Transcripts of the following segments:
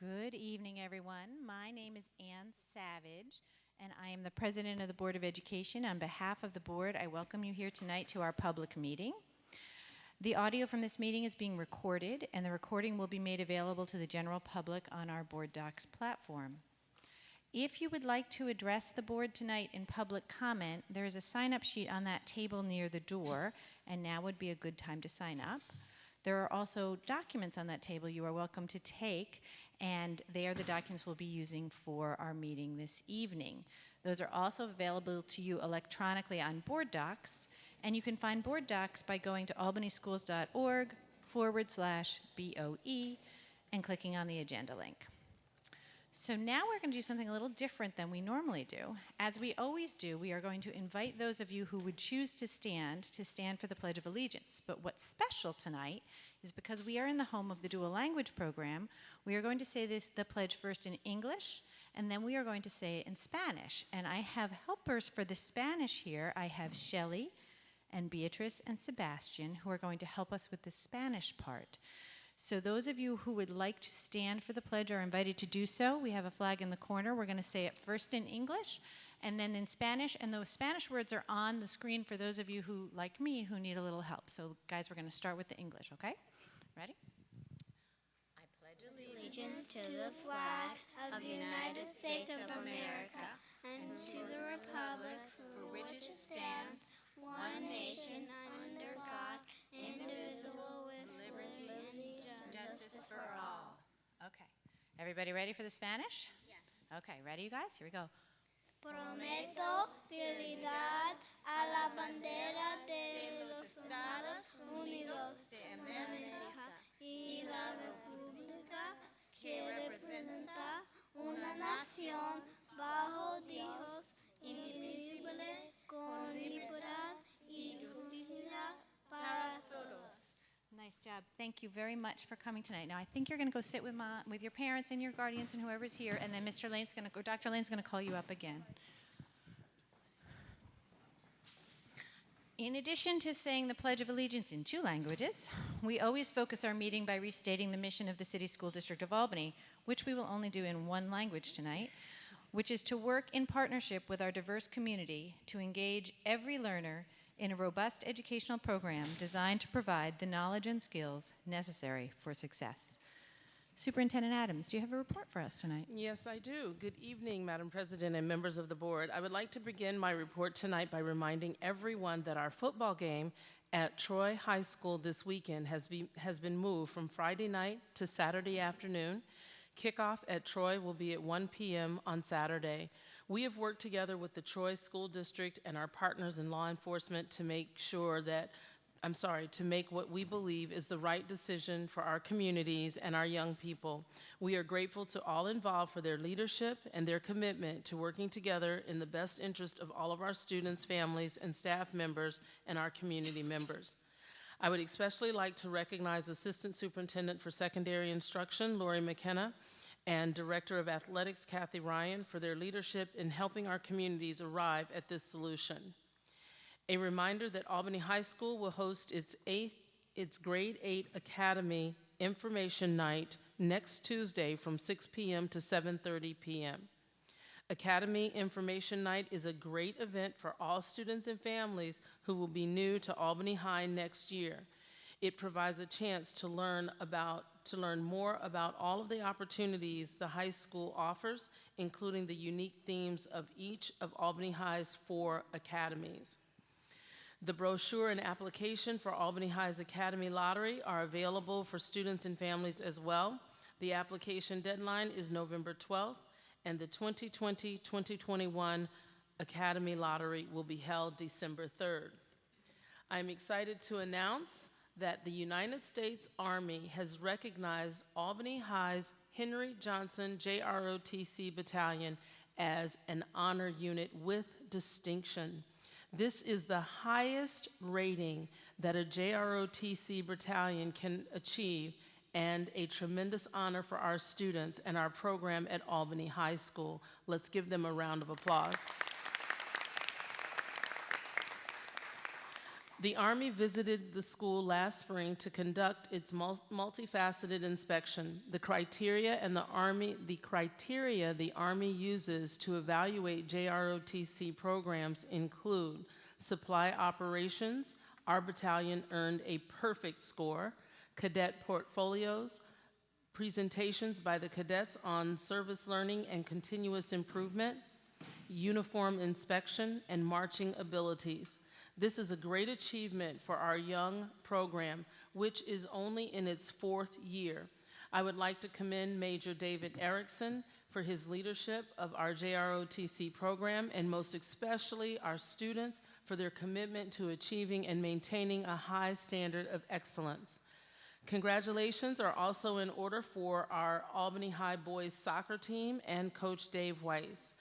Good evening, everyone. My name is Ann Savage, and I am the president of the Board of Education. On behalf of the board, I welcome you here tonight to our public meeting. The audio from this meeting is being recorded, and the recording will be made available to the general public on our Board Docs platform. If you would like to address the board tonight in public comment, there is a sign-up sheet on that table near the door, and now would be a good time to sign up. There are also documents on that table you are welcome to take, and they are the documents we'll be using for our meeting this evening. Those are also available to you electronically on Board Docs, and you can find Board Docs by going to albanyschools.org/BOE and clicking on the agenda link. So now we're going to do something a little different than we normally do. As we always do, we are going to invite those of you who would choose to stand for the Pledge of Allegiance. But what's special tonight is because we are in the home of the dual language program, we are going to say the pledge first in English, and then we are going to say it in Spanish. And I have helpers for the Spanish here. I have Shelley and Beatrice and Sebastian, who are going to help us with the Spanish part. So those of you who would like to stand for the pledge are invited to do so. We have a flag in the corner. We're going to say it first in English and then in Spanish. And those Spanish words are on the screen for those of you who, like me, who need a little help. So guys, we're going to start with the English, okay? Ready? I pledge allegiance to the flag of the United States of America and to the republic for which it stands, one nation under God, indivisible with liberty and justice for all. Okay. Everybody ready for the Spanish? Yes. Okay, ready, you guys? Here we go. Prometo fidelidad a la bandera de los Estados Unidos de América y la república que representa una nación bajo Dios, indivisible, con libertad y justicia para todos. Nice job. Thank you very much for coming tonight. Now, I think you're going to go sit with your parents and your guardians and whoever's here, and then Dr. Lane's going to call you up again. In addition to saying the Pledge of Allegiance in 2 languages, we always focus our meeting by restating the mission of the City School District of Albany, which we will only do in 1 language tonight, which is to work in partnership with our diverse community to engage every learner in a robust educational program designed to provide the knowledge and skills necessary for success. Superintendent Adams, do you have a report for us tonight? Yes, I do. Good evening, Madam President and members of the board. I would like to begin my report tonight by reminding everyone that our football game at Troy High School this weekend has been moved from Friday night to Saturday afternoon. Kickoff at Troy will be at 1 p.m. on Saturday. We have worked together with the Troy School District and our partners in law enforcement to make what we believe is the right decision for our communities and our young people. We are grateful to all involved for their leadership and their commitment to working together in the best interest of all of our students, families, and staff members and our community members. I would especially like to recognize Assistant Superintendent for Secondary Instruction, Lori McKenna, and Director of Athletics, Kathy Ryan, for their leadership in helping our communities arrive at this solution. A reminder that Albany High School will host its Grade 8 Academy Information Night next Tuesday from 6 p.m. to 7:30 p.m. Academy Information Night is a great event for all students and families who will be new to Albany High next year. It provides a chance to learn more about all of the opportunities the high school offers, including the unique themes of each of Albany High's 4 academies. The brochure and application for Albany High's Academy Lottery are available for students and families as well. The application deadline is November 12th, and the 2020-2021 Academy Lottery will be held December 3rd. I'm excited to announce that the United States Army has recognized Albany High's Henry Johnson JROTC Battalion as an honor unit with distinction. This is the highest rating that a JROTC battalion can achieve and a tremendous honor for our students and our program at Albany High School. Let's give them a round of applause. The Army visited the school last spring to conduct its multifaceted inspection. The criteria the Army uses to evaluate JROTC programs include supply operations. Our battalion earned a perfect score. Cadet portfolios, presentations by the cadets on service learning and continuous improvement, uniform inspection, and marching abilities. This is a great achievement for our young program, which is only in its 4th year. I would like to commend Major David Erickson for his leadership of our JROTC program, and most especially our students for their commitment to achieving and maintaining a high standard of excellence. Congratulations are also in order for our Albany High boys soccer team and Coach Dave Weiss.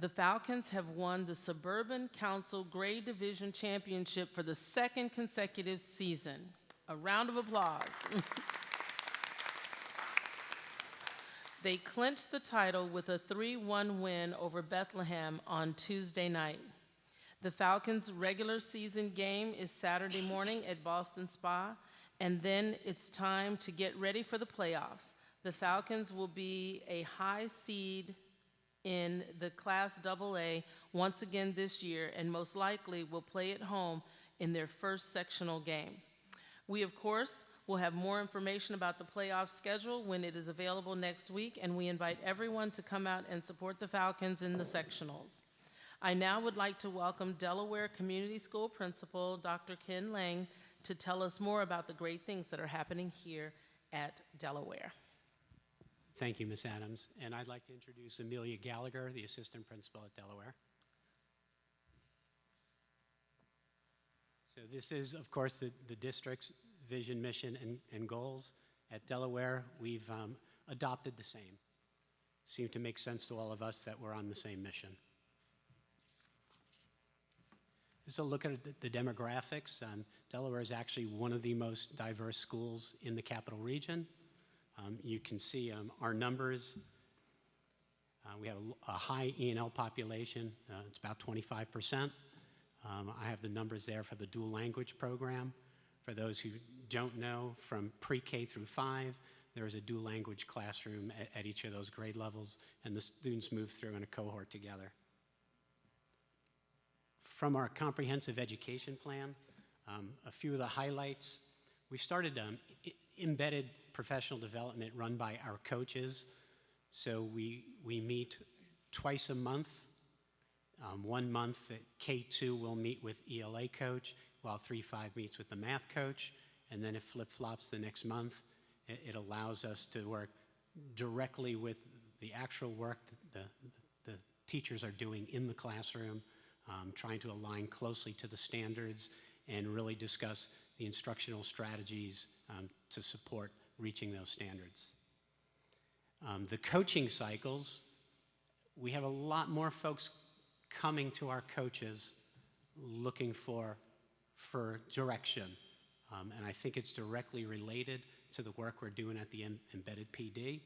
The Falcons have won the Suburban Council Grade Division Championship for the 2nd consecutive season. A round of applause. They clinched the title with a 3-1 win over Bethlehem on Tuesday night. The Falcons' regular season game is Saturday morning at Boston Spa, and then it's time to get ready for the playoffs. The Falcons will be a high seed in the Class AA once again this year, and most likely will play at home in their first sectional game. We, of course, will have more information about the playoff schedule when it is available next week, and we invite everyone to come out and support the Falcons in the sectionals. I now would like to welcome Delaware Community School Principal Dr. Ken Lang to tell us more about the great things that are happening here at Delaware. Thank you, Ms. Adams. And I'd like to introduce Amelia Gallagher, the Assistant Principal at Delaware. So this is, of course, the district's vision, mission, and goals. At Delaware, we've adopted the same. Seemed to make sense to all of us that we're on the same mission. Just a look at the demographics. Delaware is actually one of the most diverse schools in the Capital Region. You can see our numbers. We have a high E&L population. It's about 25%. I have the numbers there for the dual language program. For those who don't know, from pre-K through 5, there is a dual language classroom at each of those grade levels, and the students move through in a cohort together. From our comprehensive education plan, a few of the highlights. We started embedded professional development run by our coaches. So we meet twice a month. 1 month at K2 we'll meet with ELA coach, while 3-5 meets with the math coach, and then it flip-flops the next month. It allows us to work directly with the actual work the teachers are doing in the classroom, trying to align closely to the standards and really discuss the instructional strategies to support reaching those standards. The coaching cycles, we have a lot more folks coming to our coaches looking for direction. And I think it's directly related to the work we're doing at the Embedded PD.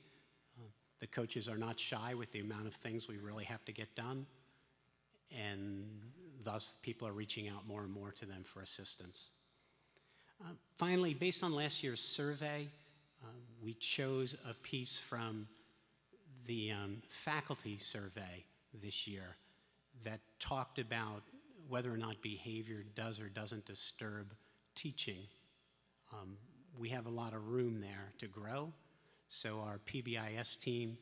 The coaches are not shy with the amount of things we really have to get done, and thus people are reaching out more and more to them for assistance. Finally, based on last year's survey, we chose a piece from the faculty survey this year that talked about whether or not behavior does or doesn't disturb teaching. We have a lot of room there to grow, so our PBIS team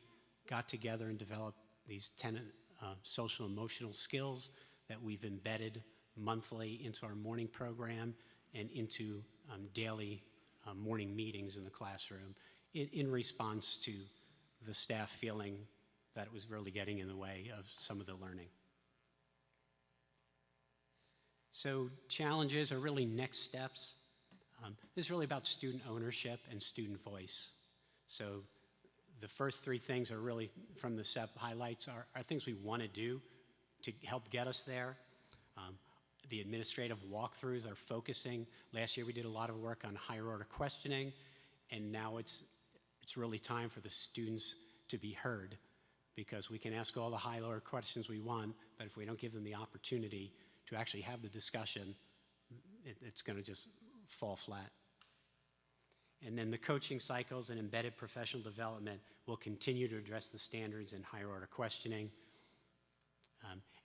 got together and developed these 10 social emotional skills that we've embedded monthly into our morning program and into daily morning meetings in the classroom in response to the staff feeling that it was really getting in the way of some of the learning. So challenges are really next steps. This is really about student ownership and student voice. So the first 3 things are really from the SEP highlights are things we want to do to help get us there. The administrative walkthroughs are focusing. Last year we did a lot of work on higher order questioning, and now it's really time for the students to be heard, because we can ask all the high order questions we want, but if we don't give them the opportunity to actually have the discussion, it's going to just fall flat. And then the coaching cycles and embedded professional development will continue to address the standards in higher order questioning.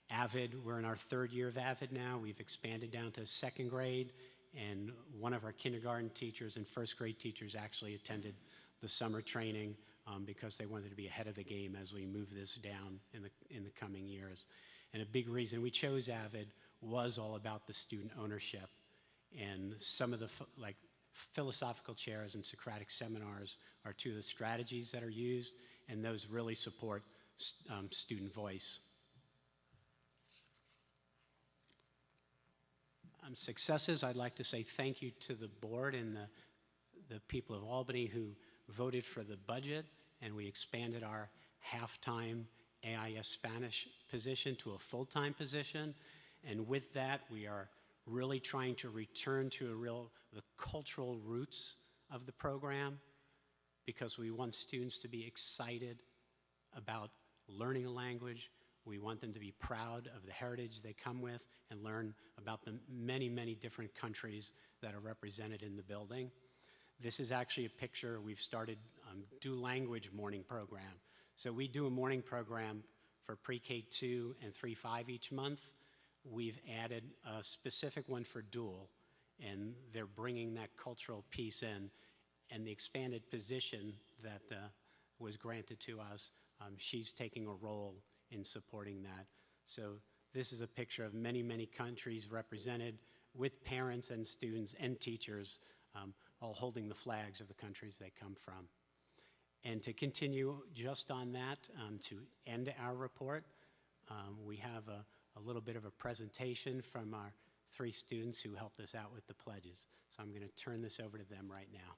AVID, we're in our 3rd year of AVID now. We've expanded down to 2nd grade, and one of our kindergarten teachers and 1st grade teachers actually attended the summer training because they wanted to be ahead of the game as we move this down in the coming years. And a big reason we chose AVID was all about the student ownership. And some of the philosophical chairs and Socratic seminars are 2 of the strategies that are used, and those really support student voice. Successes, I'd like to say thank you to the board and the people of Albany who voted for the budget, and we expanded our half-time AIS Spanish position to a full-time position. And with that, we are really trying to return to the cultural roots of the program, because we want students to be excited about learning a language. We want them to be proud of the heritage they come with and learn about the many, many different countries that are represented in the building. This is actually a picture. We've started Do Language morning program. So we do a morning program for pre-K 2 and 3-5 each month. We've added a specific one for dual, and they're bringing that cultural piece in. And the expanded position that was granted to us, she's taking a role in supporting that. So this is a picture of many, many countries represented with parents and students and teachers all holding the flags of the countries they come from. And to continue just on that, to end our report, we have a little bit of a presentation from our 3 students who helped us out with the pledges. So I'm going to turn this over to them right now.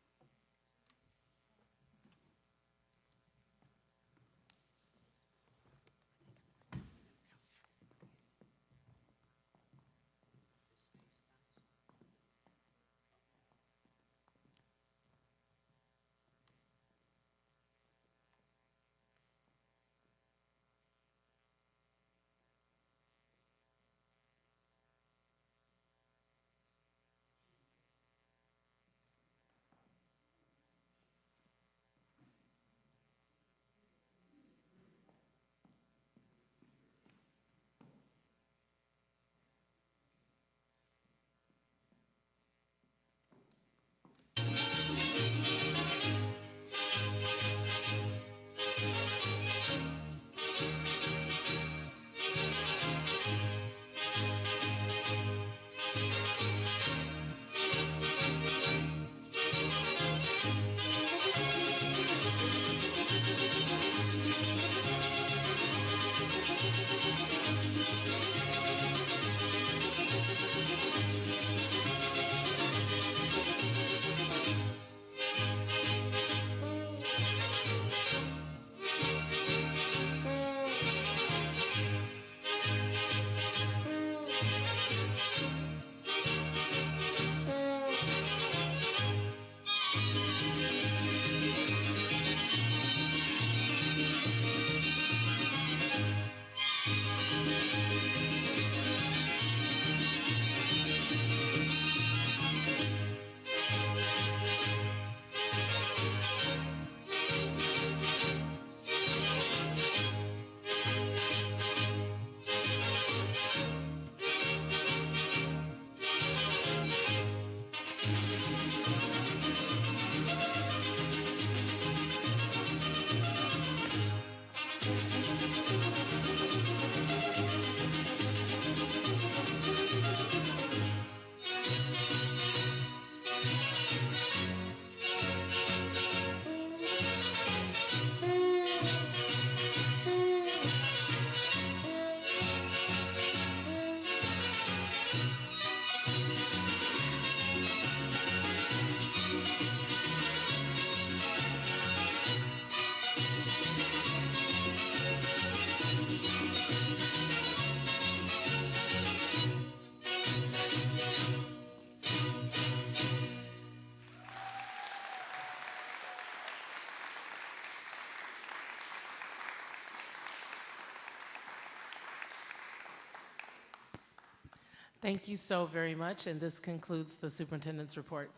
Thank you so very much, and this concludes the superintendent's report.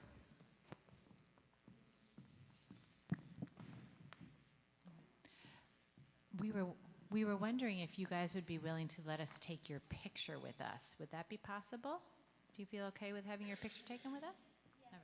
We were wondering if you guys would be willing to let us take your picture with us. Would that be possible? Do you feel okay with having your picture taken with us? All right.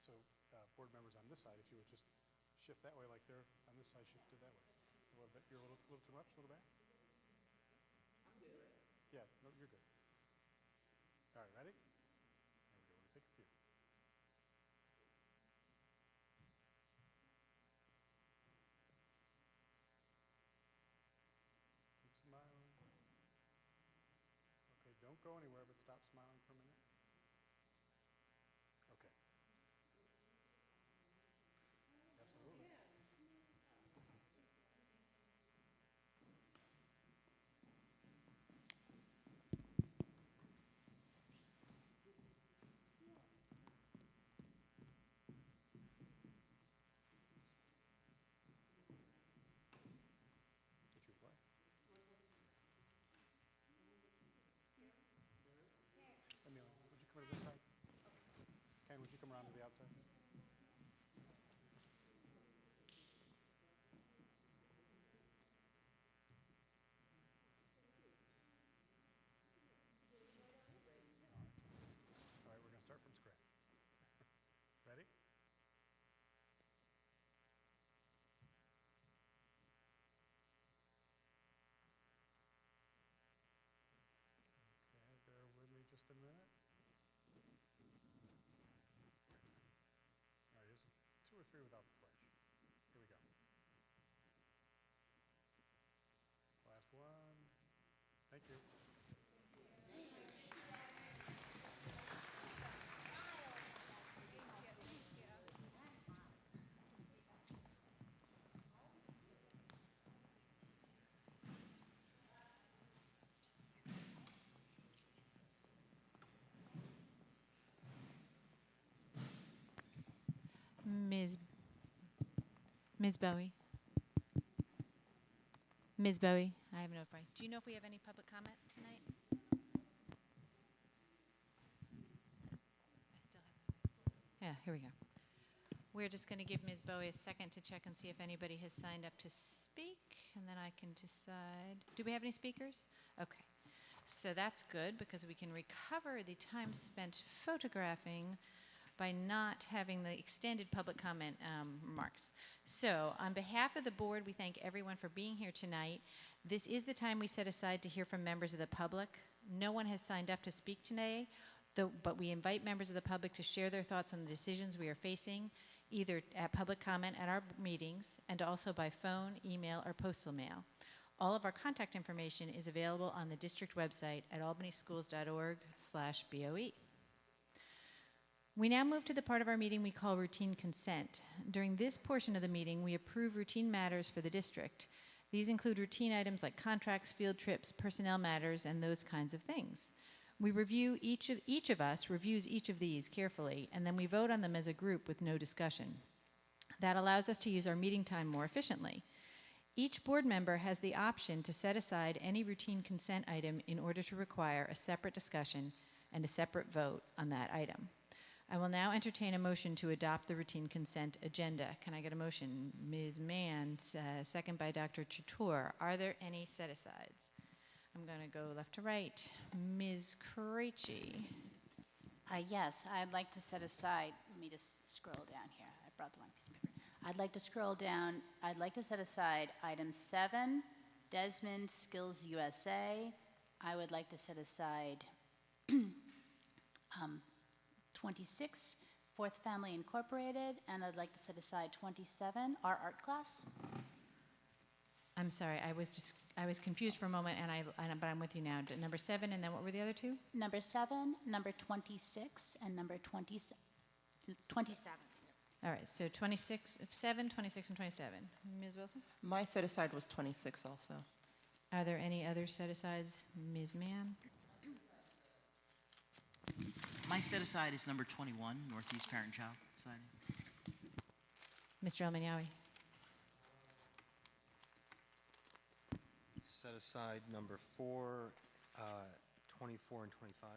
So, board members on this side, if you would just shift that way like they're on this side, shifted that way. A little bit, you're a little too much, a little back? I'm good. Yeah, no, you're good. All right, ready? There we go, we're gonna take a few. Keep smiling. Okay, don't go anywhere, but stop smiling for a minute. Okay. Absolutely. If you would like. Amelia, would you come to this side? Ken, would you come around to the outside? All right, we're gonna start from scratch. Ready? Okay, bear with me just a minute. All right, here's 2 or 3 without the flash. Here we go. Last one. Thank you. Ms. Bowie. Ms. Bowie, I have no problem. Do you know if we have any public comment tonight? Yeah, here we go. We're just going to give Ms. Bowie a second to check and see if anybody has signed up to speak, and then I can decide. Do we have any speakers? Okay. So that's good because we can recover the time spent photographing by not having the extended public comment remarks. So on behalf of the board, we thank everyone for being here tonight. This is the time we set aside to hear from members of the public. No one has signed up to speak today, but we invite members of the public to share their thoughts on the decisions we are facing, either at public comment at our meetings and also by phone, email, or postal mail. All of our contact information is available on the district website at albanyschools.org/BOE. We now move to the part of our meeting we call routine consent. During this portion of the meeting, we approve routine matters for the district. These include routine items like contracts, field trips, personnel matters, and those kinds of things. We review each of us reviews each of these carefully, and then we vote on them as a group with no discussion. That allows us to use our meeting time more efficiently. Each board member has the option to set aside any routine consent item in order to require a separate discussion and a separate vote on that item. I will now entertain a motion to adopt the routine consent agenda. Can I get a motion? Ms. Mann, second by Dr. Chatour. Are there any set-asides? I'm going to go left to right. Ms. Krejci. Yes, I'd like to set aside, let me just scroll down here. I brought the wrong piece of paper. I'd like to scroll down. I'd like to set aside item 7, Desmond Skills USA. I would like to set aside 26, Fourth Family Incorporated, and I'd like to set aside 27, our art class. I'm sorry, I was confused for a moment, but I'm with you now. Number 7, and then what were the other two? Number 7, number 26, and number 27. All right, so 26, 7, 26, and 27. Ms. Wilson? My set aside was 26 also. Are there any other set-asides? Ms. Mann? My set aside is number 21, Northeast Parent Child Society. Mr. El-Manyawi? Set aside number 4, 24 and 25.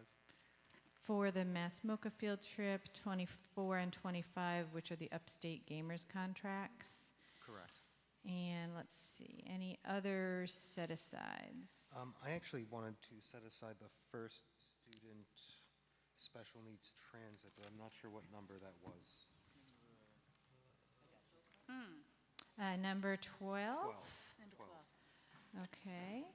For the Mass-MoCA field trip, 24 and 25, which are the Upstate Gamers contracts. Correct. And let's see, any other set-asides? I actually wanted to set aside the first student special needs transit, but I'm not sure what number that was. Number 12? 12. Okay.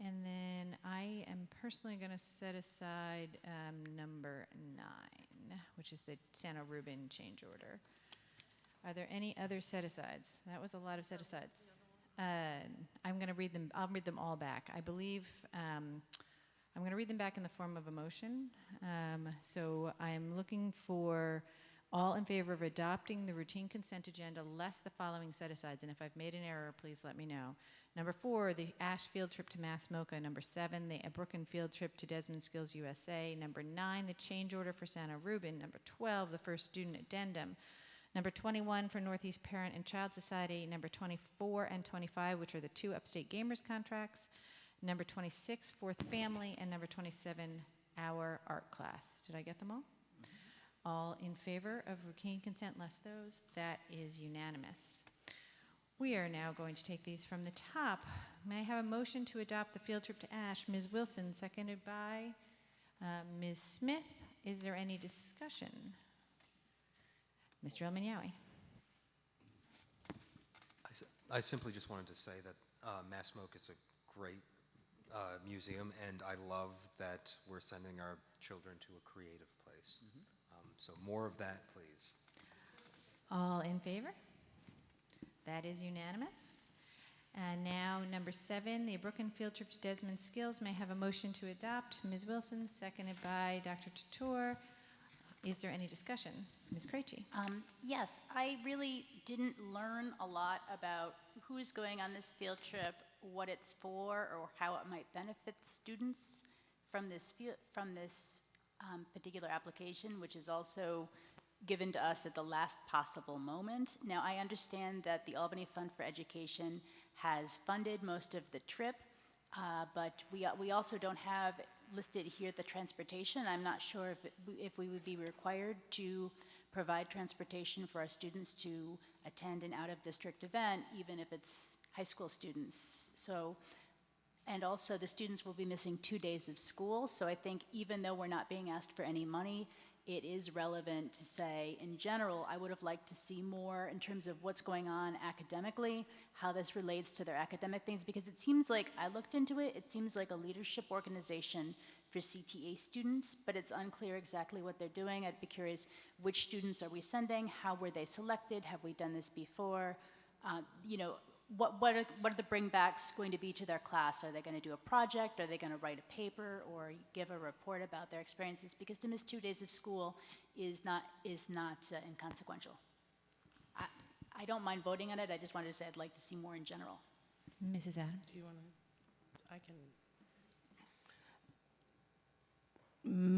And then I am personally going to set aside number 9, which is the Santa Rubin change order. Are there any other set-asides? That was a lot of set-asides. I'm going to read them. I'll read them all back. I believe I'm going to read them back in the form of a motion. So I'm looking for all in favor of adopting the routine consent agenda less the following set-asides. And if I've made an error, please let me know. Number 4, the Ash field trip to Mass-MoCA. Number 7, the Brooklyn field trip to Desmond Skills USA. Number 9, the change order for Santa Rubin. Number 12, the first student addendum. Number 21 for Northeast Parent and Child Society. Number 24 and 25, which are the 2 Upstate Gamers contracts. Number 26, Fourth Family. And number 27, our art class. Did I get them all? All in favor of routine consent less those? That is unanimous. We are now going to take these from the top. May I have a motion to adopt the field trip to Ash? Ms. Wilson, seconded by Ms. Smith. Is there any discussion? Mr. El-Manyawi. I simply just wanted to say that Mass-MoCA is a great museum, and I love that we're sending our children to a creative place. So more of that, please. All in favor? That is unanimous. And now, number 7, the Brooklyn field trip to Desmond Skills. May I have a motion to adopt? Ms. Wilson, seconded by Dr. Tatur. Is there any discussion? Ms. Krejci. Yes, I really didn't learn a lot about who is going on this field trip, what it's for, or how it might benefit students from this particular application, which is also given to us at the last possible moment. Now, I understand that the Albany Fund for Education has funded most of the trip, but we also don't have listed here the transportation. I'm not sure if we would be required to provide transportation for our students to attend an out-of-district event, even if it's high school students. So, and also the students will be missing 2 days of school, so I think even though we're not being asked for any money, it is relevant to say, in general, I would have liked to see more in terms of what's going on academically, how this relates to their academic things, because it seems like, I looked into it, it seems like a leadership organization for CTA students, but it's unclear exactly what they're doing. I'd be curious, which students are we sending? How were they selected? Have we done this before? What are the bringbacks going to be to their class? Are they going to do a project? Are they going to write a paper or give a report about their experiences? Because to miss 2 days of school is not inconsequential. I don't mind voting on it. I just wanted to say I'd like to see more in general. Mrs. Adams. Do you want to? I can.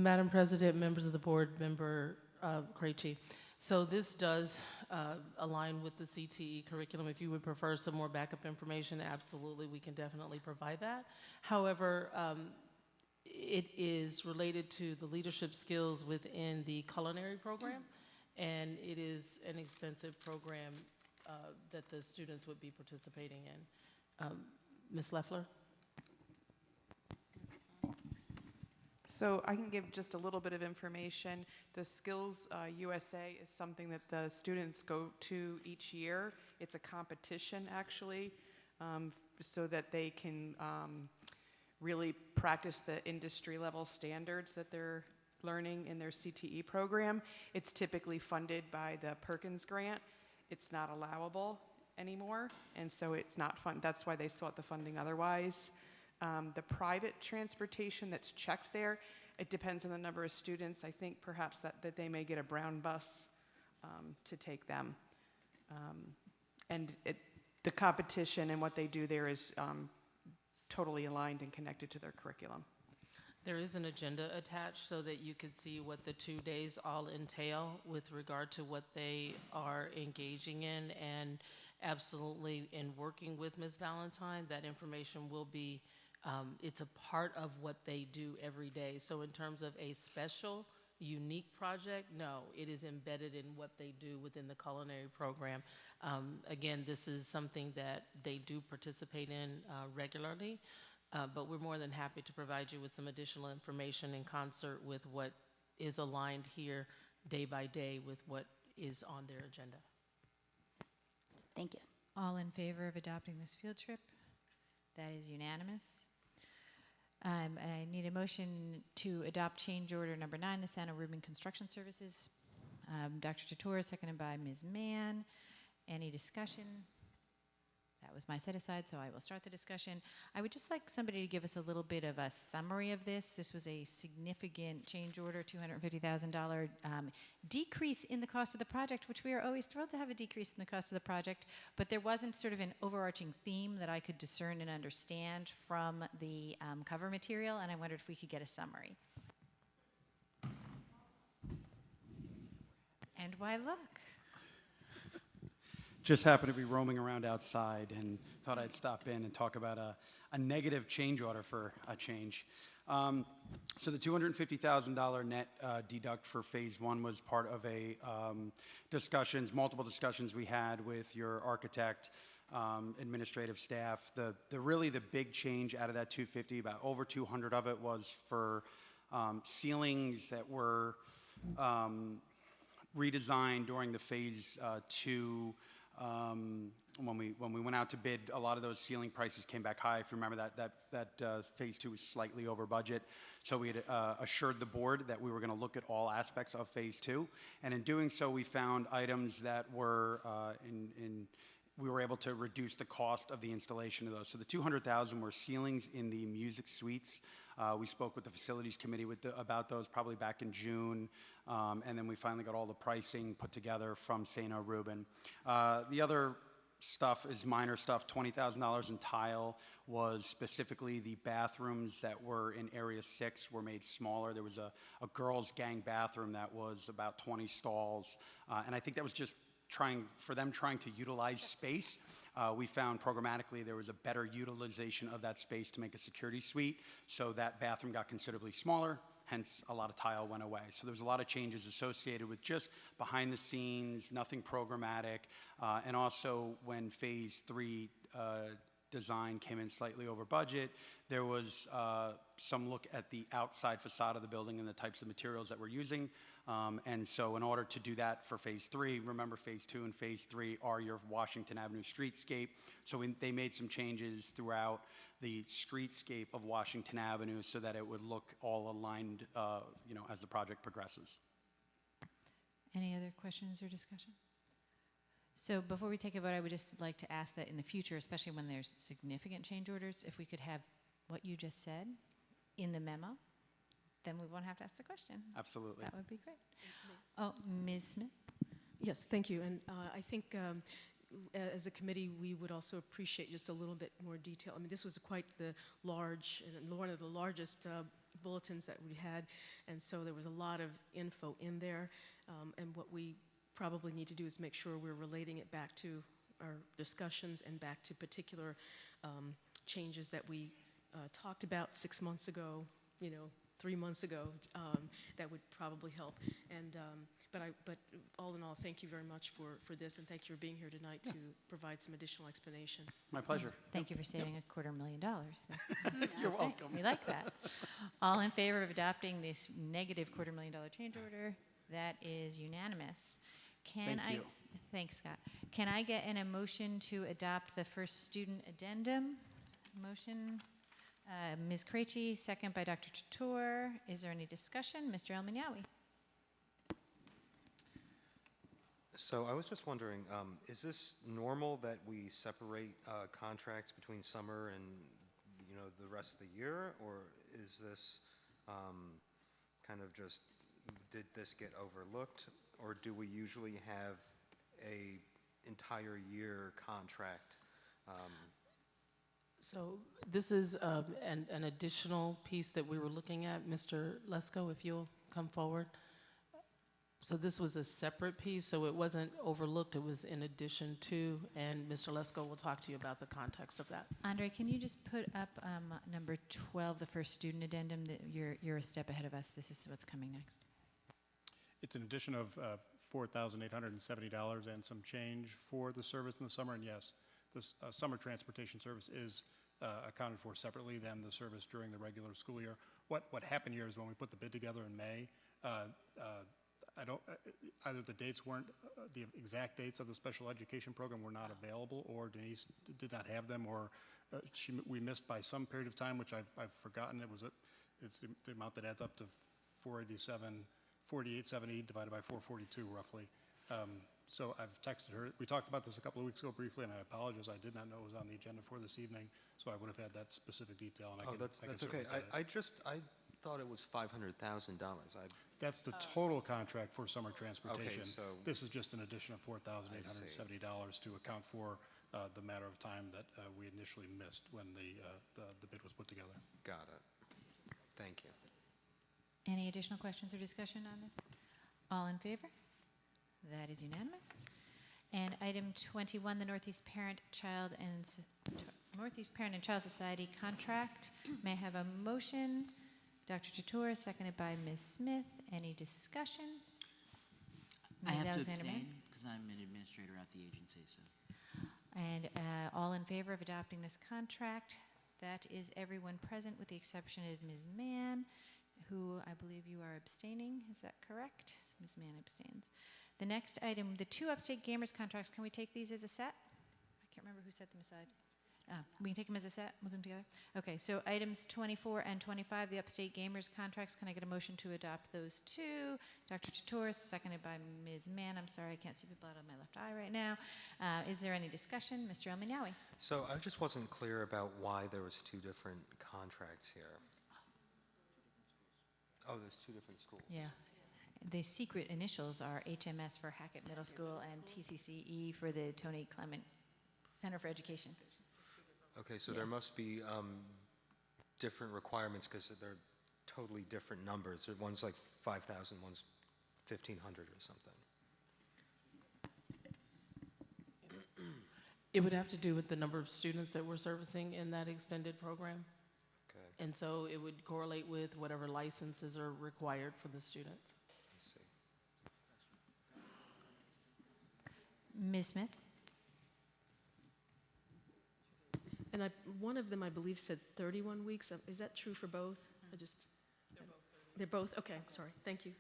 Madam President, members of the board, Member Krejci. So this does align with the CTE curriculum. If you would prefer some more backup information, absolutely, we can definitely provide that. However, it is related to the leadership skills within the culinary program, and it is an extensive program that the students would be participating in. Ms. Leffler? So I can give just a little bit of information. The Skills USA is something that the students go to each year. It's a competition, actually, so that they can really practice the industry level standards that they're learning in their CTE program. It's typically funded by the Perkins grant. It's not allowable anymore, and so it's not fun. That's why they sought the funding otherwise. The private transportation that's checked there, it depends on the number of students. I think perhaps that they may get a brown bus to take them. The competition and what they do there is totally aligned and connected to their curriculum. There is an agenda attached so that you could see what the 2 days all entail with regard to what they are engaging in, and absolutely in working with Ms. Valentine, that information will be, it's a part of what they do every day. So in terms of a special, unique project, no, it is embedded in what they do within the culinary program. Again, this is something that they do participate in regularly. But we're more than happy to provide you with some additional information in concert with what is aligned here day by day with what is on their agenda. Thank you. All in favor of adopting this field trip? That is unanimous. I need a motion to adopt change order number 9, the Santa Rubin Construction Services. Dr. Tator, seconded by Ms. Mann. Any discussion? That was my set aside, so I will start the discussion. I would just like somebody to give us a little bit of a summary of this. This was a significant change order, $250,000 decrease in the cost of the project, which we are always thrilled to have a decrease in the cost of the project, but there wasn't sort of an overarching theme that I could discern and understand from the cover material, and I wondered if we could get a summary. And why look? Just happened to be roaming around outside and thought I'd stop in and talk about a negative change order for a change. So the $250,000 net deduct for phase 1 was part of a multiple discussions we had with your architect, administrative staff. Really the big change out of that 250, about over 200 of it was for ceilings that were redesigned during the phase 2. When we went out to bid, a lot of those ceiling prices came back high. If you remember that phase 2 was slightly over budget. So we had assured the board that we were going to look at all aspects of phase 2. And in doing so, we found items that were we were able to reduce the cost of the installation of those. So the $200,000 were ceilings in the music suites. We spoke with the facilities committee about those probably back in June, and then we finally got all the pricing put together from St. Rubin. The other stuff is minor stuff. $20,000 in tile was specifically the bathrooms that were in Area 6 were made smaller. There was a girls' gang bathroom that was about 20 stalls, and I think that was just trying to utilize space. We found programmatically there was a better utilization of that space to make a security suite, so that bathroom got considerably smaller, hence a lot of tile went away. So there was a lot of changes associated with just behind the scenes, nothing programmatic, and also when phase 3 design came in slightly over budget, there was some look at the outside facade of the building and the types of materials that we're using. And so in order to do that for phase 3, remember phase 2 and phase 3 are your Washington Avenue streetscape. So they made some changes throughout the streetscape of Washington Avenue so that it would look all aligned, as the project progresses. Any other questions or discussion? So before we take a vote, I would just like to ask that in the future, especially when there's significant change orders, if we could have what you just said in the memo, then we won't have to ask the question. Absolutely. That would be great. Oh, Ms. Smith? Yes, thank you. And I think as a committee, we would also appreciate just a little bit more detail. I mean, this was quite the large, and one of the largest bulletins that we had, and so there was a lot of info in there. And what we probably need to do is make sure we're relating it back to our discussions and back to particular changes that we talked about 6 months ago, 3 months ago. That would probably help. And but all in all, thank you very much for this, and thank you for being here tonight to provide some additional explanation. My pleasure. Thank you for saving $250,000. You're welcome. We like that. All in favor of adopting this negative $250,000 change order? That is unanimous. Thank you. Thanks, Scott. Can I get a motion to adopt the first student addendum? Motion Ms. Krejci, second by Dr. Chatour. Is there any discussion? Mr. El-Minyawi. So I was just wondering, is this normal that we separate contracts between summer and, the rest of the year? Or is this kind of just, did this get overlooked? Or do we usually have a entire year contract? So this is an additional piece that we were looking at. Mr. Lesko, if you'll come forward. So this was a separate piece, so it wasn't overlooked, it was in addition to, and Mr. Lesko will talk to you about the context of that. Andre, can you just put up number 12, the first student addendum? That you're a step ahead of us. This is what's coming next. It's an addition of $4,870 and some change for the service in the summer. And yes, this summer transportation service is accounted for separately than the service during the regular school year. What happened here is when we put the bid together in May, either the dates weren't, the exact dates of the special education program were not available, or Denise did not have them, or we missed by some period of time, which I've forgotten. It's the amount that adds up to 4870 divided by 442 roughly. So I've texted her. We talked about this a couple of weeks ago briefly, and I apologize. I did not know it was on the agenda for this evening, so I would have had that specific detail. And That's okay. I thought it was $500,000. That's the total contract for summer transportation. Okay, so this is just an addition of $4,870 to account for the matter of time that we initially missed when the bid was put together. Got it. Thank you. Any additional questions or discussion on this? All in favor? That is unanimous. And item 21, the Northeast Parent and Child Society contract. May I have a motion? Dr. Chatour, seconded by Ms. Smith. Any discussion? I have to Alexander-Mayor? abstain because I'm an administrator at the agency. So. And all in favor of adopting this contract? That is everyone present with the exception of Ms. Mann, who I believe you are abstaining. Is that correct? Ms. Mann abstains. The next item, the two Upstate Gamers contracts, can we take these as a set? I can't remember who set them aside. We can take them as a set, we'll do them together? Okay, so items 24 and 25, the Upstate Gamers contracts, can I get a motion to adopt those two? Dr. Chatour, seconded by Ms. Mann. I'm sorry, I can't see people out of my left eye right now. Is there any discussion? Mr. El-Minyawi. So I just wasn't clear about why there was two different contracts here. Oh, there's two different schools. Yeah. The secret initials are HMS for Hackett Middle School and TCCE for the Tony Clement Center for Education. Okay, so there must be different requirements because they're totally different numbers. One's like 5,000, one's 1,500 or something. It would have to do with the number of students that we're servicing in that extended program. Okay, And so it would correlate with whatever licenses are required for the students. I see. Ms. Smith? And one of them, I believe, said 31 weeks. Is that true for both? They're both, okay, sorry, thank you.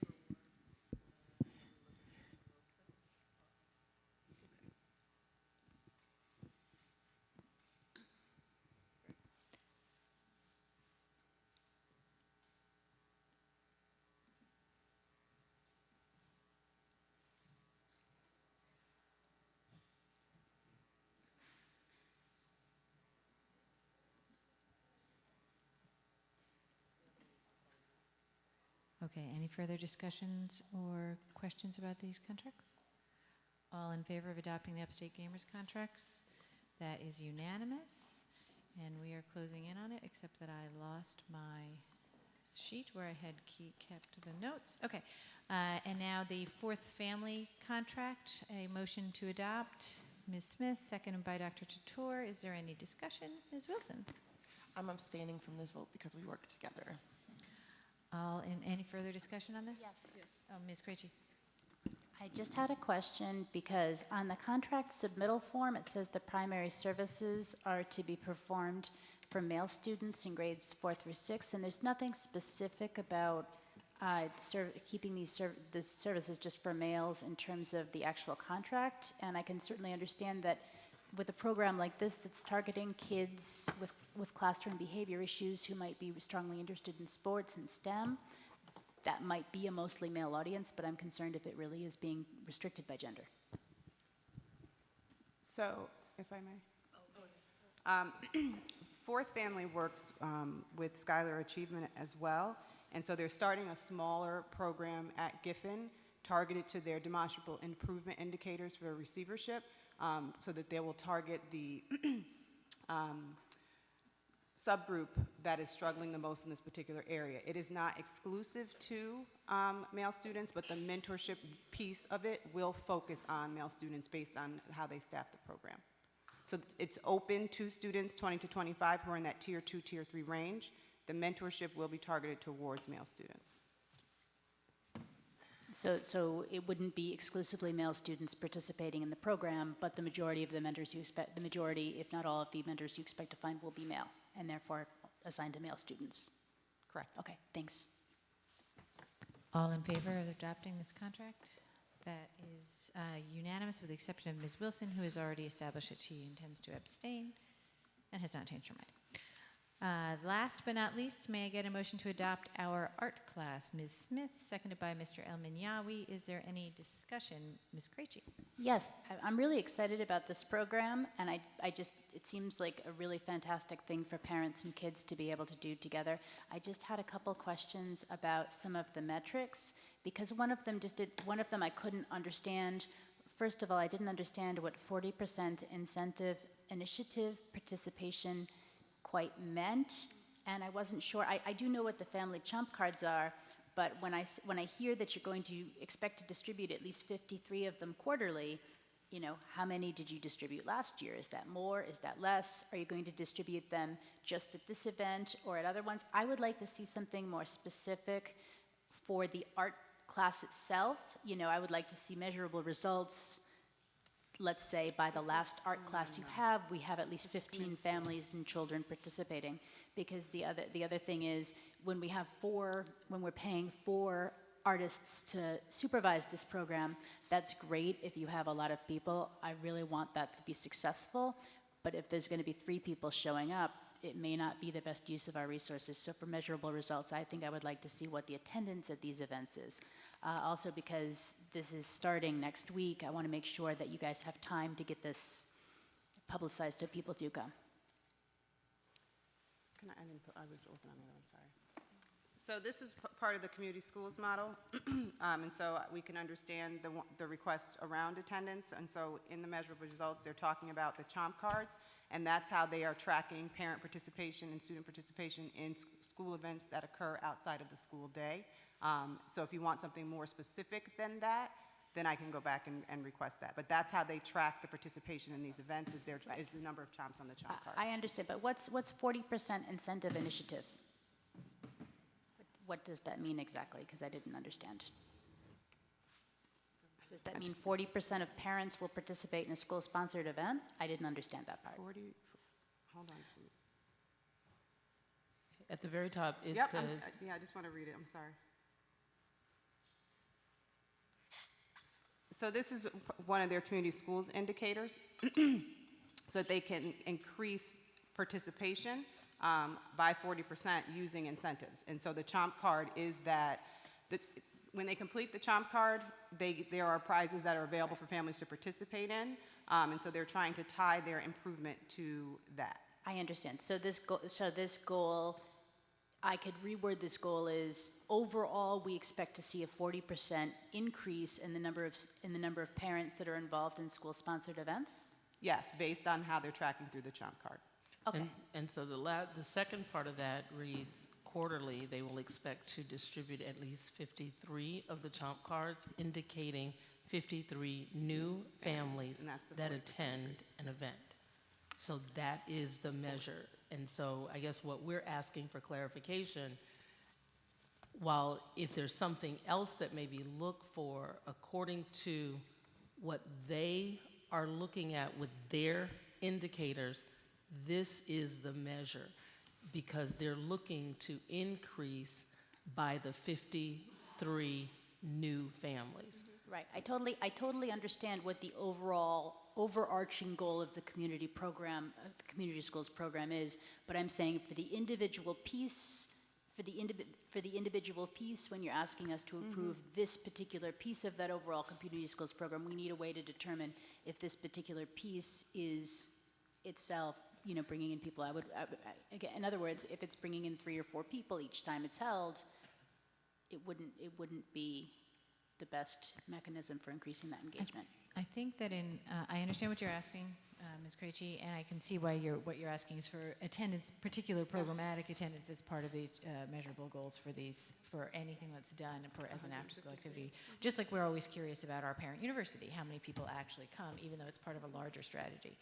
Okay, any further discussions or questions about these contracts? All in favor of adopting the Upstate Gamers contracts? That is unanimous, and we are closing in on it, except that I lost my sheet where I had kept the notes. Okay, and now the fourth family contract, a motion to adopt. Ms. Smith, seconded by Dr. Chatour. Is there any discussion? Ms. Wilson? I'm abstaining from this vote because we work together. Any further discussion on this? Yes. Oh, Ms. Krejci. I just had a question because on the contract submittal form, it says the primary services are to be performed for male students in grades 4 through 6, and there's nothing specific about keeping the services just for males in terms of the actual contract. And I can certainly understand that with a program like this that's targeting kids with classroom behavior issues who might be strongly interested in sports and STEM, that might be a mostly male audience, but I'm concerned if it really is being restricted by gender. So, if I may. Fourth Family works with Schuyler Achievement as well, and so they're starting a smaller program at Giffen targeted to their demonstrable improvement indicators for receivership, so that they will target the subgroup that is struggling the most in this particular area. It is not exclusive to male students, but the mentorship piece of it will focus on male students based on how they staff the program. So it's open to students 20 to 25 who are in that tier 2, tier 3 range. The mentorship will be targeted towards male students. So it wouldn't be exclusively male students participating in the program, but the majority of the mentors you expect, the majority, if not all of the mentors you expect to find will be male, and therefore assigned to male students. Correct. Okay, thanks. All in favor of adopting this contract? That is unanimous with the exception of Ms. Wilson, who has already established that she intends to abstain and has not changed her mind. Last but not least, may I get a motion to adopt our art class? Ms. Smith, seconded by Mr. El-Minyawi. Is there any discussion? Ms. Krejci? Yes, I'm really excited about this program, and I just, it seems like a really fantastic thing for parents and kids to be able to do together. I just had a couple questions about some of the metrics, because one of them I couldn't understand. First of all, I didn't understand what 40% incentive initiative participation quite meant, and I wasn't sure. I do know what the family chomp cards are, but when I hear that you're going to expect to distribute at least 53 of them quarterly, you know, how many did you distribute last year? Is that more? Is that less? Are you going to distribute them just at this event or at other ones? I would like to see something more specific for the art class itself. You know, I would like to see measurable results. Let's say by the last art class you have, we have at least 15 families and children participating. Because the other thing is, when we're paying 4 artists to supervise this program, that's great if you have a lot of people. I really want that to be successful. But if there's going to be 3 people showing up, it may not be the best use of our resources. So for measurable results, I think I would like to see what the attendance at these events is. Also, because this is starting next week, I want to make sure that you guys have time to get this publicized so people do come. I was working on the other one, sorry. So this is part of the community schools model, and so we can understand the request around attendance, and so in the measurable results, they're talking about the chomp cards, and that's how they are tracking parent participation and student participation in school events that occur outside of the school day. So if you want something more specific than that, then I can go back and request that. But that's how they track the participation in these events, is the number of chomps on the chomp card. I understand, but what's 40% incentive initiative? What does that mean exactly? Because I didn't understand. Does that mean 40% of parents will participate in a school-sponsored event? I didn't understand that part. Hold on. At the very top, it Yep, says... I just want to read it, I'm sorry. So this is one of their community schools indicators, so that they can increase participation by 40% using incentives. And so the chomp card is that when they complete the chomp card, there are prizes that are available for families to participate in, and so they're trying to tie their improvement to that. I understand. So this goal, I could reword this goal is, overall, we expect to see a 40% increase in the number of parents that are involved in school-sponsored events? Yes, based on how they're tracking through the chomp card. Okay. And so the second part of that reads, quarterly, they will expect to distribute at least 53 of the chomp cards, indicating 53 new families that attend an event. So that is the measure. And so I guess what we're asking for clarification, while if there's something else that maybe look for according to what they are looking at with their indicators, this is the measure, because they're looking to increase by the 53 new families. Right, I totally understand what the overall overarching goal of the community program, the community schools program is, but I'm saying for the individual piece, for the individual piece, when you're asking us to approve this particular piece of that overall community schools program, we need a way to determine if this particular piece is itself, you know, bringing in people. Again, in other words, if it's bringing in 3 or 4 people each time it's held, it wouldn't be the best mechanism for increasing that engagement. I think that I understand what you're asking, Ms. Krejci, and I can see why what you're asking is for attendance, particular programmatic attendance as part of the measurable goals for anything that's done as an after-school activity. Just like we're always curious about our parent university, how many people actually come, even though it's part of a larger strategy.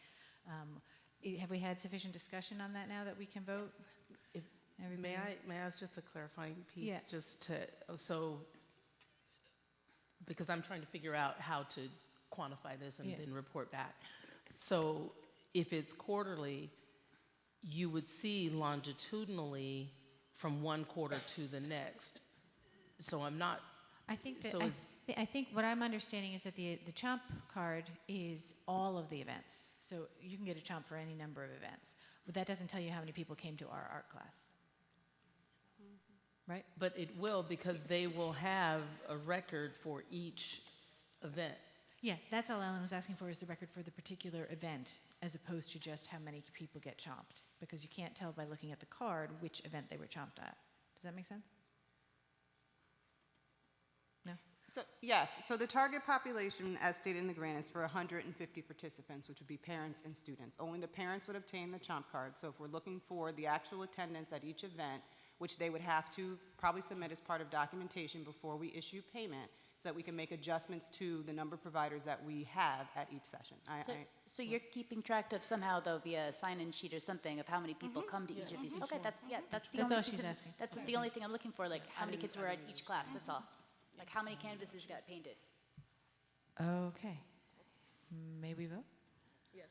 Have we had sufficient discussion on that now that we can vote? May I ask just a clarifying piece? Yeah. Just to, because I'm trying to figure out how to quantify this and then report back. So if it's quarterly, you would see longitudinally from one quarter to the next. So I'm not. I think that So I think what I'm understanding is that the CHOMP card is all of the events. So you can get a CHOMP for any number of events, but that doesn't tell you how many people came to our art class. Right? But it will, because they will have a record for each event. Yeah, that's all Ellen was asking for, is the record for the particular event, as opposed to just how many people get chomped, because you can't tell by looking at the card which event they were chomped at. Does that make sense? No? So, yes, so the target population, as stated in the grant, is for 150 participants, which would be parents and students. Only the parents would obtain the CHOMP card. So if we're looking for the actual attendance at each event, which they would have to probably submit as part of documentation before we issue payment, so that we can make adjustments to the number of providers that we have at each session. So you're keeping track of somehow, though, via a sign-in sheet or something, of how many people come to each of these? Okay, that's the That's only all piece she's of- asking. That's the only thing I'm looking for, like how many kids were at each class, that's all. Like how many canvases got painted? Okay. May we vote? Yes.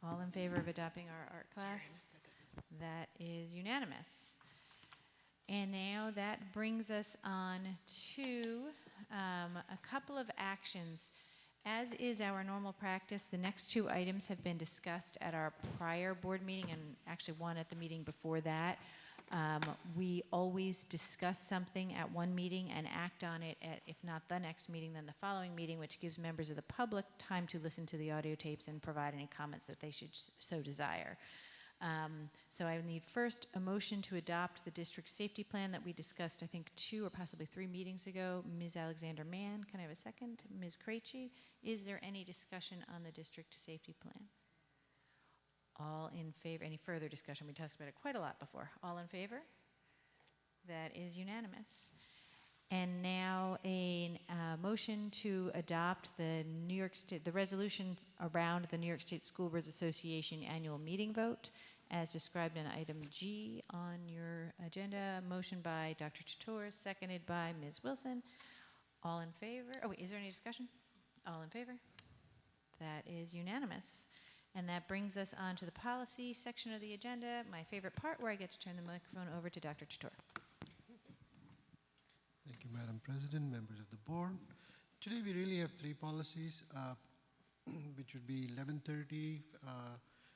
All in favor of adopting our art class? That is unanimous. And now that brings us on to a couple of actions. As is our normal practice, the next 2 items have been discussed at our prior board meeting, and actually one at the meeting before that. We always discuss something at one meeting and act on it at, if not the next meeting, then the following meeting, which gives members of the public time to listen to the audio tapes and provide any comments that they should so desire. So I need first a motion to adopt the district safety plan that we discussed, I think, 2 or possibly 3 meetings ago. Ms. Alexander-Mann, can I have a second? Ms. Krejci, is there any discussion on the district safety plan? All in favor? Any further discussion? We talked about it quite a lot before. All in favor? That is unanimous. And now a motion to adopt the New York State, the resolution around the New York State School Boards Association annual meeting vote, as described in item G on your agenda. Motion by Dr. Chator, seconded by Ms. Wilson. All in favor? Oh, wait, is there any discussion? All in favor? That is unanimous. And that brings us on to the policy section of the agenda, my favorite part, where I get to turn the microphone over to Dr. Chator. Thank you, Madam President, members of the board. Today we really have 3 policies, which would be 1130,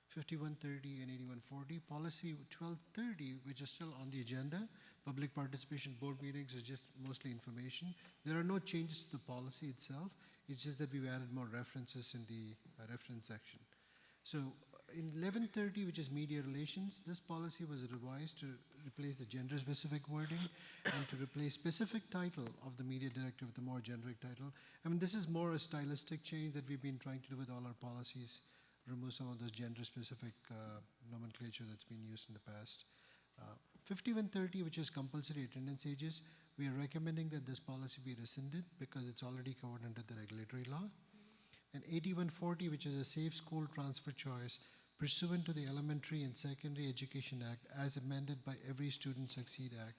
5130, and 8140. Policy 1230, which is still on the agenda, public participation board meetings, is just mostly information. There are no changes to the policy itself. It's just that we've added more references in the reference section. So in 1130, which is media relations, this policy was revised to replace the gender-specific wording and to replace specific title of the media director with a more generic title. I mean, this is more a stylistic change that we've been trying to do with all our policies, remove some of those gender-specific nomenclature that's been used in the past. 5130, which is compulsory attendance ages, we are recommending that this policy be rescinded because it's already covered under the regulatory law. And 8140, which is a safe school transfer choice pursuant to the Elementary and Secondary Education Act as amended by Every Student Succeed Act.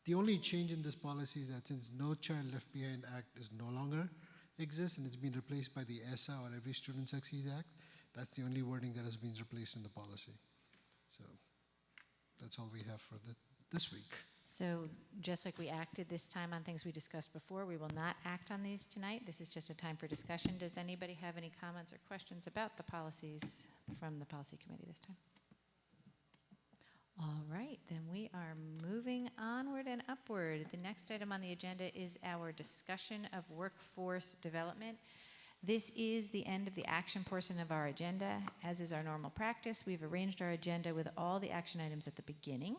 The only change in this policy is that since No Child Left Behind Act is no longer exists and it's been replaced by the ESSA, or Every Student Succeeds Act, that's the only wording that has been replaced in the policy. So that's all we have for this week. So just like we acted this time on things we discussed before, we will not act on these tonight. This is just a time for discussion. Does anybody have any comments or questions about the policies from the policy committee this time? All right, then we are moving onward and upward. The next item on the agenda is our discussion of workforce development. This is the end of the action portion of our agenda. As is our normal practice, we've arranged our agenda with all the action items at the beginning.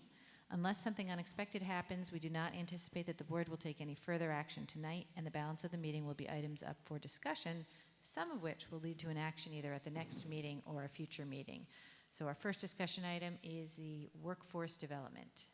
Unless something unexpected happens, we do not anticipate that the board will take any further action tonight, and the balance of the meeting will be items up for discussion, some of which will lead to an action either at the next meeting or a future meeting. So our first discussion item is the workforce development.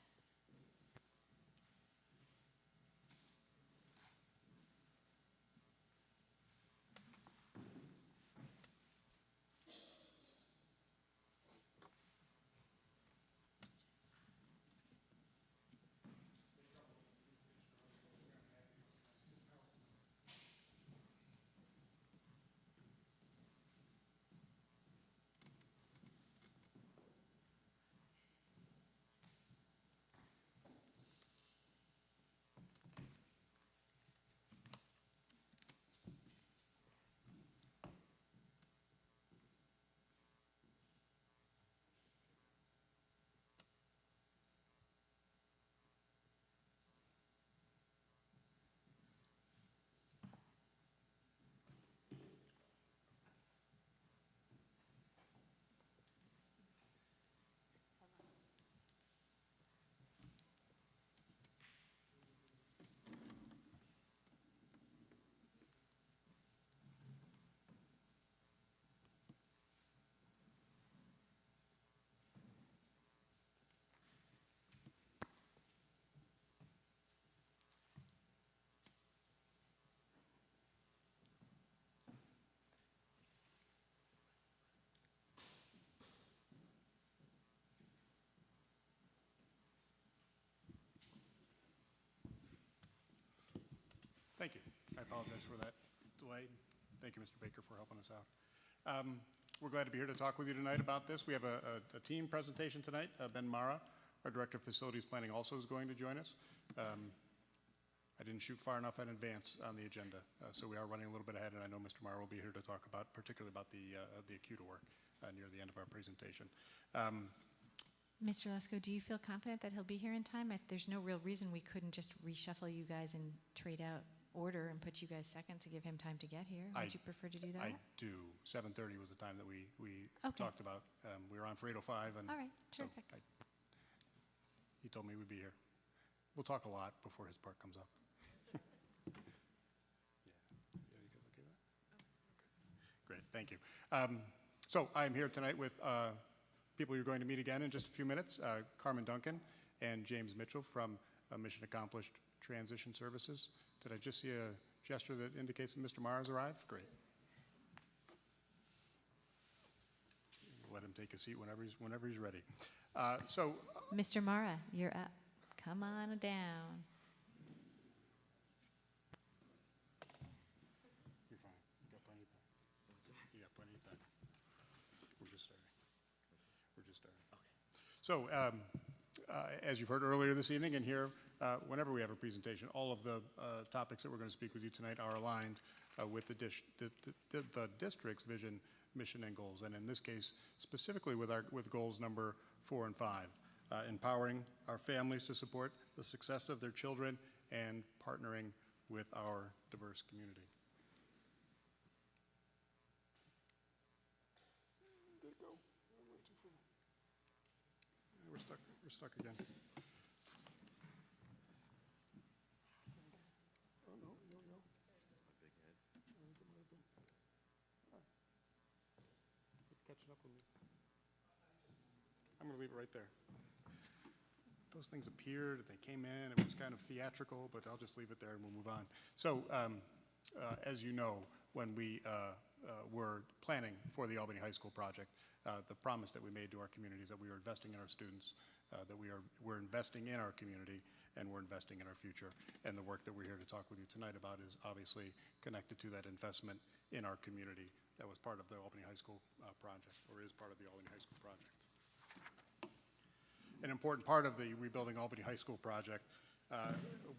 Thank you. I apologize for that delay. Thank you, Mr. Baker, for helping us out. We're glad to be here to talk with you tonight about this. We have a team presentation tonight. Ben Mara, our Director of Facilities Planning, also is going to join us. I didn't shoot far enough in advance on the agenda, so we are running a little bit ahead, and I know Mr. Mara will be here to talk about, particularly about the ACUTA work near the end of our presentation. Mr. Lesko, do you feel confident that he'll be here in time? There's no real reason we couldn't just reshuffle you guys and trade out order and put you guys second to give him time to get here. Would you prefer to do that? I do. 7:30 was the time that we Okay. talked about. We were on for 8:05, and All right, so terrific. he told me we'd be here. We'll talk a lot before his part comes up. Yeah, you guys okay with that? Okay. Great, thank you. So I'm here tonight with people you're going to meet again in just a few minutes, Carmen Duncan and James Mitchell from Mission Accomplished Transition Services. Did I just see a gesture that indicates that Mr. Mara's arrived? Great. Let him take a seat whenever he's ready. Mr. Mara, you're up. Come on down. You're fine. You got plenty of time. You got plenty of time. We're just starting. Okay. So, as you've heard earlier this evening and here, whenever we have a presentation, all of the topics that we're going to speak with you tonight are aligned with the district's vision, mission, and goals. And in this case, specifically with goals number 4 and 5, empowering our families to support the success of their children and partnering with our diverse community. Did it go? We're stuck again. Oh, no. It's catching up with me. I'm going to leave it right there. Those things appeared, they came in, it was kind of theatrical, but I'll just leave it there and we'll move on. So, as you know, when we were planning for the Albany High School project, the promise that we made to our community is that we are investing in our students, that we're investing in our community, and we're investing in our future. And the work that we're here to talk with you tonight about is obviously connected to that investment in our community that was part of the Albany High School project, or is part of the Albany High School project. And An important part of the Rebuilding Albany High School project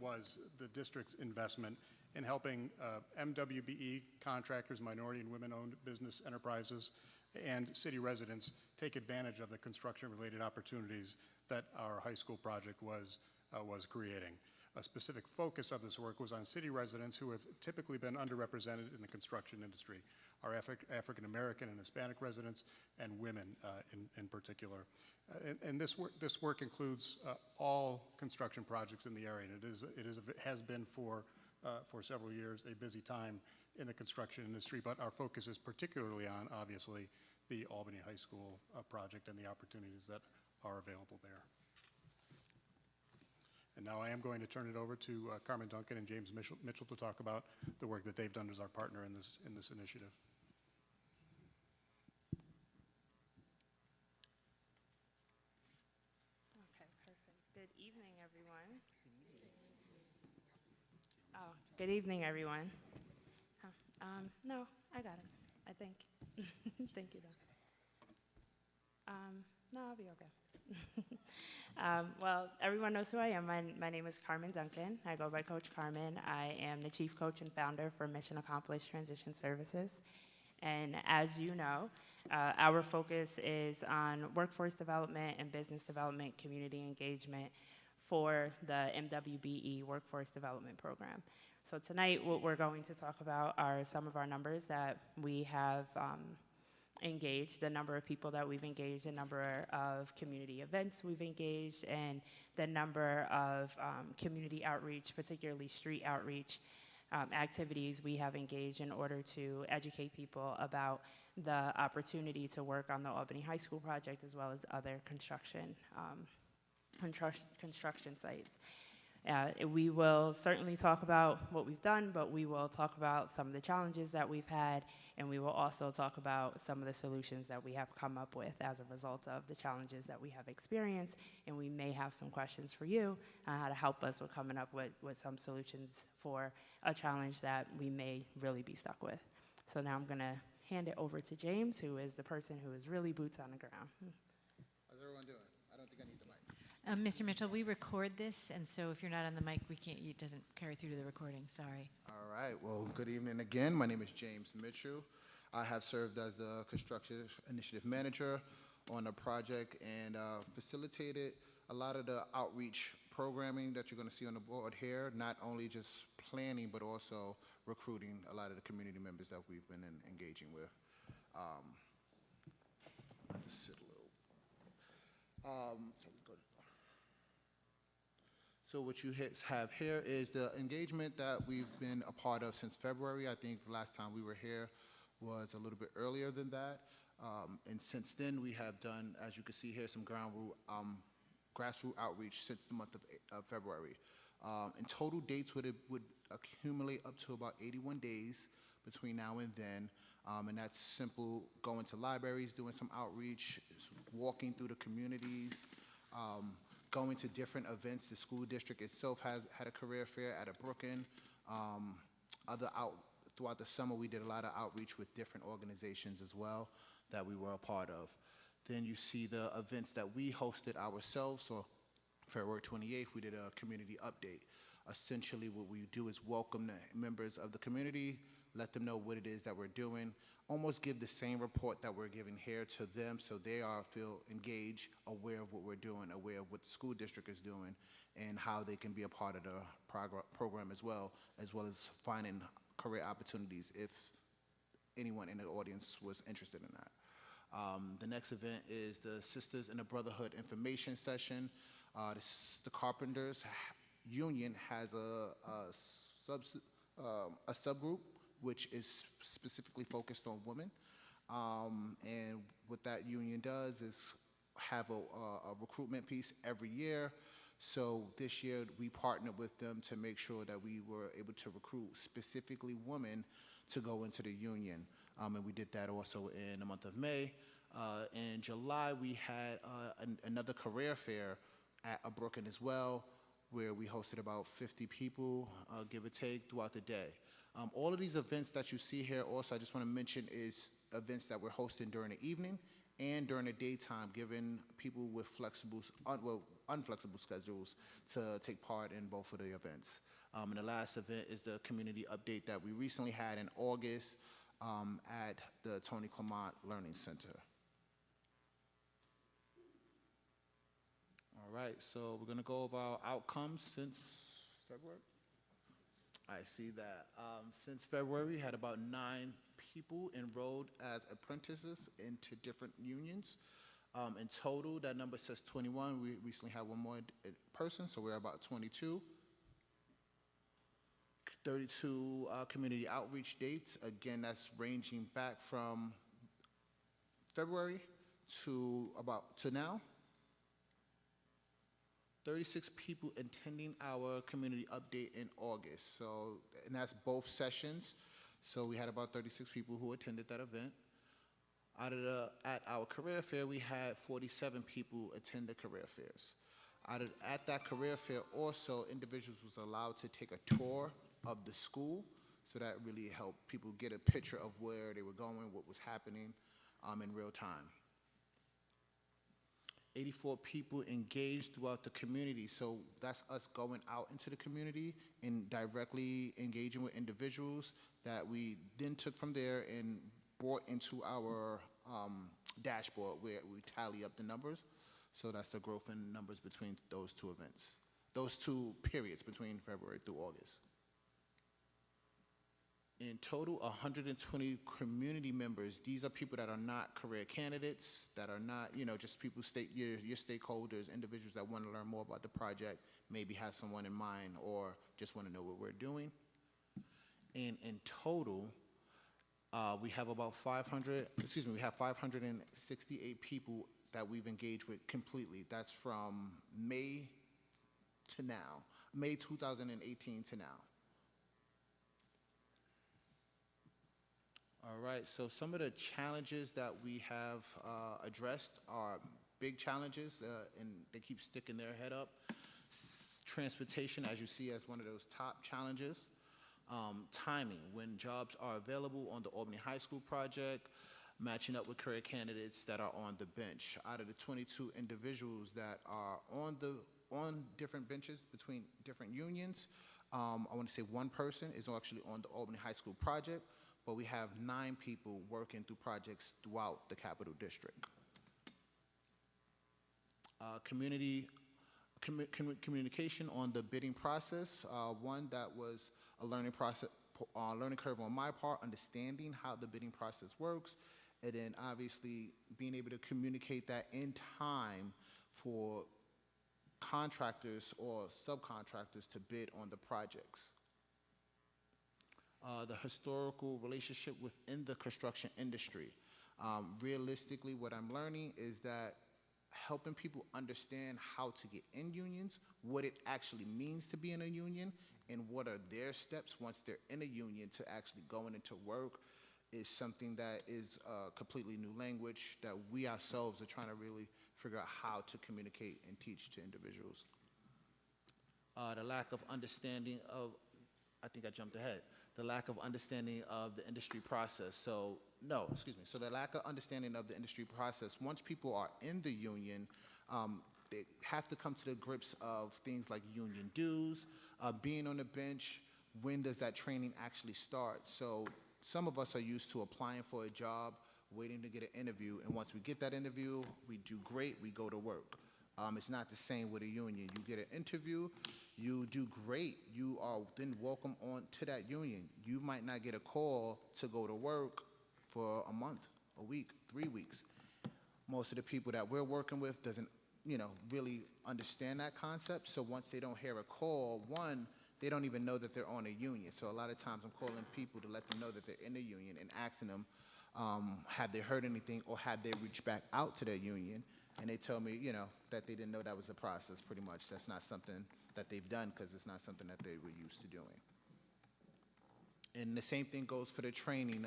was the district's investment in helping MWBE contractors, minority and women-owned business enterprises, and city residents take advantage of the construction-related opportunities that our high school project was creating. A specific focus of this work was on city residents who have typically been underrepresented in the construction industry, our African American and Hispanic residents, and women in particular. And this work includes all construction projects in the area, and it has been for several years a busy time in the construction industry, but our focus is particularly on, obviously, the Albany High School project and the opportunities that are available there. And now I am going to turn it over to Carmen Duncan and James Mitchell to talk about the work that they've done as our partner in this initiative. Okay, perfect. Good evening, everyone. Oh, good evening, everyone. No, I got it, I think. Thank you, though. No, I'll be okay. Well, everyone knows who I am. My name is Carmen Duncan. I go by Coach Carmen. I am the chief coach and founder for Mission Accomplished Transition Services. And as you know, our focus is on workforce development and business development, community engagement for the MWBE Workforce Development Program. So tonight, what we're going to talk about are some of our numbers that we have engaged, the number of people that we've engaged, the number of community events we've engaged, and the number of community outreach, particularly street outreach activities we have engaged in order to educate people about the opportunity to work on the Albany High School project as well as other construction sites. We will certainly talk about what we've done, but we will talk about some of the challenges that we've had, and we will also talk about some of the solutions that we have come up with as a result of the challenges that we have experienced, and we may have some questions for you on how to help us with coming up with some solutions for a challenge that we may really be stuck with. So now I'm going to hand it over to James, who is the person who is really boots on the ground. How's everyone doing? I don't think I need the mic. Mr. Mitchell, we record this, and so if you're not on the mic, it doesn't carry through to the recording. Sorry. All right. Well, good evening again. My name is James Mitchell. I have served as the Construction Initiative Manager on the project and facilitated a lot of the outreach programming that you're going to see on the board here, not only just planning, but also recruiting a lot of the community members that we've been engaging with. I'll just sit a little. So what you have here is the engagement that we've been a part of since February. I think the last time we were here was a little bit earlier than that. And since then, we have done, as you can see here, some grassroots outreach since the month of February. In total, dates would accumulate up to about 81 days between now and then. And that's simple going to libraries, doing some outreach, walking through the communities, going to different events. The school district itself has had a career fair at a Brooklyn. Throughout the summer, we did a lot of outreach with different organizations as well that we were a part of. Then you see the events that we hosted ourselves. So February 28th, we did a community update. Essentially, what we do is welcome the members of the community, let them know what it is that we're doing, almost give the same report that we're giving here to them so they feel engaged, aware of what we're doing, aware of what the school district is doing, and how they can be a part of the program as well as finding career opportunities if anyone in the audience was interested in that. The next event is the Sisters in the Brotherhood information session. The Carpenters Union has a subgroup which is specifically focused on women. And what that union does is have a recruitment piece every year. So this year we partnered with them to make sure that we were able to recruit specifically women to go into the union. And we did that also in the month of May. In July, we had another career fair at Brooklyn as well, where we hosted about 50 people, give or take, throughout the day. All of these events that you see here also, I just want to mention, is events that we're hosting during the evening and during the daytime, giving people with unflexible schedules to take part in both of the events. And the last event is the community update that we recently had in August at the Tony Clement Learning Center. All right, so we're gonna go over our outcomes since February. I see that since February, we had about 9 people enrolled as apprentices into different unions. In total, that number says 21. We recently had one more person, so we're about 22. 32 community outreach dates. Again, that's ranging back from February to now. 36 people attending our community update in August. So, and that's both sessions. So we had about 36 people who attended that event. At our career fair, we had 47 people attend the career fairs. At that career fair also, individuals was allowed to take a tour of the school. So that really helped people get a picture of where they were going, what was happening in real time. 84 people engaged throughout the community. So that's us going out into the community and directly engaging with individuals that we then took from there and brought into our dashboard where we tally up the numbers. So that's the growth in numbers between those two events, those 2 periods between February through August. In total, 120 community members. These are people that are not career candidates, that are not, just people, your stakeholders, individuals that want to learn more about the project, maybe have someone in mind or just want to know what we're doing. And in total, we have about 568 people that we've engaged with completely. That's from May to now, May 2018 to now. All right, so some of the challenges that we have addressed are big challenges, and they keep sticking their head up. Transportation, as you see, as one of those top challenges. Timing, when jobs are available on the Albany High School project, matching up with career candidates that are on the bench. Out of the 22 individuals that are on different benches between different unions, I want to say 1 person is actually on the Albany High School project, but we have 9 people working through projects throughout the Capital District. Communication on the bidding process. One that was a learning curve on my part, understanding how the bidding process works, and then obviously being able to communicate that in time for contractors or subcontractors to bid on the projects. The historical relationship within the construction industry. Realistically, what I'm learning is that helping people understand how to get in unions, what it actually means to be in a union, and what are their steps once they're in a union to actually going into work is something that is a completely new language that we ourselves are trying to really figure out how to communicate and teach to individuals. The lack of understanding of, I think I jumped ahead, the lack of understanding of the industry process. So the lack of understanding of the industry process. Once people are in the union, they have to come to the grips of things like union dues, being on the bench, when does that training actually start? So some of us are used to applying for a job, waiting to get an interview, and once we get that interview, we do great, we go to work. It's not the same with a union. You get an interview, you do great, you are then welcome on to that union. You might not get a call to go to work for a month, a week, 3 weeks. Most of the people that we're working with doesn't, really understand that concept. So once they don't hear a call, one, they don't even know that they're on a union. So a lot of times I'm calling people to let them know that they're in a union and asking them, have they heard anything or have they reached back out to their union? And they tell me, that they didn't know that was a process pretty much. That's not something that they've done because it's not something that they were used to doing. And the same thing goes for the training.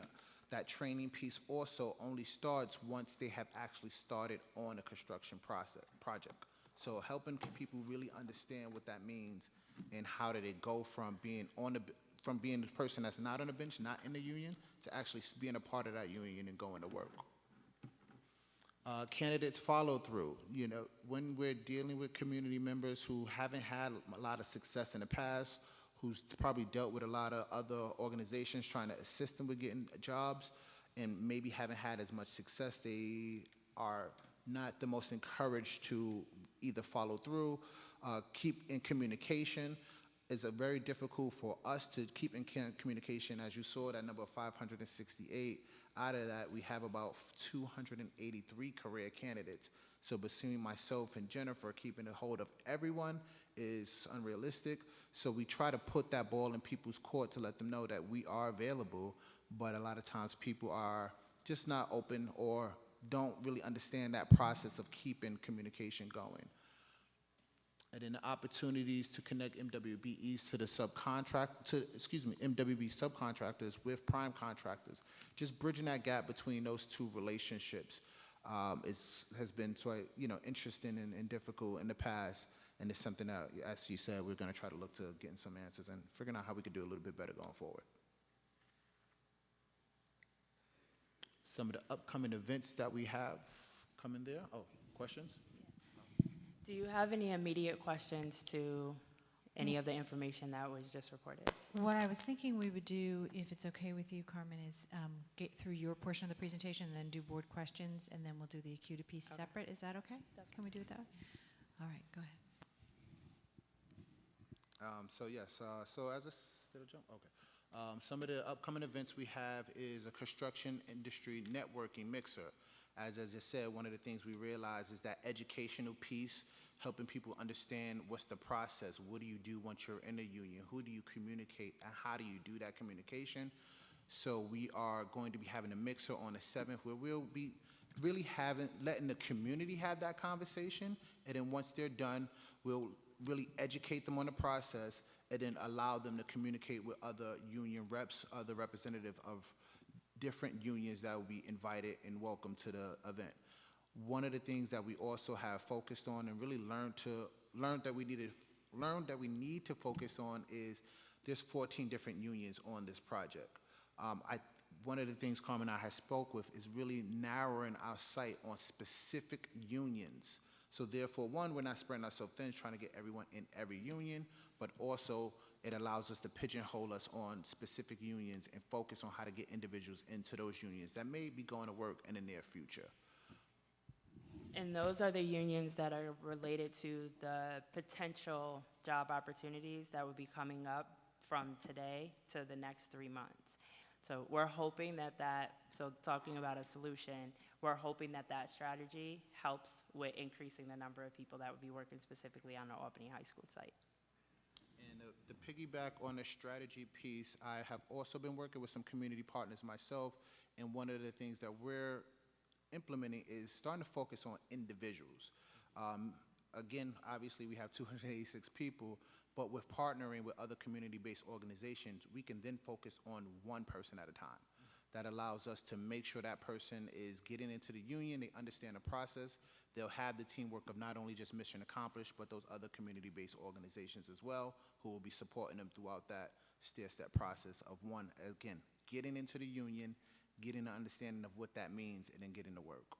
That training piece also only starts once they have actually started on a construction project. So helping people really understand what that means and how do they go from being from being the person that's not on the bench, not in the union, to actually being a part of that union and going to work. Candidates follow through. You know, when we're dealing with community members who haven't had a lot of success in the past, who's probably dealt with a lot of other organizations trying to assist them with getting jobs and maybe haven't had as much success, they are not the most encouraged to either follow through, keep in communication. It's very difficult for us to keep in communication. As you saw, that number 568, out of that, we have about 283 career candidates. So between myself and Jennifer, keeping a hold of everyone is unrealistic. So we try to put that ball in people's court to let them know that we are available, but a lot of times people are just not open or don't really understand that process of keeping communication going. And then the opportunities to connect MWBEs to the MWB subcontractors with prime contractors. Just bridging that gap between those two relationships has been interesting and difficult in the past. And it's something that, as you said, we're going to try to look to getting some answers and figuring out how we could do a little bit better going forward. Some of the upcoming events that we have coming there. Oh, questions? Do you have any immediate questions to any of the information that was just reported? What I was thinking we would do, if it's okay with you, Carmen, is get through your portion of the presentation and then do board questions, and then we'll do the Acuda piece separate. Is that okay? Can we do it that way? All right, go ahead. So as a little jump, okay. Some of the upcoming events we have is a construction industry networking mixer. As I just said, one of the things we realize is that educational piece, helping people understand what's the process, what do you do once you're in a union, who do you communicate, and how do you do that communication. So we are going to be having a mixer on the 7th where we'll be really letting the community have that conversation, and then once they're done, we'll really educate them on the process and then allow them to communicate with other union reps, other representatives of different unions that will be invited and welcome to the event. One of the things that we also have focused on and really learned that we need to focus on is there's 14 different unions on this project. One of the things Carmen and I have spoke with is really narrowing our sight on specific unions. So therefore, one, we're not spreading ourselves thin, trying to get everyone in every union, but also it allows us to pigeonhole us on specific unions and focus on how to get individuals into those unions that may be going to work in the near future. And those are the unions that are related to the potential job opportunities that would be coming up from today to the next 3 months. So we're hoping so talking about a solution, we're hoping that strategy helps with increasing the number of people that would be working specifically on the Albany High School site. And the piggyback on the strategy piece, I have also been working with some community partners myself, and one of the things that we're implementing is starting to focus on individuals. Again, obviously we have 286 people, but with partnering with other community-based organizations, we can then focus on one person at a time. That allows us to make sure that person is getting into the union, they understand the process, they'll have the teamwork of not only just Mission Accomplished, but those other community-based organizations as well, who will be supporting them throughout that stair-step process of one, again, getting into the union, getting an understanding of what that means, and then getting to work.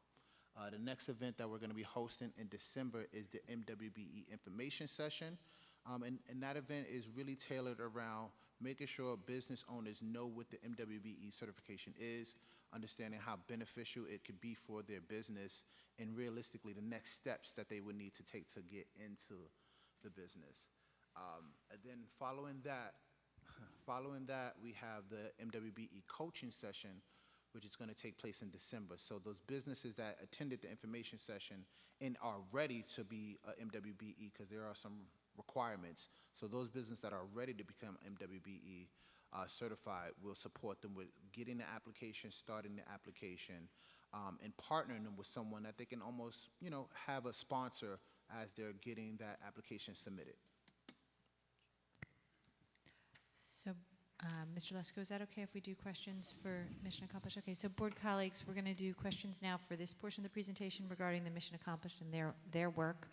The next event that we're going to be hosting in December is the MWBE Information Session. And that event is really tailored around making sure business owners know what the MWBE certification is, understanding how beneficial it could be for their business, and realistically the next steps that they would need to take to get into the business. And then following that, we have the MWBE coaching session, which is going to take place in December. So those businesses that attended the information session and are ready to be a MWBE, because there are some requirements. So those businesses that are ready to become MWBE certified, will support them with getting the application, starting the application, and partnering them with someone that they can almost, have a sponsor as they're getting that application submitted. So, Mr. Lesko, is that okay if we do questions for Mission Accomplished? Okay, so board colleagues, we're going to do questions now for this portion of the presentation regarding the Mission Accomplished and their work,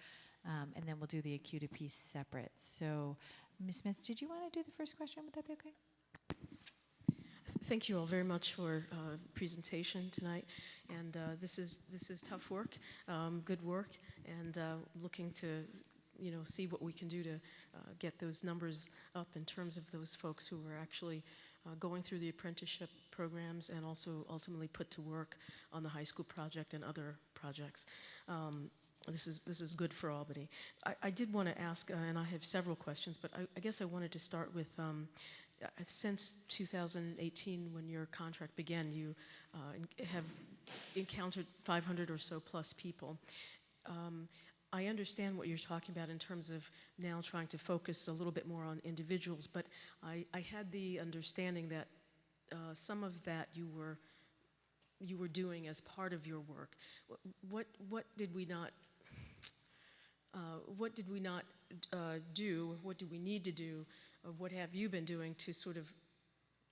and then we'll do the Acuda piece separate. So, Ms. Smith, did you want to do the first question? Would that be okay? thank you all very much for the presentation tonight. And this is tough work, good work, and looking to see what we can do to get those numbers up in terms of those folks who are actually going through the apprenticeship programs and also ultimately put to work on the high school project and other projects. This is good for Albany. I did want to ask, and I have several questions, but I guess I wanted to start with, since 2018, when your contract began, you have encountered 500 or so plus people. I understand what you're talking about in terms of now trying to focus a little bit more on individuals, but I had the understanding that some of that you were doing as part of your work. What did we not do? What do we need to do? What have you been doing to sort of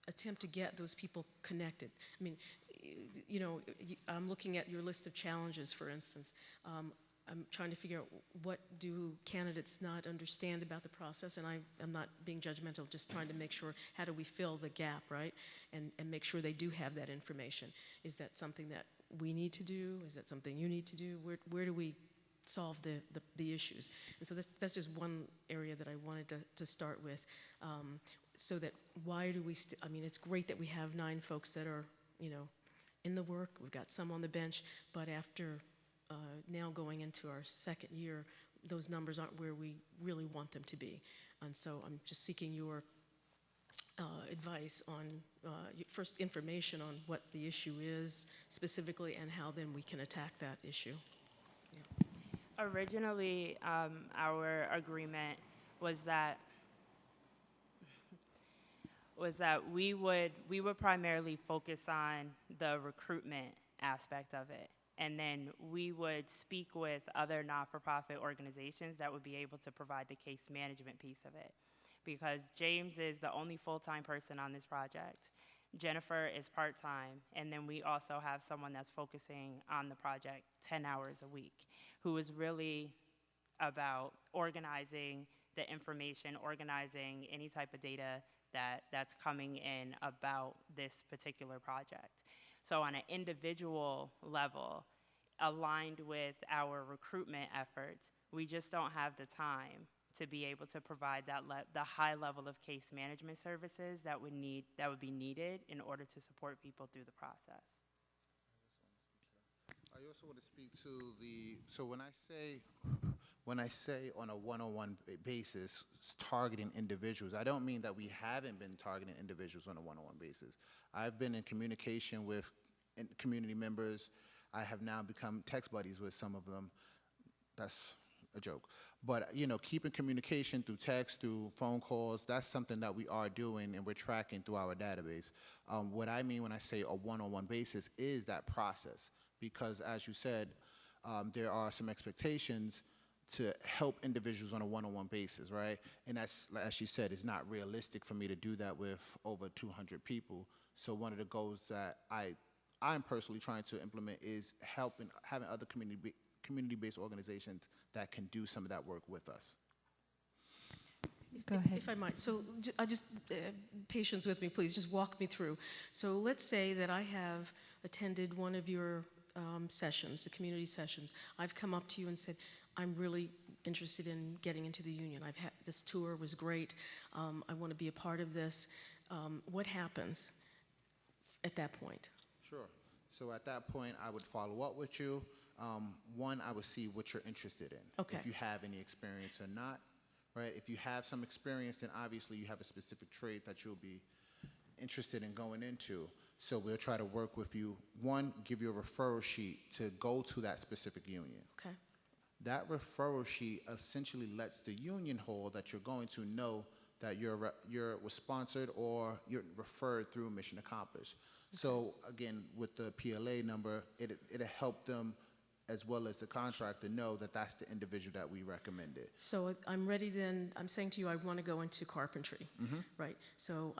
attempt to get those people connected? I mean, I'm looking at your list of challenges, for instance. I'm trying to figure out what do candidates not understand about the process, and I'm not being judgmental, just trying to make sure how do we fill the gap, right? And make sure they do have that information. Is that something that we need to do? Is that something you need to do? Where do we solve the issues? And so that's just one area that I wanted to start with. So that why do we, I mean, it's great that we have 9 folks that are, in the work. We've got some on the bench, but after now going into our second year, those numbers aren't where we really want them to be. And so I'm just seeking your advice on, first information on what the issue is specifically and how then we can attack that issue. Yeah. Originally, our agreement was that we would primarily focus on the recruitment aspect of it. And then we would speak with other not-for-profit organizations that would be able to provide the case management piece of it. Because James is the only full-time person on this project. Jennifer is part-time, and then we also have someone that's focusing on the project 10 hours a week, who is really about organizing the information, organizing any type of data that's coming in about this particular project. So on an individual level, aligned with our recruitment efforts, we just don't have the time to be able to provide the high level of case management services that would be needed in order to support people through the process. I also want to speak to so when I say on a one-on-one basis targeting individuals, I don't mean that we haven't been targeting individuals on a one-on-one basis. I've been in communication with community members. I have now become text buddies with some of them. That's a joke. But, keeping communication through text, through phone calls, that's something that we are doing and we're tracking through our database. What I mean when I say a one-on-one basis is that process. Because as you said, there are some expectations to help individuals on a one-on-one basis, right? And that's, as she said, it's not realistic for me to do that with over 200 people. So one of the goals that I'm personally trying to implement is having other community-based organizations that can do some of that work with us. Go ahead. If I might, so patience with me, please, just walk me through. So let's say that I have attended one of your sessions, the community sessions. I've come up to you and said, I'm really interested in getting into the union. This tour was great. I want to be a part of this. What happens at that point? Sure. So at that point, I would follow up with you. One, I would see what you're interested in. Okay. If you have any experience or not, right? If you have some experience, then obviously you have a specific trade that you'll be interested in going into. So we'll try to work with you. One, give you a referral sheet to go to that specific union. Okay. That referral sheet essentially lets the union hall that you're going to know that was sponsored or you're referred through Mission Accomplished. Okay. So again, with the PLA number, it'll help them as well as the contractor know that that's the individual that we recommended. So I'm ready then, I'm saying to you I want to go into carpentry, right? So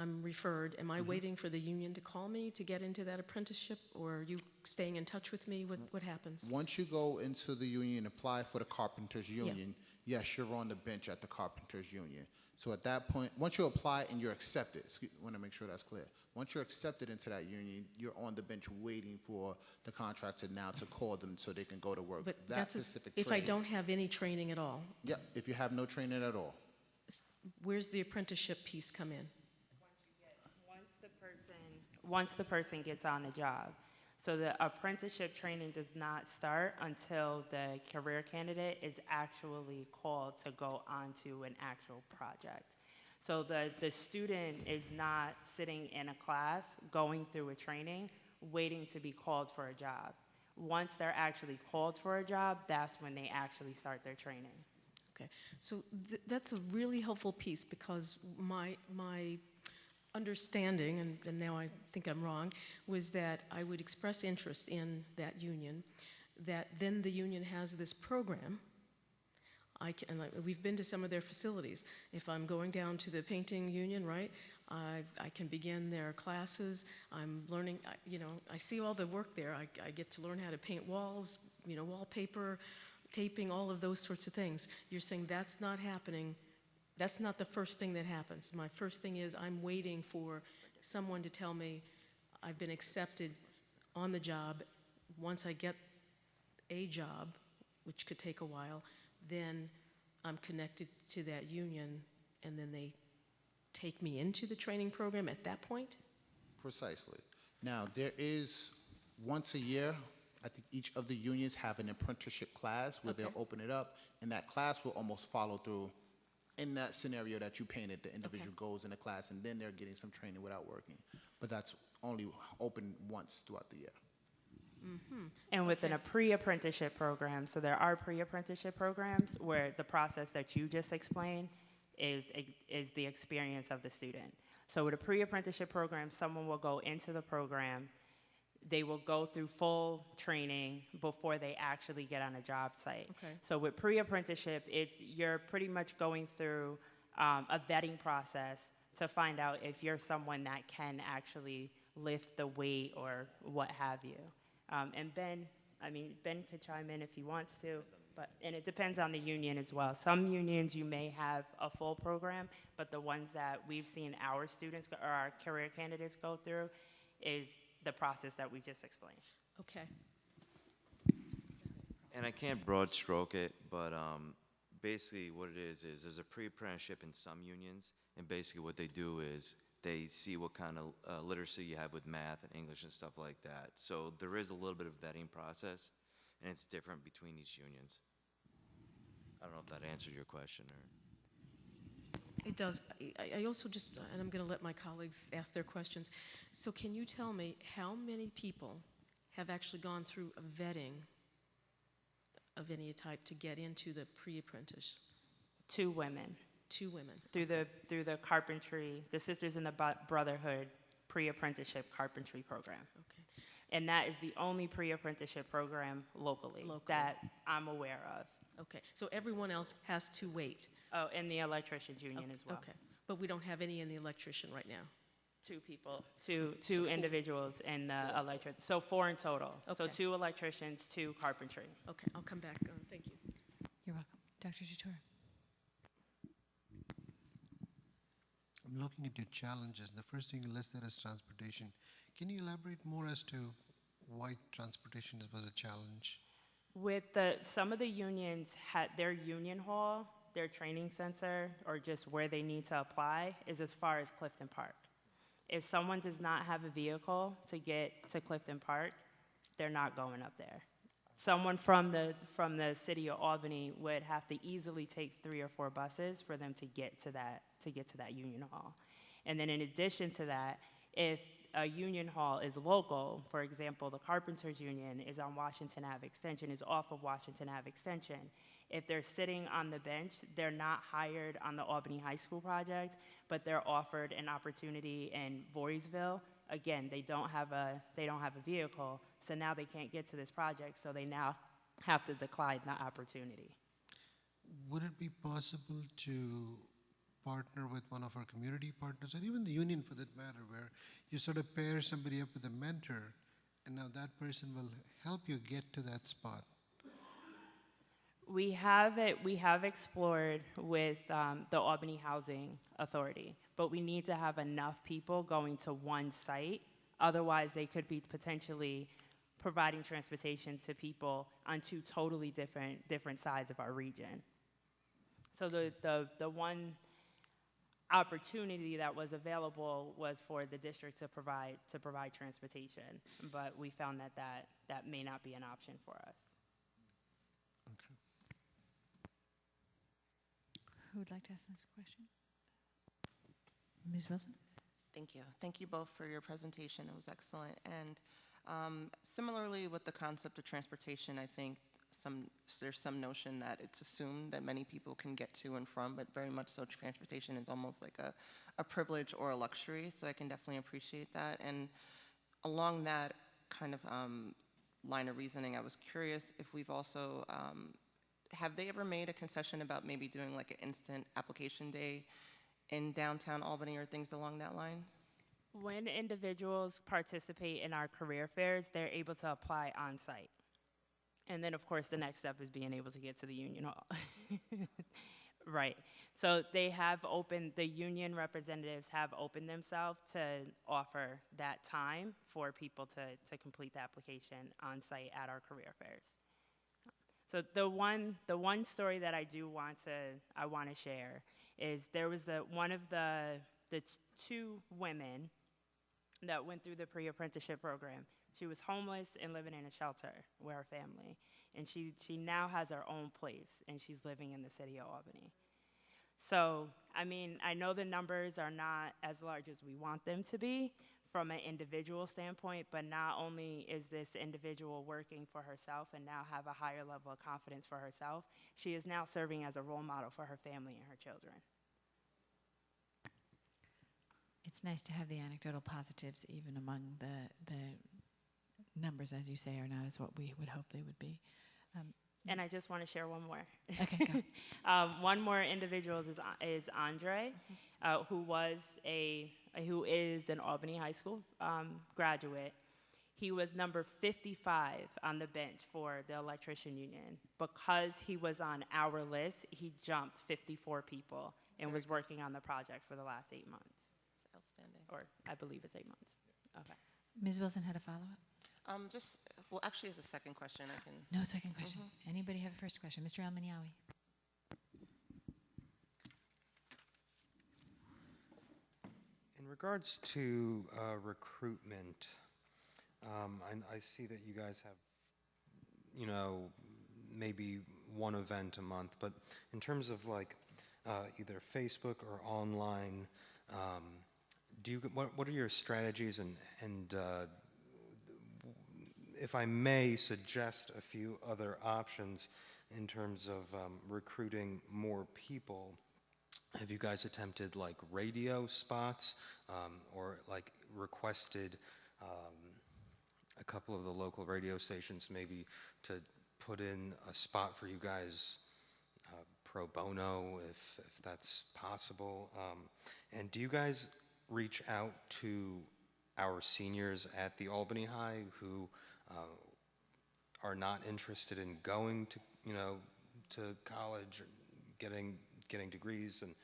I'm referred. Am I waiting for the union to call me to get into that apprenticeship, or are you staying in touch with me? What happens? Once you go into the union, apply for the carpenters union, yes, you're on the bench at the Carpenters Union. So at that point, once you apply and you're accepted, I want to make sure that's clear. Once you're accepted into that union, you're on the bench waiting for the contractor now to call them so they can go to work. But That that's specific if I training- don't have any training at all. Yeah, if you have no training at all. Where's the apprenticeship piece come in? Once the person gets on the job. So the apprenticeship training does not start until the career candidate is actually called to go onto an actual project. So the student is not sitting in a class, going through a training, waiting to be called for a job. Once they're actually called for a job, that's when they actually start their training. Okay, so that's a really helpful piece, because my understanding, and now I think I'm wrong, was that I would express interest in that union, that then the union has this program. We've been to some of their facilities. If I'm going down to the painting union, right, I can begin their classes. I'm learning, I see all the work there. I get to learn how to paint walls, wallpaper, taping, all of those sorts of things. You're saying that's not happening. That's not the first thing that happens. My first thing is I'm waiting for someone to tell me I've been accepted on the job. Once I get a job, which could take a while, then I'm connected to that union, and then they take me into the training program at that point? Precisely. Now, there is, once a year, I think each of the unions have an apprenticeship class where they'll open it up, and that class will almost follow through in that scenario that you painted. The individual goes in the class, and then they're getting some training without working. But that's only open once throughout the year. And within a pre-apprenticeship program, so there are pre-apprenticeship programs where the process that you just explained is the experience of the student. So with a pre-apprenticeship program, someone will go into the program, they will go through full training before they actually get on a job site. Okay. So with pre-apprenticeship, you're pretty much going through a vetting process to find out if you're someone that can actually lift the weight or what have you. And Ben could chime in if he wants to, and it depends on the union as well. Some unions you may have a full program, but the ones that we've seen our students or our career candidates go through is the process that we just explained. Okay. And I can't broad stroke it, but basically what it is there's a pre-apprenticeship in some unions, and basically what they do is they see what kind of literacy you have with math and English and stuff like that. So there is a little bit of vetting process, and it's different between each unions. I don't know if that answered your question or... It does. I also just, and I'm going to let my colleagues ask their questions. So can you tell me how many people have actually gone through a vetting of any type to get into the pre-apprentice? 2 women. 2 women. Through the carpentry, the Sisters in the Brotherhood pre-apprenticeship carpentry program. Okay. And that is the only pre-apprenticeship program locally that I'm aware of. Okay, so everyone else has to wait. Oh, and the electricians union as well. Okay, but we don't have any in the electrician right now. 2 people, two individuals in the electric, so 4 in total. So Okay. 2 electricians, 2 carpentry. Okay, I'll come back. Thank you. You're welcome. Dr. Jator. I'm looking at your challenges. The first thing you listed is transportation. Can you elaborate more as to why transportation was a challenge? With some of the unions had their union hall, their training center, or just where they need to apply is as far as Clifton Park. If someone does not have a vehicle to get to Clifton Park, they're not going up there. Someone from the city of Albany would have to easily take 3 or 4 buses for them to get to that union hall. And then in addition to that, if a union hall is local, for example, the Carpenters Union is on Washington Ave Extension, is off of Washington Ave Extension. If they're sitting on the bench, they're not hired on the Albany High School project, but they're offered an opportunity in Voorheesville. Again, they don't have a vehicle, so now they can't get to this project, so they now have to decline the opportunity. Would it be possible to partner with one of our community partners, or even the union for that matter, where you sort of pair somebody up with a mentor, and now that person will help you get to that spot? We have explored with the Albany Housing Authority, but we need to have enough people going to one site. Otherwise, they could be potentially providing transportation to people on two totally different sides of our region. So the one opportunity that was available was for the district to provide transportation, but we found that may not be an option for us. Who would like to ask this question? Ms. Wilson? Thank you. Thank you both for your presentation. It was excellent. And similarly with the concept of transportation, I think there's some notion that it's assumed that many people can get to and from, but very much so transportation is almost like a privilege or a luxury. So I can definitely appreciate that. And along that kind of line of reasoning, I was curious if we've also, have they ever made a concession about maybe doing like an instant application day in downtown Albany or things along that line? When individuals participate in our career fairs, they're able to apply on site. And then, of course, the next step is being able to get to the Union Hall. Right. So they have opened, the union representatives have opened themselves to offer that time for people to complete the application on site at our career fairs. So the one story that I want to share is there was one of the two women that went through the pre-apprenticeship program. She was homeless and living in a shelter with her family, and she now has her own place, and she's living in the city of Albany. So, I mean, I know the numbers are not as large as we want them to be from an individual standpoint, but not only is this individual working for herself and now have a higher level of confidence for herself, she is now serving as a role model for her family and her children. It's nice to have the anecdotal positives even among the numbers, as you say, are not as what we would hope they would be. And I just want to share one more. Okay, go. One more individual is Andre, who is an Albany High School graduate. He was number 55 on the bench for the electrician union. Because he was on our list, he jumped 54 people and was working on the project for the last 8 months. It's outstanding. Or I believe it's 8 months. Okay. Ms. Wilson had a follow-up? Well, actually, as a second question, I can. No, second question. Anybody have a first question? Mr. El-Maniawi. In regards to recruitment, I see that you guys have, maybe one event a month, but in terms of like either Facebook or online, what are your strategies and if I may suggest a few other options in terms of recruiting more people, have you guys attempted like radio spots or like requested a couple of the local radio stations maybe to put in a spot for you guys pro bono if that's possible? And do you guys reach out to our seniors at the Albany High who are not interested in going to, to college, or getting degrees, and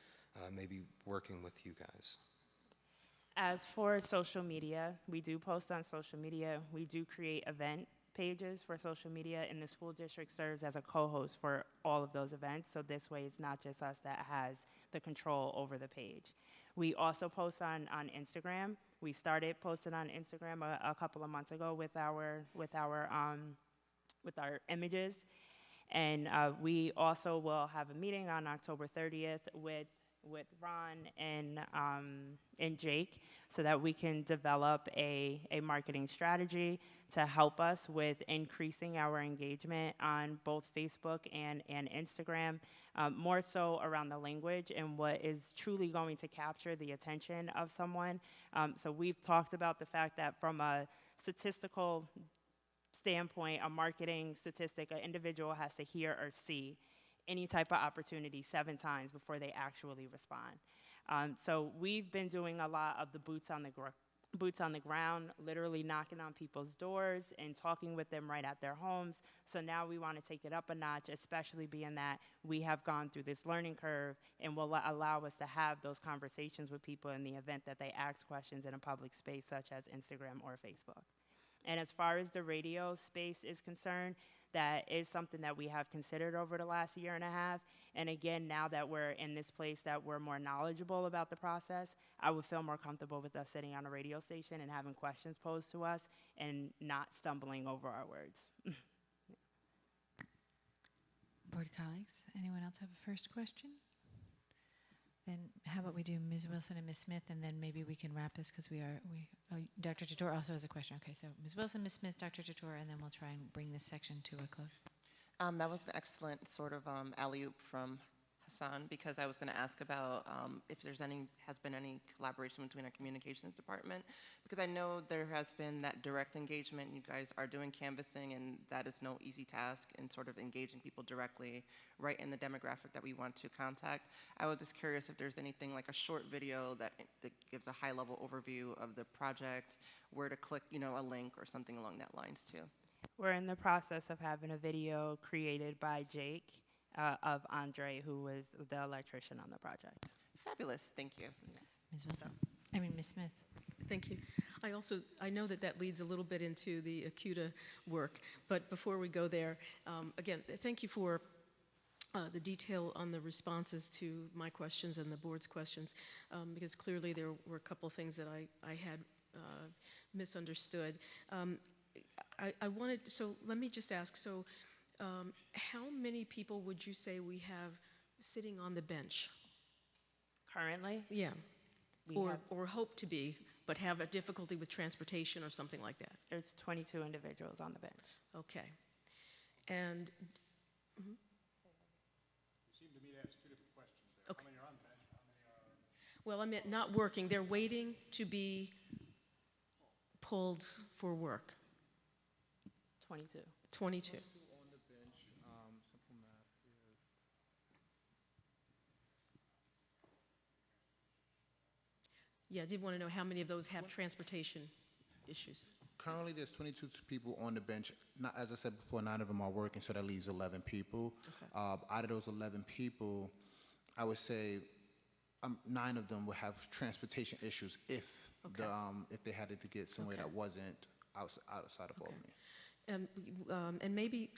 maybe working with you guys? As for social media, we do post on social media. We do create event pages for social media, and the school district serves as a co-host for all of those events. So this way, it's not just us that has the control over the page. We also post on Instagram. We started posting on Instagram a couple of months ago with our images, and we also will have a meeting on October 30th with Ron and Jake, so that we can develop a marketing strategy to help us with increasing our engagement on both Facebook and Instagram, more so around the language and what is truly going to capture the attention of someone. So we've talked about the fact that from a statistical standpoint, a marketing statistic, an individual has to hear or see any type of opportunity 7 times before they actually respond. So we've been doing a lot of the boots on boots on the ground, literally knocking on people's doors and talking with them right at their homes. So now we want to take it up a notch, especially being that we have gone through this learning curve and will allow us to have those conversations with people in the event that they ask questions in a public space such as Instagram or Facebook. And as far as the radio space is concerned, that is something that we have considered over the last year and a half. And again, now that we're in this place that we're more knowledgeable about the process, I would feel more comfortable with us sitting on a radio station and having questions posed to us and not stumbling over our words. Board colleagues, anyone else have a first question? Then how about we do Ms. Wilson and Ms. Smith, and then maybe we can wrap this because Dr. Jator also has a question. Okay, so Ms. Wilson, Ms. Smith, Dr. Jator, and then we'll try and bring this section to a close. That was an excellent sort of alley-oop from Hassan, because I was going to ask about if has been any collaboration between our communications department, because I know there has been that direct engagement. You guys are doing canvassing, and that is no easy task in sort of engaging people directly right in the demographic that we want to contact. I was just curious if there's anything like a short video that gives a high-level overview of the project, where to click, a link or something along that lines too. We're in the process of having a video created by Jake of Andre, who was the electrician on the project. Fabulous, thank you. Ms. Wilson, Ms. Smith. Thank you. I know that leads a little bit into the ACUTA work, but before we go there, again, thank you for the detail on the responses to my questions and the board's questions, because clearly there were a couple of things that I had misunderstood. So let me just ask, how many people would you say we have sitting on the bench? Currently? Yeah. Or hope to be, but have a difficulty with transportation or something like that? There's 22 individuals on the bench. Okay. And You seem to me to ask two different questions there. Okay. How many are on the bench? How many are... well, I meant not working. They're waiting to be pulled for work. 22. 22. On the bench, simple math is... Yeah, I did want to know how many of those have transportation issues. Currently, there's 22 people on the bench. Not, as I said before, 9 of them are working, so that leaves 11 people. Okay. Out of those 11 people, I would say 9 of them will have transportation issues if they had to get somewhere that wasn't outside of Albany. And maybe,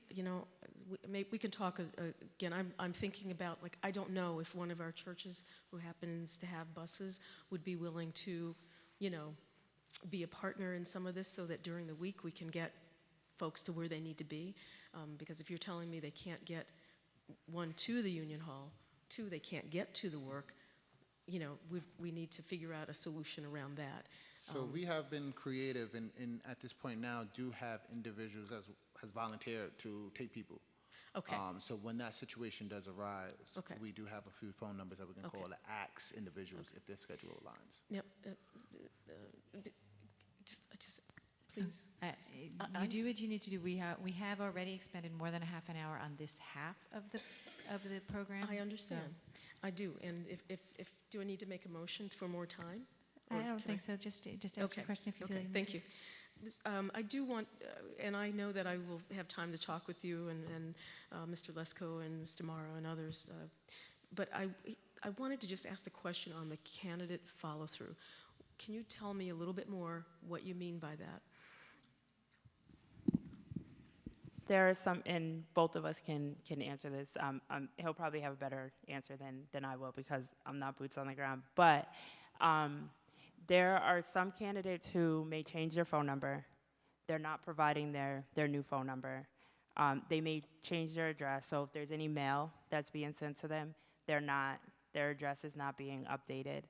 we can talk again. I'm thinking about, I don't know if one of our churches who happens to have buses would be willing to, be a partner in some of this, so that during the week we can get folks to where they need to be. Because if you're telling me they can't get, 1, to the Union Hall, 2, they can't get to the work, we need to figure out a solution around that. So we have been creative, and at this point now do have individuals has volunteered to take people. Okay. So when that situation does arise, Okay. we do have a few phone numbers that we can call to ask individuals if their schedule aligns. Yep. Just please. You do what you need to do. We have already expended more than a half an hour on this half of the program. I understand. I do. And if do I need to make a motion for more time? I Or don't can think so. Just answer your question if you feel you Thank need you. I do want, and I know that I will have time to talk with you and Mr. Lesko and Mr. Morrow and others, but I wanted to just ask a question on the candidate follow-through. Can you tell me a little bit more what you mean by that? There are some, and both of us can answer this. He'll probably have a better answer than I will, because I'm not boots on the ground. But there are some candidates who may change their phone number. They're not providing their new phone number. They may change their address, so if there's any mail that's being sent to them, their address is not being updated.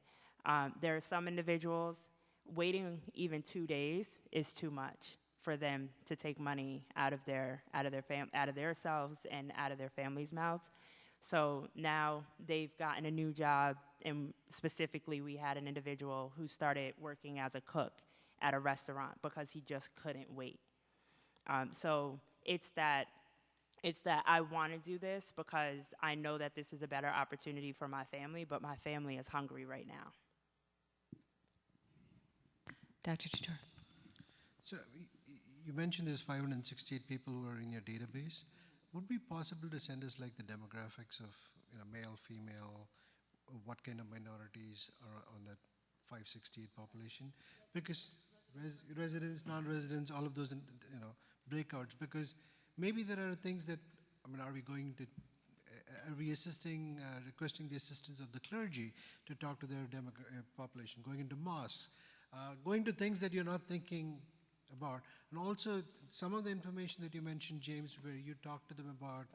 There are some individuals, waiting even 2 days is too much for them to take money out of themselves and out of their family's mouths. So now they've gotten a new job, and specifically we had an individual who started working as a cook at a restaurant because he just couldn't wait. So it's that I want to do this because I know that this is a better opportunity for my family, but my family is hungry right now. Dr. Chatur. So you mentioned there's 568 people who are in your database. Would it be possible to send us like the demographics of male, female, what kind of minorities are on that 568 population? Because residents, non-residents, all of those breakouts. Because maybe there are things that are we assisting, requesting the assistance of the clergy to talk to their population, going into mosques, going to things that you're not thinking about. And also, some of the information that you mentioned, James, where you talked to them about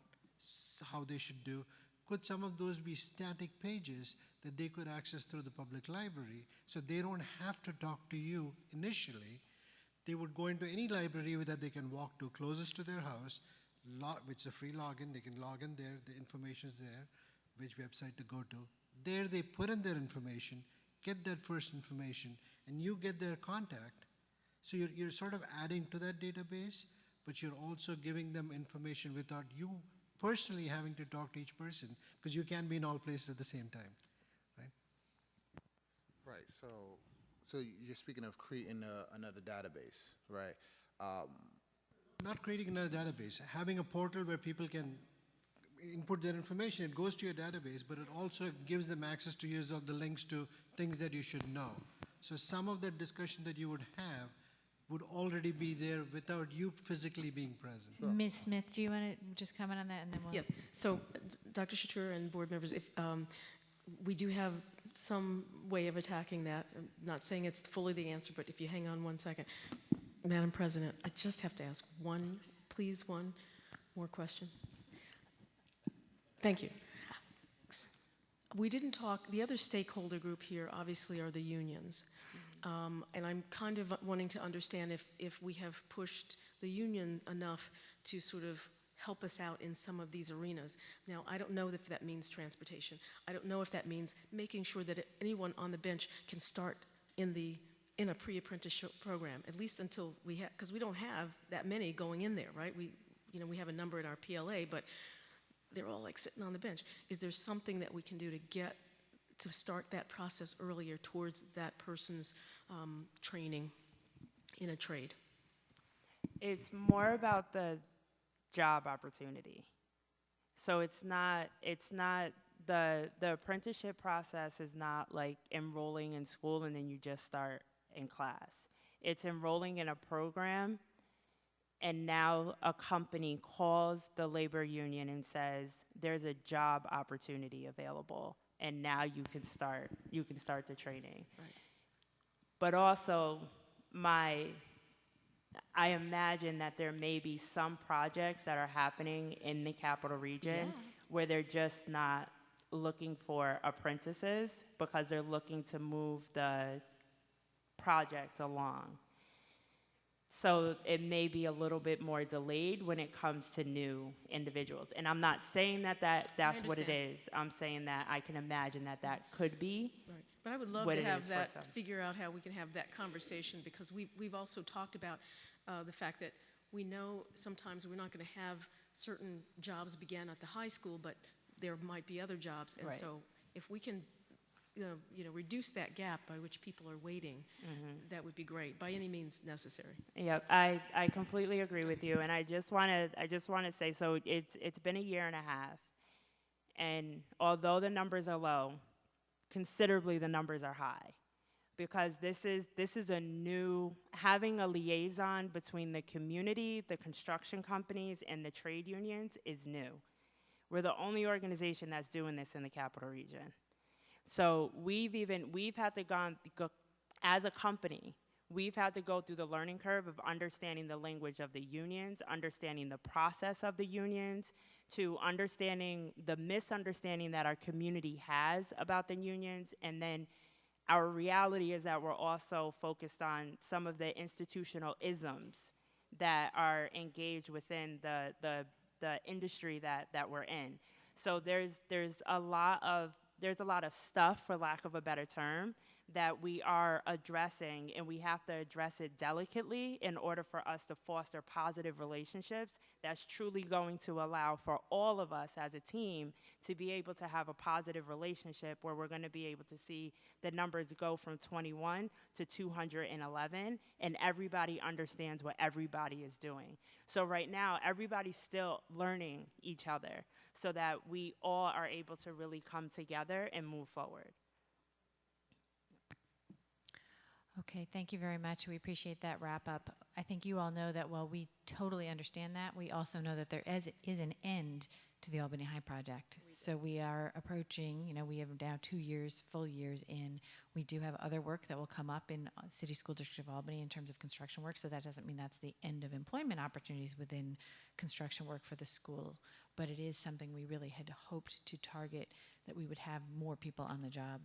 how they should do, could some of those be static pages that they could access through the public library, so they don't have to talk to you initially? They would go into any library that they can walk to closest to their house, which is a free login. They can log in there, the information is there, which website to go to. There they put in their information, get that first information, and you get their contact. So you're sort of adding to that database, but you're also giving them information without you personally having to talk to each person, because you can't be in all places at the same time, right? Right, so you're speaking of creating another database, right? Not creating another database, having a portal where people can input their information. It goes to your database, but it also gives them access to use of the links to things that you should know. So some of that discussion that you would have would already be there without you physically being present. Ms. Smith, do you want to just comment on that, and then we'll... Yes. So, Dr. Chatur and board members, if we do have some way of attacking that. I'm not saying it's fully the answer, but if you hang on one second. Madam President, I just have to ask one more question. Thank you. We didn't talk, the other stakeholder group here obviously are the unions. And I'm kind of wanting to understand if we have pushed the union enough to sort of help us out in some of these arenas. Now, I don't know if that means transportation. I don't know if that means making sure that anyone on the bench can start in a pre-apprenticeship program, at least until we have, because we don't have that many going in there, right? We have a number in our PLA, but they're all like sitting on the bench. Is there something that we can do to start that process earlier towards that person's training in a trade? It's more about the job opportunity. So it's not the apprenticeship process is not like enrolling in school and then you just start in class. It's enrolling in a program, and now a company calls the labor union and says there's a job opportunity available, and now you can start the training. Right. But also I imagine that there may be some projects that are happening in the capital region where they're just not looking for apprentices because they're looking to move the project along. So it may be a little bit more delayed when it comes to new individuals. And I'm not saying that's what it is. I'm saying that I can imagine that could be. Right. But I would love to have that, figure out how we can have that conversation, because we've also talked about the fact that we know sometimes we're not going to have certain jobs begin at the high school, but there might be other jobs. And so if we can reduce that gap by which people are waiting, that would be great, by any means necessary. Yep, I completely agree with you, and I just want to say, so it's been a year and a half, and although the numbers are low, considerably the numbers are high, because this is a new, having a liaison between the community, the construction companies, and the trade unions is new. We're the only organization that's doing this in the capital region. So we've had to go, as a company, we've had to go through the learning curve of understanding the language of the unions, understanding the process of the unions, to understanding the misunderstanding that our community has about the unions. And then our reality is that we're also focused on some of the institutional isms that are engaged within the industry that we're in. So there's a lot of there's a lot of stuff, for lack of a better term, that we are addressing, and we have to address it delicately in order for us to foster positive relationships that's truly going to allow for all of us as a team to be able to have a positive relationship where we're going to be able to see the numbers go from 21 to 211, and everybody understands what everybody is doing. So right now, everybody's still learning each other so that we all are able to really come together and move forward. Okay, thank you very much. We appreciate that wrap up. I think you all know that while we totally understand that, we also know that there is an end to the Albany High project. So we are approaching, we have now 2 years, full years in. We do have other work that will come up in City School District of Albany in terms of construction work, so that doesn't mean that's the end of employment opportunities within construction work for the school, but it is something we really had hoped to target, that we would have more people on the job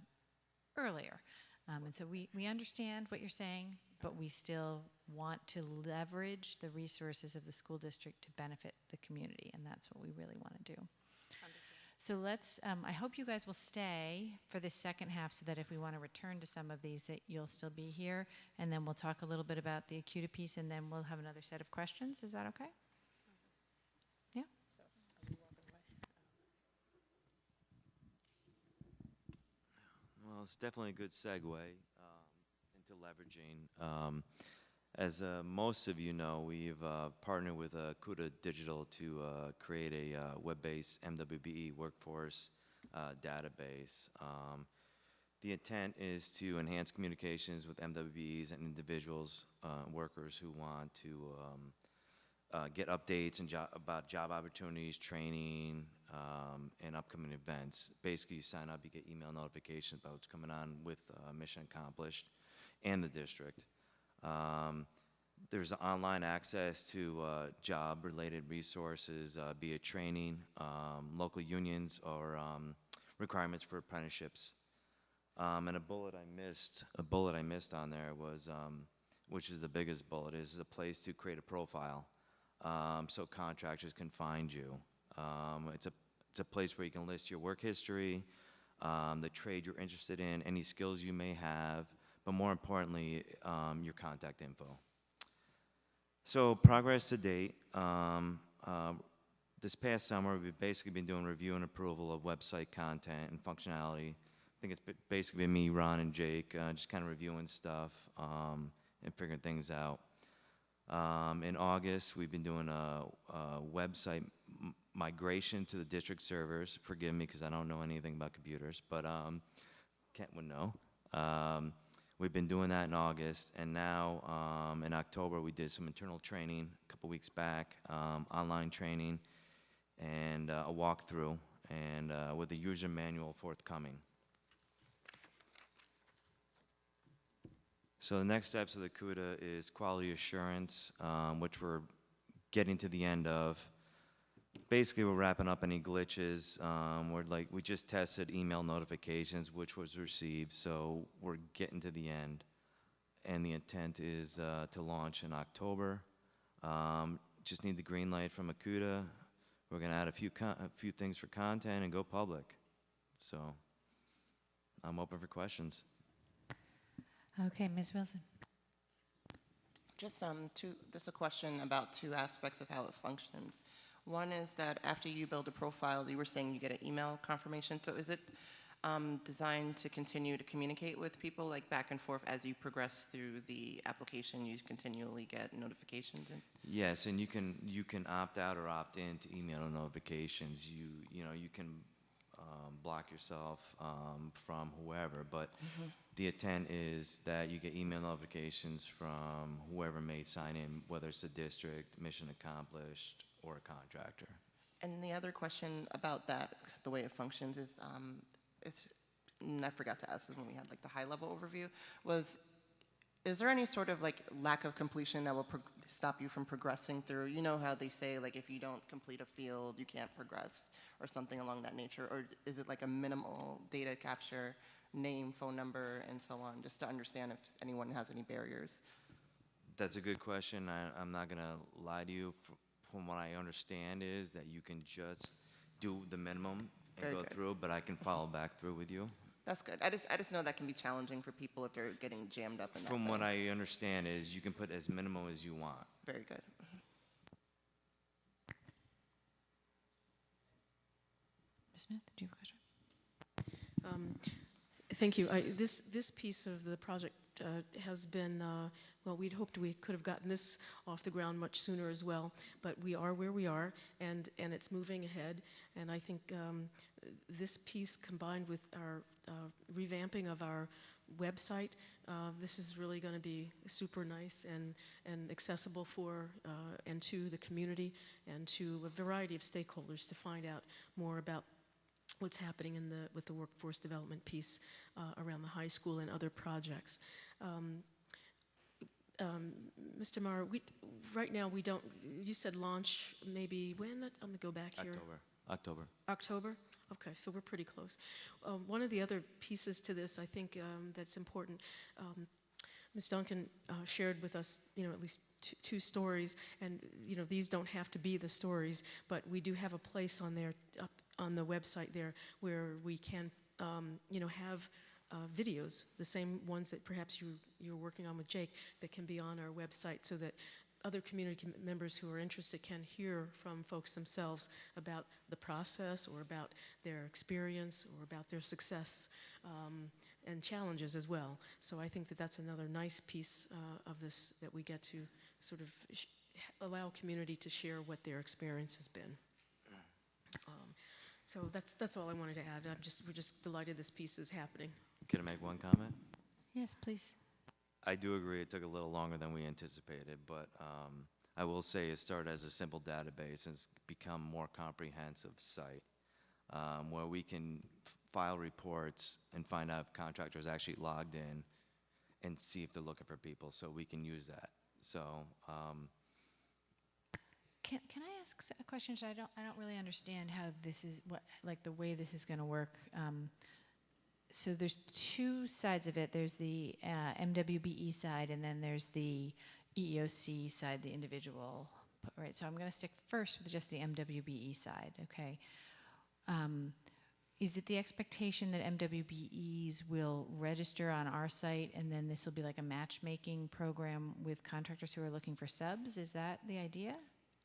earlier. And so we understand what you're saying, but we still want to leverage the resources of the school district to benefit the community, and that's what we really want to do. So let's, I hope you guys will stay for the second half so that if we want to return to some of these, that you'll still be here, and then we'll talk a little bit about the ACUTA piece, and then we'll have another set of questions. Is that okay? Yeah? Well, it's definitely a good segue into leveraging. As most of you know, we've partnered with CUDA Digital to create a web-based MWBE workforce database. The intent is to enhance communications with MWBEs and individuals, workers who want to get updates and about job opportunities, training, and upcoming events. Basically, you sign up, you get email notifications about what's coming on with Mission Accomplished and the district. There's online access to job-related resources, be it training, local unions, or requirements for apprenticeships. And a bullet I missed on there was, which is the biggest bullet, is a place to create a profile so contractors can find you. It's a place where you can list your work history, the trade you're interested in, any skills you may have, but more importantly, your contact info. So progress to date, this past summer, we've basically been doing review and approval of website content and functionality. I think it's basically been me, Ron, and Jake, just kind of reviewing stuff and figuring things out. In August, we've been doing a website migration to the district servers. Forgive me because I don't know anything about computers, but Kent would know. We've been doing that in August, and now in October we did some internal training a couple weeks back, online training, and a walkthrough, and with the user manual forthcoming. So the next steps of the CUDA is quality assurance, which we're getting to the end of. Basically, we're wrapping up any glitches. We just tested email notifications, which was received, so we're getting to the end. And the intent is to launch in October. Just need the green light from ACUTA. We're going to add a few things for content and go public. So I'm open for questions. Okay, Ms. Wilson. Just a question about two aspects of how it functions. One is that after you build a profile, you were saying you get an email confirmation. So is it designed to continue to communicate with people, like back and forth as you progress through the application? You continually get notifications. Yes, and you can opt out or opt in to email notifications. You can block yourself from whoever, but the intent is that you get email notifications from whoever may sign in, whether it's the district, Mission Accomplished, or a contractor. And the other question about that, the way it functions, is and I forgot to ask this when we had like the high-level overview, is there any sort of like lack of completion that will stop you from progressing through? You know how they say like if you don't complete a field, you can't progress or something along that nature? Or is it like a minimal data capture, name, phone number, and so on, just to understand if anyone has any barriers? That's a good question. I'm not going to lie to you. From what I understand is that you can just do the minimum Very go good. through, but I can follow back through with you. That's good. I just know that can be challenging for people if they're getting jammed up in that From what way. I understand is you can put as minimal as you want. Very good. Ms. Smith, do you have a question? Thank you. This piece of the project has been, well, we'd hoped we could have gotten this off the ground much sooner as well, but we are where we are, and it's moving ahead. And I think this piece combined with our revamping of our website, this is really going to be super nice and accessible for and to the community and to a variety of stakeholders to find out more about what's happening with the workforce development piece around the high school and other projects. Mr. Mara, right now we don't, you said launch maybe when? I'm going to go back here. October. October? Okay, so we're pretty close. One of the other pieces to this, I think, that's important, Ms. Duncan shared with us, at least two stories, and these don't have to be the stories, but we do have a place on there, up on the website there, where we can, have videos, the same ones that perhaps you're working on with Jake, that can be on our website, so that other community members who are interested can hear from folks themselves about the process or about their experience or about their success and challenges as well. So I think that that's another nice piece of this, that we get to sort of allow community to share what their experience has been. So that's all I wanted to add. We're just delighted this piece is happening. Can I make one comment? Yes, please. I do agree it took a little longer than we anticipated, but I will say it started as a simple database and it's become a more comprehensive site where we can file reports and find out if contractors actually logged in and see if they're looking for people, so we can use that. So Can I ask a question? I don't really understand how this is, the way this is going to work. So there's two sides of it. There's the MWBE side, and then there's the EEOC side, the individual. Right. So I'm going to stick first with just the MWBE side. Okay. Is it the expectation that MWBEs will register on our site, and then this will be like a matchmaking program with contractors who are looking for subs? Is that the idea?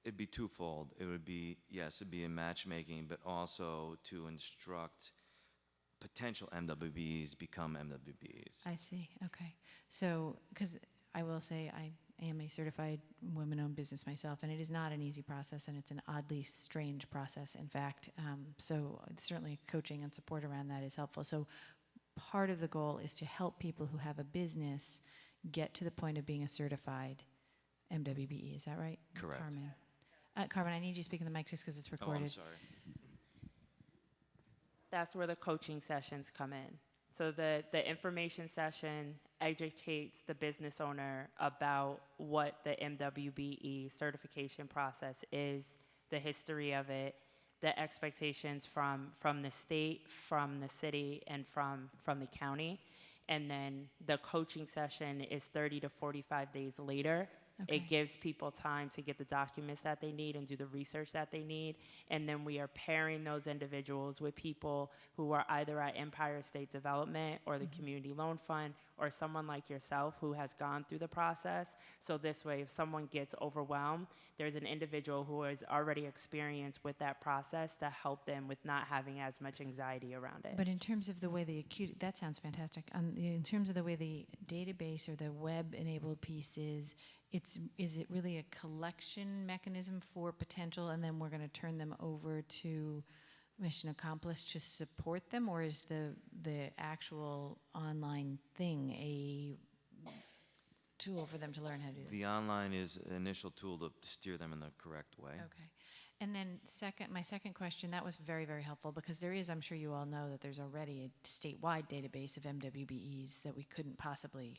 it'd be twofold. It would be, yes, it'd be in matchmaking, but also to instruct potential MWBs become MWBs. I see. Okay. So, because I will say I am a certified women-owned business myself, and it is not an easy process, and it's an oddly strange process, in fact. So certainly coaching and support around that is helpful. So part of the goal is to help people who have a business get to the point of being a certified MWBE. Is that right? Correct. Carmen. Carmen, I need you to speak in the mic just because it's recorded. Oh, I'm sorry. That's where the coaching sessions come in. So the information session educates the business owner about what the MWBE certification process is, the history of it, the expectations from the state, from the city, and from the county. And then the coaching session is 30 to 45 days later. Okay. It gives people time to get the documents that they need and do the research that they need. And then we are pairing those individuals with people who are either at Empire State Development or the Community Loan Fund or someone like yourself who has gone through the process. So this way, if someone gets overwhelmed, there's an individual who has already experienced with that process to help them with not having as much anxiety around it. But in terms of the way the acute, that sounds fantastic. In terms of the way the database or the web-enabled piece is it really a collection mechanism for potential, and then we're going to turn them over to Mission Accomplished to support them, or is the actual online thing a tool for them to learn how to do that? The online is an initial tool to steer them in the correct way. Okay. And then my second question, that was very, very helpful, because there is, I'm sure you all know, that there's already a statewide database of MWBEs that we couldn't possibly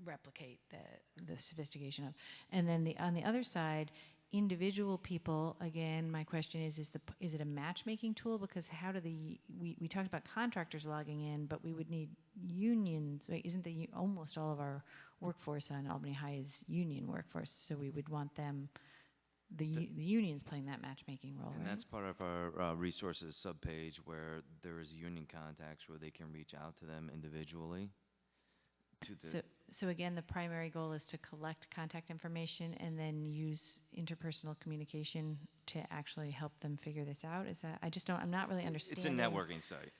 replicate the sophistication of. And then on the other side, individual people, again, my question is it a matchmaking tool? Because how do we talked about contractors logging in, but we would need unions, right? Isn't almost all of our workforce on Albany High is union workforce, so we would want them the unions playing that matchmaking role, And right? that's part of our resources subpage where there is union contacts where they can reach out to them individually. To the So again, the primary goal is to collect contact information and then use interpersonal communication to actually help them figure this out? Is that, I'm not really understanding. it's a networking site.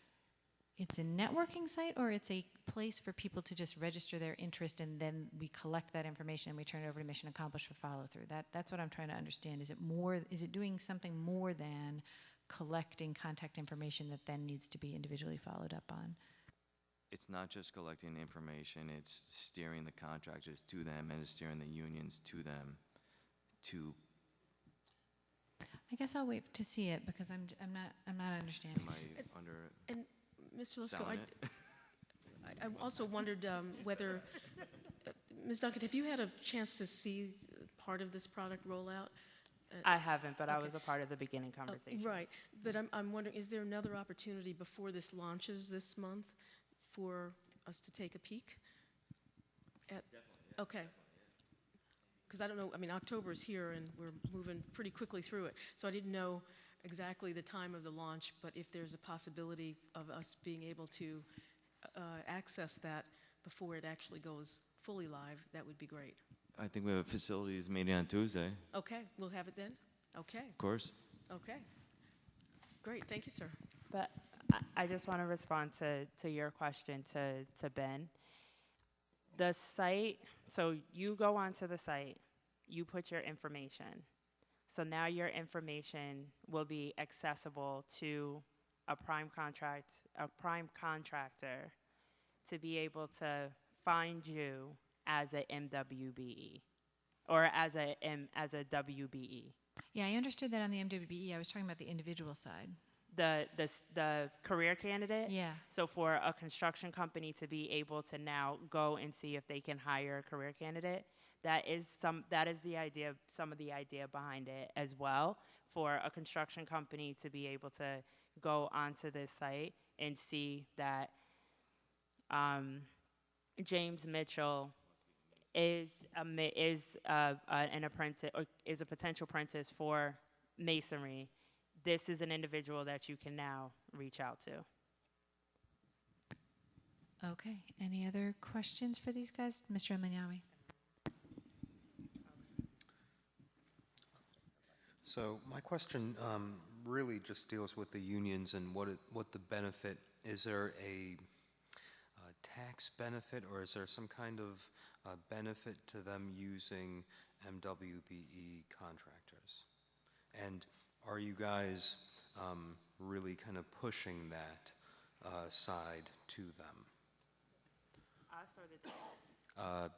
It's a networking site, or it's a place for people to just register their interest and then we collect that information and we turn it over to Mission Accomplished for follow-through? That's what I'm trying to understand. Is it doing something more than collecting contact information that then needs to be individually followed up on? It's not just collecting information, it's steering the contractors to them and it's steering the unions to them to. I guess I'll wait to see it because I'm not understanding. Am I under it? And Mr. Lesko, Selling it? I also wondered whether, Ms. Duncan, have you had a chance to see part of this product roll out? I haven't, but I Okay. was a part of the beginning conversation. Right, but I'm wondering, is there another opportunity before this launches this month for us to take a peek? Definitely. Okay. Because I don't know, I mean, October is here and we're moving pretty quickly through it. So I didn't know exactly the time of the launch, but if there's a possibility of us being able to access that before it actually goes fully live, that would be great. I think we have a facilities meeting on Tuesday, Okay, we'll have it then? Okay, of course. okay. Great, thank you, sir. But I just want to respond to your question to Ben. The site, so you go onto the site, you put your information. So now your information will be accessible to a prime contractor to be able to find you as a MWBE or as a WBE. Yeah, I understood that on the MWBE. I was talking about the individual side. The career candidate. Yeah. So for a construction company to be able to now go and see if they can hire a career candidate, that is the idea, some of the idea behind it as well, for a construction company to be able to go onto this site and see that James Mitchell is an apprentice or is a potential apprentice for masonry. This is an individual that you can now reach out to. Okay, any other questions for these guys? Mr. Emanyawi? So my question really just deals with the unions and what the benefit. Is there a tax benefit, or is there some kind of benefit to them using MWBE contractors? And are you guys really kind of pushing that side to them? Us or the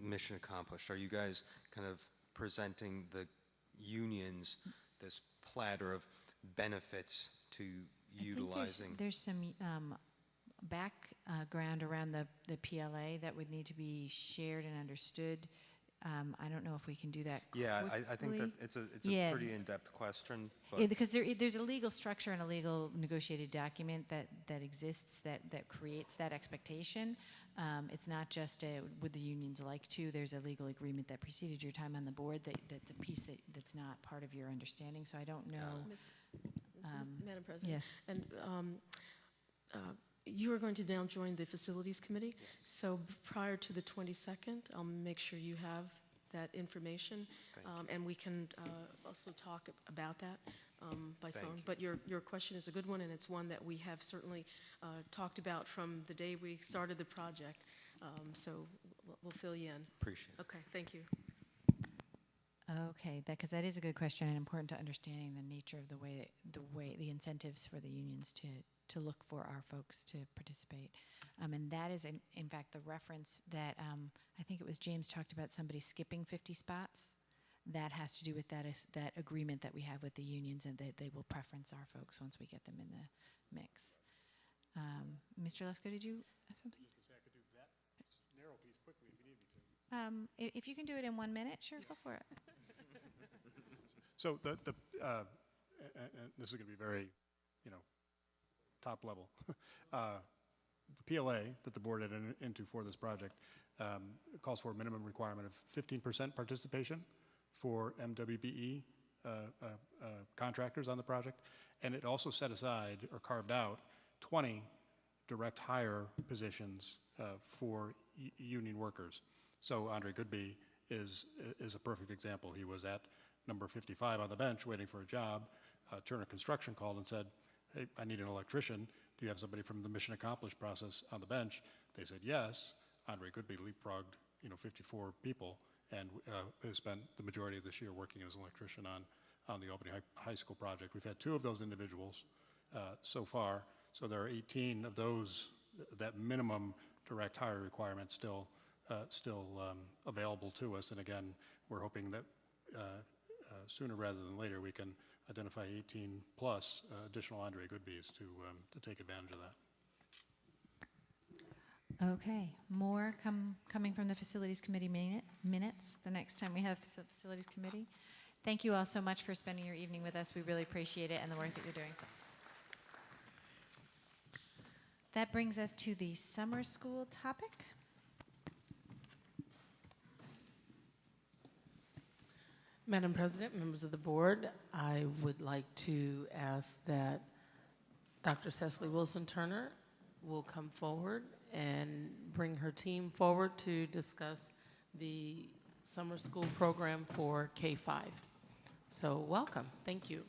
Mission Accomplished. Are you guys kind of presenting the unions this platter of benefits to utilizing? There's some background around the PLA that would need to be shared and understood. I don't know if we can do that Yeah, I think that quickly. it's a pretty in-depth question. But Yeah, because there's a legal structure and a legal negotiated document that exists that creates that expectation. It's not just would the unions like to. There's a legal agreement that preceded your time on the board that's a piece that's not part of your understanding. So I don't know. Madam President? Yes. And you are going to now join the Facilities Committee. So prior to the 22nd, I'll make sure you have that information. And we can also talk about that by phone. you. But your question is a good one, and it's one that we have certainly talked about from the day we started the project. So we'll fill you in. Appreciate it. Okay, thank you. Okay, because that is a good question and important to understanding the nature of the incentives for the unions to look for our folks to participate. And that is, in fact, the reference that I think it was James talked about somebody skipping 50 spots. That has to do with that agreement that we have with the unions, and they will preference our folks once we get them in the mix. Mr. Lesko, did you have something? I could do that narrow piece quickly if you need me to. If you can do it in 1 minute, sure, go for it. So and this is going to be very, top level. The PLA that the board entered into for this project calls for a minimum requirement of 15% participation for MWBE contractors on the project, and it also set aside or carved out 20 direct hire positions for union workers. So Andre Goodby is a perfect example. He was at number 55 on the bench waiting for a job. Turner Construction called and said, hey, I need an electrician. Do you have somebody from the mission accomplished process on the bench? They said yes. Andre Goodby leapfrogged 54 people and has spent the majority of this year working as an electrician on the Albany High School project. We've had 2 of those individuals so far. So there are 18 of those, that minimum direct hire requirement still available to us. And again, we're hoping that sooner rather than later we can identify 18 plus additional Andre Goodbys to take advantage of that. Okay, more coming from the Facilities Committee minutes the next time we have Facilities Committee. Thank you all so much for spending your evening with us. We really appreciate it and the work that you're doing. That brings us to the summer school topic. Madam President, members of the board, I would like to ask that Dr. Cecily Wilson Turner will come forward and bring her team forward to discuss the summer school program for K-5. So welcome. Thank you.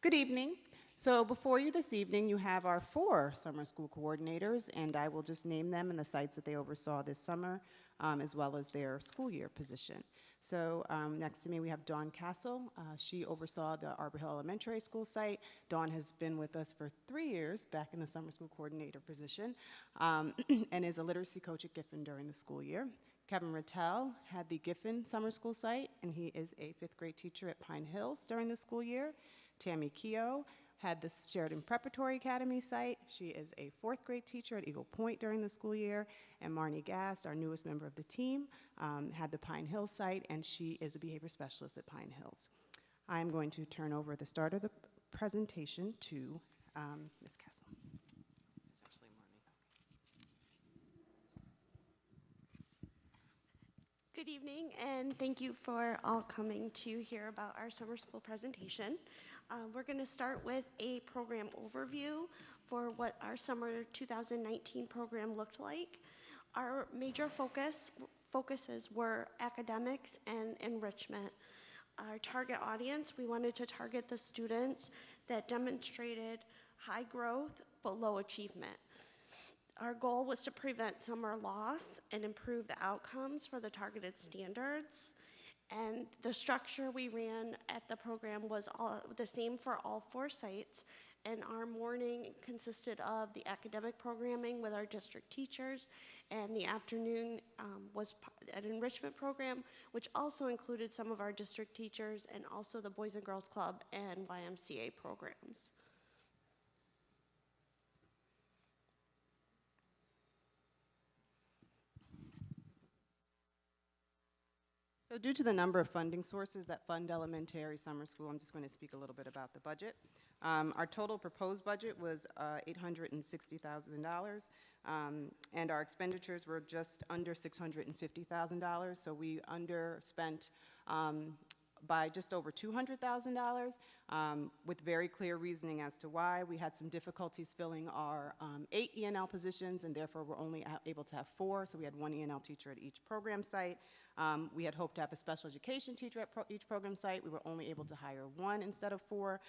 Good evening. So before you this evening, you have our 4 summer school coordinators, and I will just name them and the sites that they oversaw this summer, as well as their school year position. So next to me, we have Dawn Castle. She oversaw the Arbor Hill Elementary School site. Dawn has been with us for 3 years, back in the summer school coordinator position, and is a literacy coach at Giffen during the school year. Kevin Rattel had the Giffen summer school site, and he is a 5th grade teacher at Pine Hills during the school year. Tammy Keogh had the Sheridan Preparatory Academy site. She is a 4th grade teacher at Eagle Point during the school year. And Marnie Gast, our newest member of the team, had the Pine Hills site, and she is a behavior specialist at Pine Hills. I'm going to turn over the start of the presentation to Ms. Castle. Good evening, and thank you for all coming to hear about our summer school presentation. We're going to start with a program overview for what our summer 2019 program looked like. Our major focuses were academics and enrichment. Our target audience, we wanted to target the students that demonstrated high growth but low achievement. Our goal was to prevent summer loss and improve the outcomes for the targeted standards. And the structure we ran at the program was the same for all 4 sites. And our morning consisted of the academic programming with our district teachers, and the afternoon was an enrichment program, which also included some of our district teachers and also the Boys and Girls Club and YMCA programs. So due to the number of funding sources that fund elementary summer school, I'm just going to speak a little bit about the budget. Our total proposed budget was $860,000, and our expenditures were just under $650,000, so we underspent by just over $200,000, with very clear reasoning as to why. We had some difficulties filling our 8 ENL positions, and therefore we're only able to have 4, so we had 1 ENL teacher at each program site. We had hoped to have a special education teacher at each program site. We were only able to hire 1 instead of 4,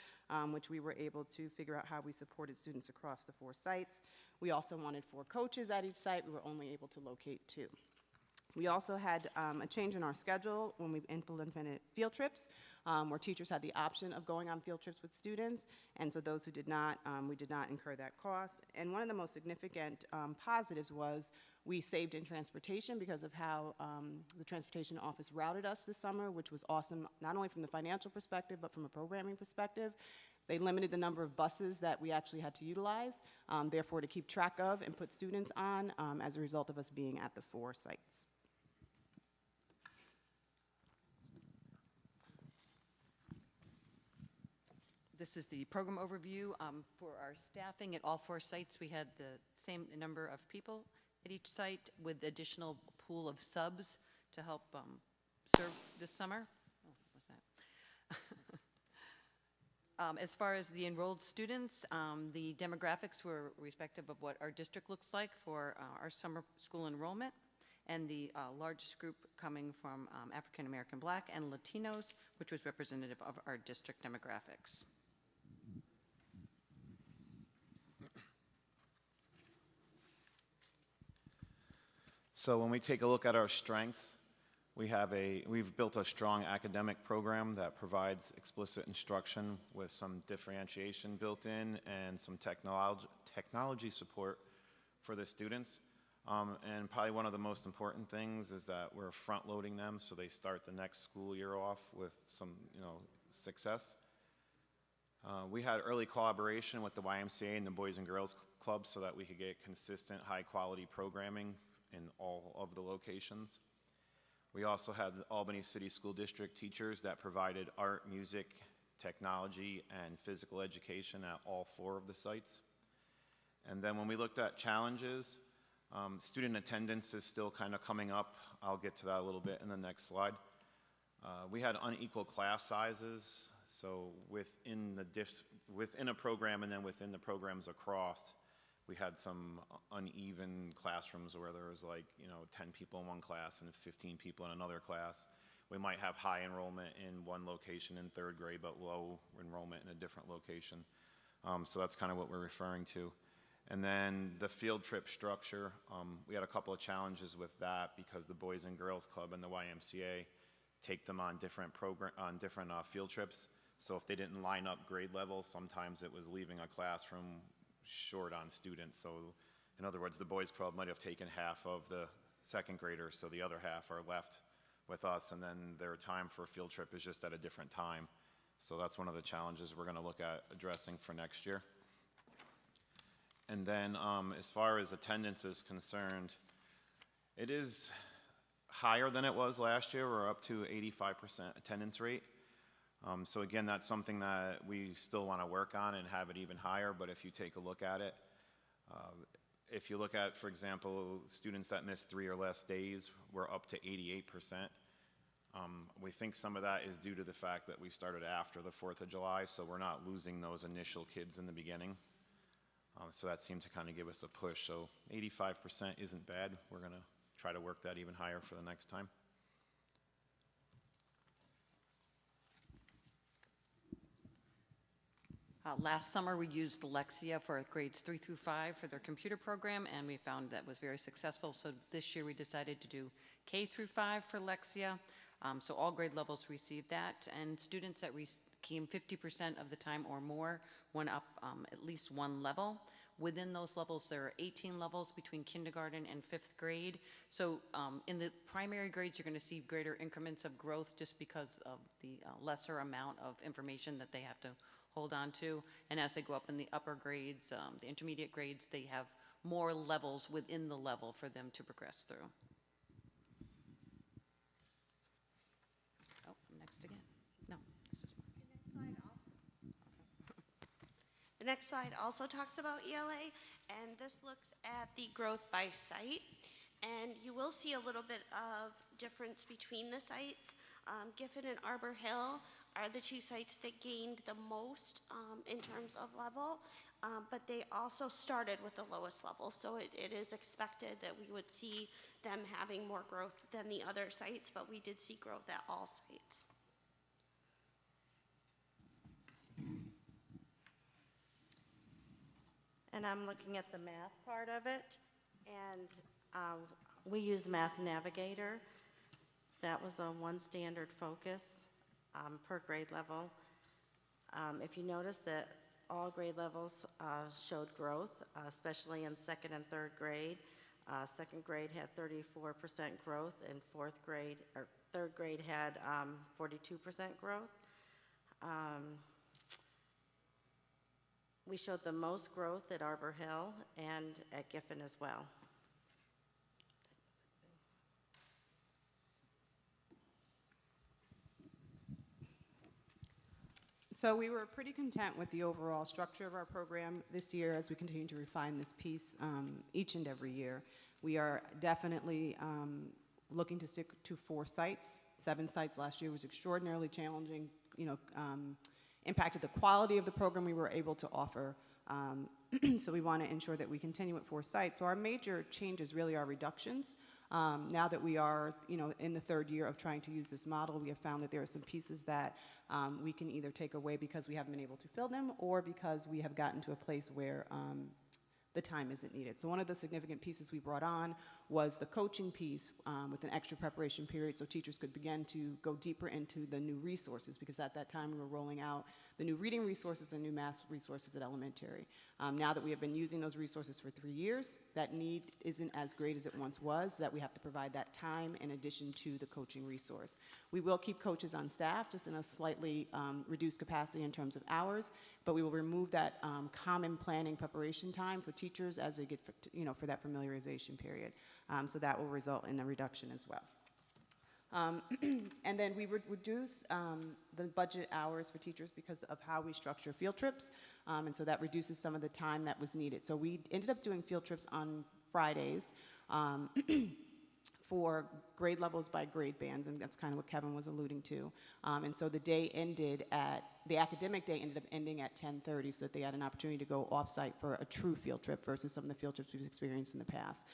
which we were able to figure out how we supported students across the 4 sites. We also wanted 4 coaches at each site. We were only able to locate 2. We also had a change in our schedule when we implemented field trips, where teachers had the option of going on field trips with students, and so those who did not, we did not incur that cost. And one of the most significant positives was we saved in transportation because of how the transportation office routed us this summer, which was awesome, not only from the financial perspective, but from a programming perspective. They limited the number of buses that we actually had to utilize, therefore to keep track of and put students on as a result of us being at the 4 sites. this is the program overview. For our staffing at all 4 sites, we had the same number of people at each site with additional pool of subs to help serve this summer. Oh, what's that? As far as the enrolled students, the demographics were respective of what our district looks like for our summer school enrollment, and the largest group coming from African American, Black, and Latinos, which was representative of our district demographics. So when we take a look at our strengths, we've built a strong academic program that provides explicit instruction with some differentiation built in and some technology support for the students. And probably one of the most important things is that we're front-loading them so they start the next school year off with some, success. We had early collaboration with the YMCA and the Boys and Girls Club so that we could get consistent, high-quality programming in all of the locations. We also had the Albany City School District teachers that provided art, music, technology, and physical education at all 4 of the sites. And then when we looked at challenges, student attendance is still kind of coming up. I'll get to that a little bit in the next slide. We had unequal class sizes, so within a program and then within the programs across, we had some uneven classrooms where there was 10 people in one class and 15 people in another class. We might have high enrollment in one location in 3rd grade, but low enrollment in a different location. So that's kind of what we're referring to. And then the field trip structure, we had a couple of challenges with that because the Boys and Girls Club and the YMCA take them on different field trips. So if they didn't line up grade levels, sometimes it was leaving a classroom short on students. So in other words, the Boys Club might have taken half of the 2nd graders, so the other half are left with us, and then their time for a field trip is just at a different time. So that's one of the challenges we're going to look at addressing for next year. And then as far as attendance is concerned, it is higher than it was last year. We're up to 85% attendance rate. So again, that's something that we still want to work on and have it even higher, but if you take a look at it, if you look at, for example, students that miss 3 or less days, we're up to 88%. We think some of that is due to the fact that we started after the 4th of July, so we're not losing those initial kids in the beginning. So that seemed to kind of give us a push. So 85% isn't bad. We're going to try to work that even higher for the next time. Last summer, we used Lexia for grades 3 through 5 for their computer program, and we found that was very successful. So this year, we decided to do K through 5 for Lexia. So all grade levels received that, and students that came 50% of the time or more went up at least 1 level. Within those levels, there are 18 levels between kindergarten and 5th grade. So in the primary grades, you're going to see greater increments of growth just because of the lesser amount of information that they have to hold on to. And as they go up in the upper grades, the intermediate grades, they have more levels within the level for them to progress through. Oh, next again. No, this is The next slide also talks about ELA, and this looks at the growth by site. And you will see a little bit of difference between the sites. Giffen and Arbor Hill are the 2 sites that gained the most in terms of level, but they also started with the lowest level. So it is expected that we would see them having more growth than the other sites, but we did see growth at all sites. And I'm looking at the math part of it, and we use Math Navigator. That was a 1 standard focus per grade level. If you notice that all grade levels showed growth, especially in 2nd and 3rd grade. 2nd grade had 34% growth, and 3rd grade had 42% growth. We showed the most growth at Arbor Hill and at Giffen as well. So we were pretty content with the overall structure of our program this year as we continue to refine this piece each and every year. We are definitely looking to stick to 4 sites. 7 sites last year was extraordinarily challenging, impacted the quality of the program we were able to offer. So we want to ensure that we continue at 4 sites. So our major changes really are reductions. Now that we are, in the 3rd year of trying to use this model, we have found that there are some pieces that we can either take away because we haven't been able to fill them, or because we have gotten to a place where the time isn't needed. So one of the significant pieces we brought on was the coaching piece with an extra preparation period so teachers could begin to go deeper into the new resources, because at that time we were rolling out the new reading resources and new math resources at elementary. Now that we have been using those resources for 3 years, that need isn't as great as it once was, that we have to provide that time in addition to the coaching resource. We will keep coaches on staff, just in a slightly reduced capacity in terms of hours, but we will remove that common planning preparation time for teachers as they get, for that familiarization period. So that will result in a reduction as well. And then we would reduce the budget hours for teachers because of how we structure field trips, and so that reduces some of the time that was needed. So we ended up doing field trips on Fridays for grade levels by grade bands, and that's kind of what Kevin was alluding to. And so the academic day ended up ending at 10:30, so that they had an opportunity to go off-site for a true field trip versus some of the field trips we've experienced in the past.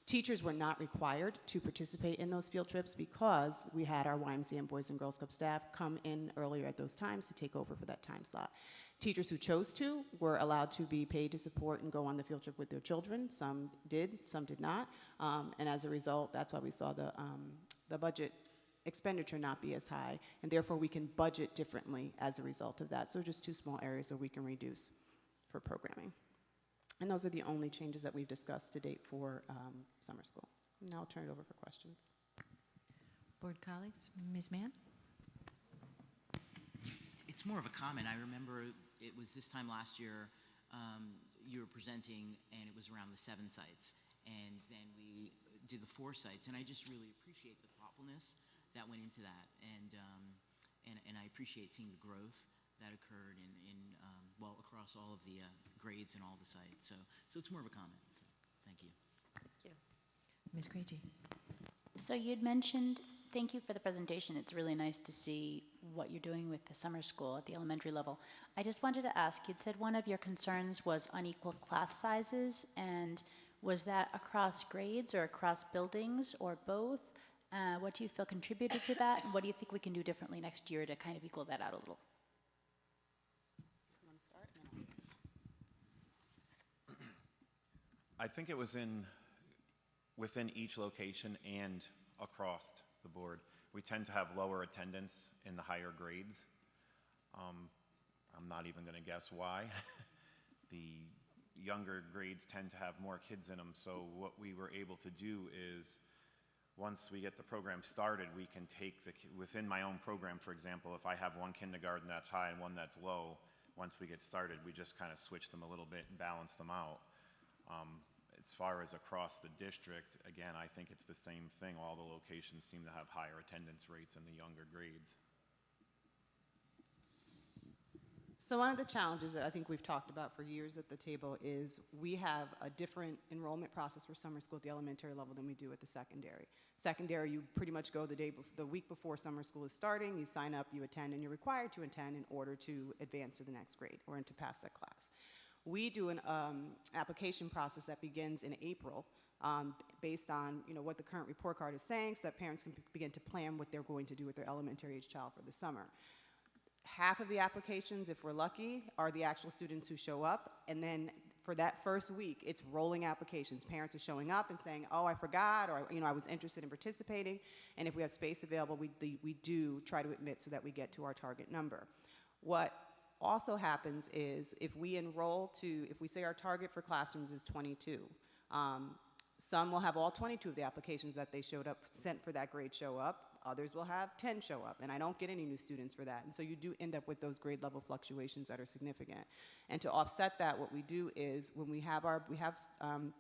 Teachers were not required to participate in those field trips because we had our YMCA and Boys and Girls Club staff come in earlier at those times to take over for that time slot. Teachers who chose to were allowed to be paid to support and go on the field trip with their children. Some did, some did not. And as a result, that's why we saw the budget expenditure not be as high, and therefore we can budget differently as a result of that. So just 2 small areas that we can reduce for programming. And those are the only changes that we've discussed to date for summer school. Now I'll turn it over for questions. Board colleagues, Ms. Mann? It's more of a comment. I remember it was this time last year, you were presenting, and it was around the 7 sites. And then we did the 4 sites, and I just really appreciate the thoughtfulness that went into that. And I appreciate seeing the growth that occurred across all of the grades and all the sites. So it's more of a comment. So thank you. Thank you. Ms. Krejci? So you'd mentioned, thank you for the presentation. It's really nice to see what you're doing with the summer school at the elementary level. I just wanted to ask, you'd said one of your concerns was unequal class sizes, and was that across grades or across buildings or both? What do you feel contributed to that, and what do you think we can do differently next year to kind of equal that out a little? I think it was within each location and across the board. We tend to have lower attendance in the higher grades. I'm not even going to guess why. The younger grades tend to have more kids in them, so what we were able to do is, once we get the program started, we can take within my own program, for example, if I have one kindergarten that's high and one that's low, once we get started, we just kind of switch them a little bit and balance them out. As far as across the district, again, I think it's the same thing. All the locations seem to have higher attendance rates in the younger grades. So one of the challenges that I think we've talked about for years at the table is we have a different enrollment process for summer school at the elementary level than we do at the secondary. Secondary, you pretty much go the week before summer school is starting, you sign up, you attend, and you're required to attend in order to advance to the next grade or to pass that class. We do an application process that begins in April based on what the current report card is saying, so that parents can begin to plan what they're going to do with their elementary age child for the summer. Half of the applications, if we're lucky, are the actual students who show up, and then for that first week, it's rolling applications. Parents are showing up and saying, oh, I forgot, or I was interested in participating, and if we have space available, we do try to admit so that we get to our target number. What also happens is if we say our target for classrooms is 22, some will have all 22 of the applications that they sent for that grade show up. Others will have 10 show up, and I don't get any new students for that. And so you do end up with those grade level fluctuations that are significant. And to offset that, what we do is when we have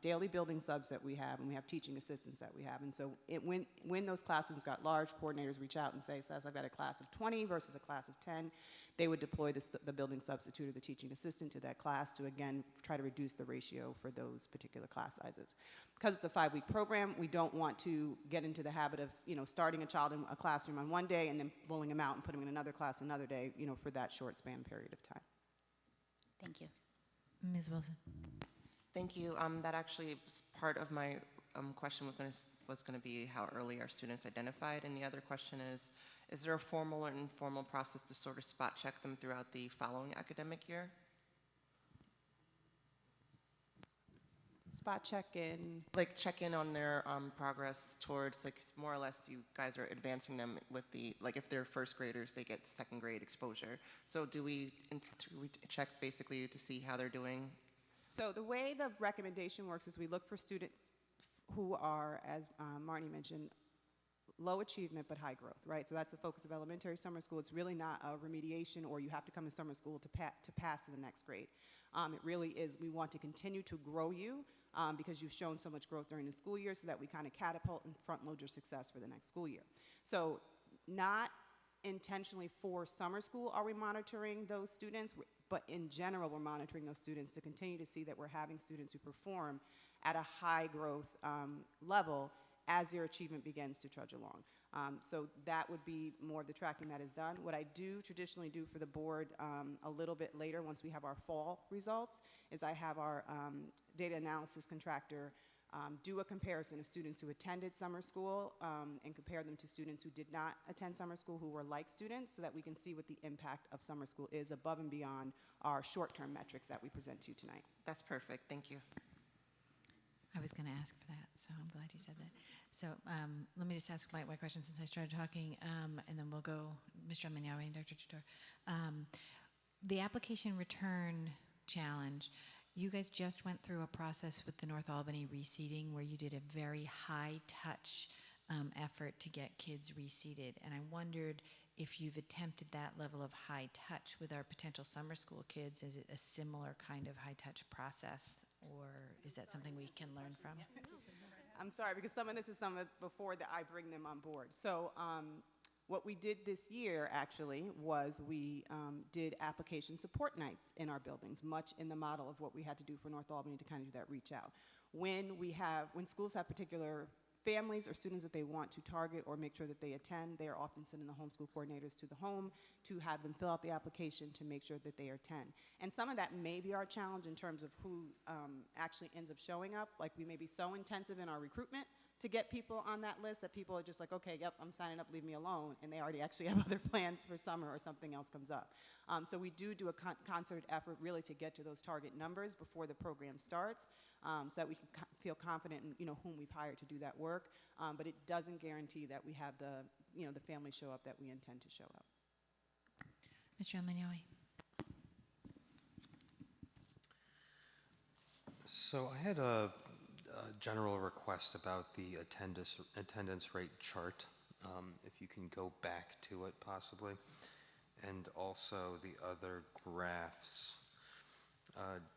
daily building subs that we have, and we have teaching assistants that we have. And so when those classrooms got large, coordinators reach out and say, Seth, I've got a class of 20 versus a class of 10. they would deploy the building substitute or the teaching assistant to that class to, again, try to reduce the ratio for those particular class sizes. Because it's a 5-week program, we don't want to get into the habit of, starting a child in a classroom on one day and then pulling them out and putting them in another class another day, for that short span period of time. Thank you. Ms. Wilson. Thank you. That actually was part of my question was going to be how early are students identified, and the other question is there a formal or informal process to sort of spot check them throughout the following academic year? Spot check in? Like check in on their progress towards, like, more or less you guys are advancing them with like if they're first graders, they get second grade exposure. So do we check basically to see how they're doing? So the way the recommendation works is we look for students who are, as Marnie mentioned, low achievement but high growth, right? So that's the focus of elementary summer school. It's really not a remediation or you have to come to summer school to pass to the next grade. It really is, we want to continue to grow you because you've shown so much growth during the school year so that we kind of catapult and front load your success for the next school year. So not intentionally for summer school are we monitoring those students, but in general we're monitoring those students to continue to see that we're having students who perform at a high growth level as their achievement begins to trudge along. So that would be more of the tracking that is done. What I do traditionally do for the board a little bit later, once we have our fall results, is I have our data analysis contractor do a comparison of students who attended summer school and compare them to students who did not attend summer school who were like students so that we can see what the impact of summer school is above and beyond our short-term metrics that we present to you tonight. That's perfect. Thank you. I was going to ask for that, so I'm glad you said that. So let me just ask my question since I started talking, and then we'll go, Mr. Manyawi and Dr. Chittor. The application return challenge, you guys just went through a process with the North Albany reseating where you did a very high-touch effort to get kids reseated, and I wondered if you've attempted that level of high touch with our potential summer school kids. Is it a similar kind of high-touch process, or is that something we can learn from? I'm sorry, because some of this is some of before that I bring them on board. So what we did this year, actually, was we did application support nights in our buildings, much in the model of what we had to do for North Albany to kind of do that reach out. When schools have particular families or students that they want to target or make sure that they attend, they are often sending the homeschool coordinators to the home to have them fill out the application to make sure that they attend. And some of that may be our challenge in terms of who actually ends up showing up. Like we may be so intensive in our recruitment to get people on that list that people are just like, okay, yep, I'm signing up, leave me alone, and they already actually have other plans for summer or something else comes up. So we do a concerted effort really to get to those target numbers before the program starts so that we can feel confident in whom we've hired to do that work, but it doesn't guarantee that we have the families show up that we intend to show up. Mr. Manyawi. So I had a general request about the attendance rate chart, if you can go back to it possibly, and also the other graphs.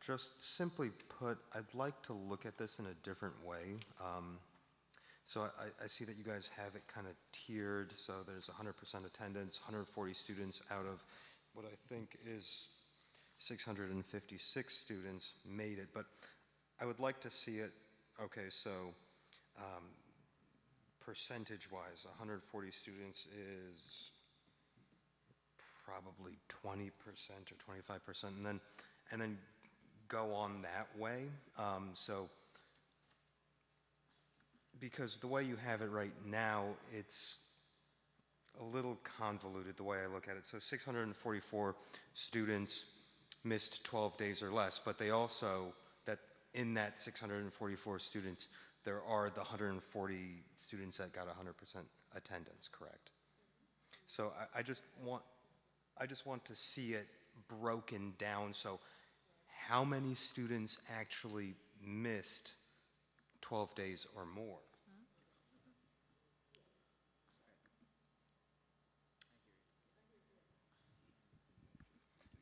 Just simply put, I'd like to look at this in a different way. So I see that you guys have it kind of tiered, so there's 100% attendance, 140 students out of what I think is 656 students made it, but I would like to see it. Okay, so percentage-wise, 140 students is probably 20% or 25%, and then go on that way. So because the way you have it right now, it's a little convoluted the way I look at it. So 644 students missed 12 days or less, but they also, in that 644 students, there are the 140 students that got 100% attendance, correct? So I just want to see it broken down. So how many students actually missed 12 days or more?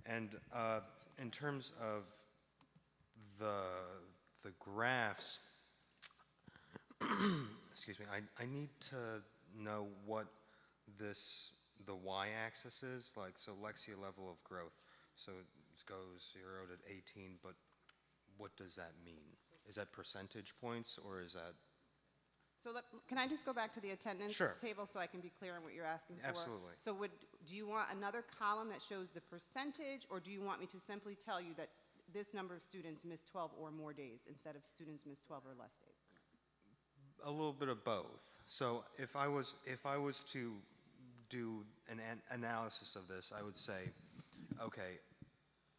And in terms of the graphs, excuse me, I need to know what this the y-axis is, like, so Lexia level of growth. So it goes 0 to 18, but what does that mean? Is that percentage points, or is that? So can I just go back to the attendance Sure. table so I can be clear on what you're asking for? Absolutely. So do you want another column that shows the percentage, or do you want me to simply tell you that this number of students missed 12 or more days instead of students missed 12 or less days? A little bit of both. So if I was to do an analysis of this, I would say, okay,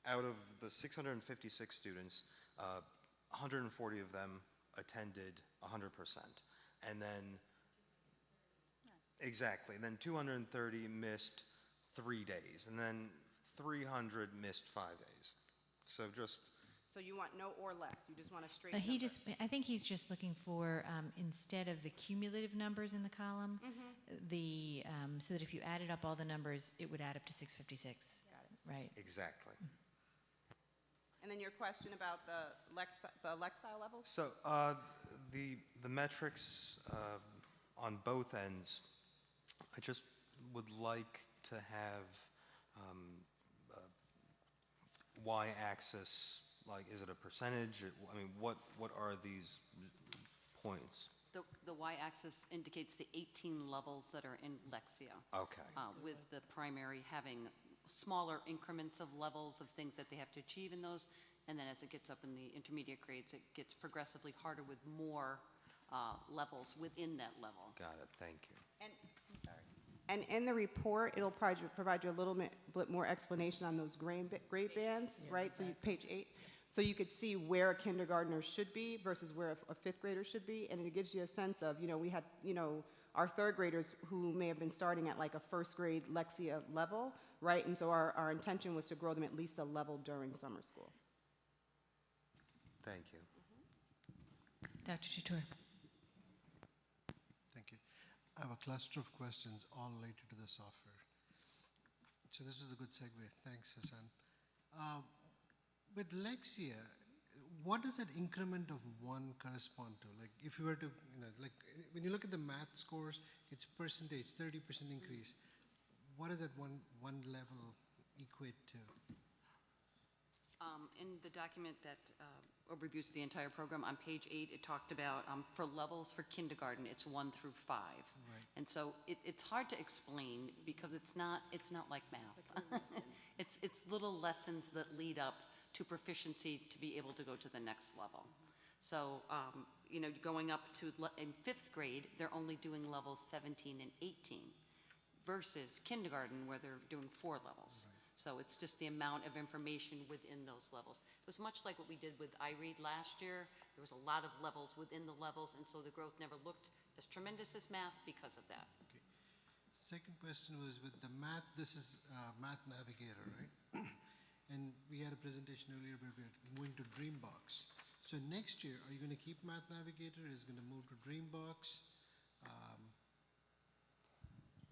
out of the 656 students, 140 of them attended 100%. And then, exactly, and then 230 missed 3 days, and then 300 missed 5 days. So just, So you want no or less, you just want a straight number? I think he's just looking for, instead of the cumulative numbers in the column, so that if you added up all the numbers, it would add up to 656. Got it. Right. exactly. And then your question about the Lexile levels? So the metrics on both ends, I just would like to have y-axis, like, is it a percentage? I mean, what are these points? The y-axis indicates the 18 levels that are in Lexia. Okay. With the primary having smaller increments of levels of things that they have to achieve in those, and then as it gets up in the intermediate grades, it gets progressively harder with more levels within that level. Got it, thank you. And, I'm sorry. And in the report, it'll provide you a little bit more explanation on those grade bands, right? So page 8. So you could see where a kindergartner should be versus where a fifth grader should be. And it gives you a sense of, we had, our third graders who may have been starting at like a first grade Lexia level, right? And so our intention was to grow them at least a level during summer school. Thank you. Dr. Chatoor. Thank you. I have a cluster of questions all related to the software. So this was a good segue. Thanks, Hassan. With Lexia, what does that increment of 1 correspond to? Like, if you were to, like, when you look at the math scores, it's percentage, 30% increase. What does that one level equate to? In the document that overviews the entire program, on page 8, it talked about, for levels for kindergarten, it's 1 through 5. Right. And so it's hard to explain because it's not like math. It's little lessons that lead up to proficiency to be able to go to the next level. So, going up to, in 5th grade, they're only doing levels 17 and 18 versus kindergarten where they're doing 4 levels. Right. So it's just the amount of information within those levels. It was much like what we did with iRead last year. There was a lot of levels within the levels, and so the growth never looked as tremendous as math because of that. Okay. Second question was with the math, this is Math Navigator, right? And we had a presentation earlier where we were moving to Dreambox. So next year, are you going to keep Math Navigator? Is it going to move to Dreambox?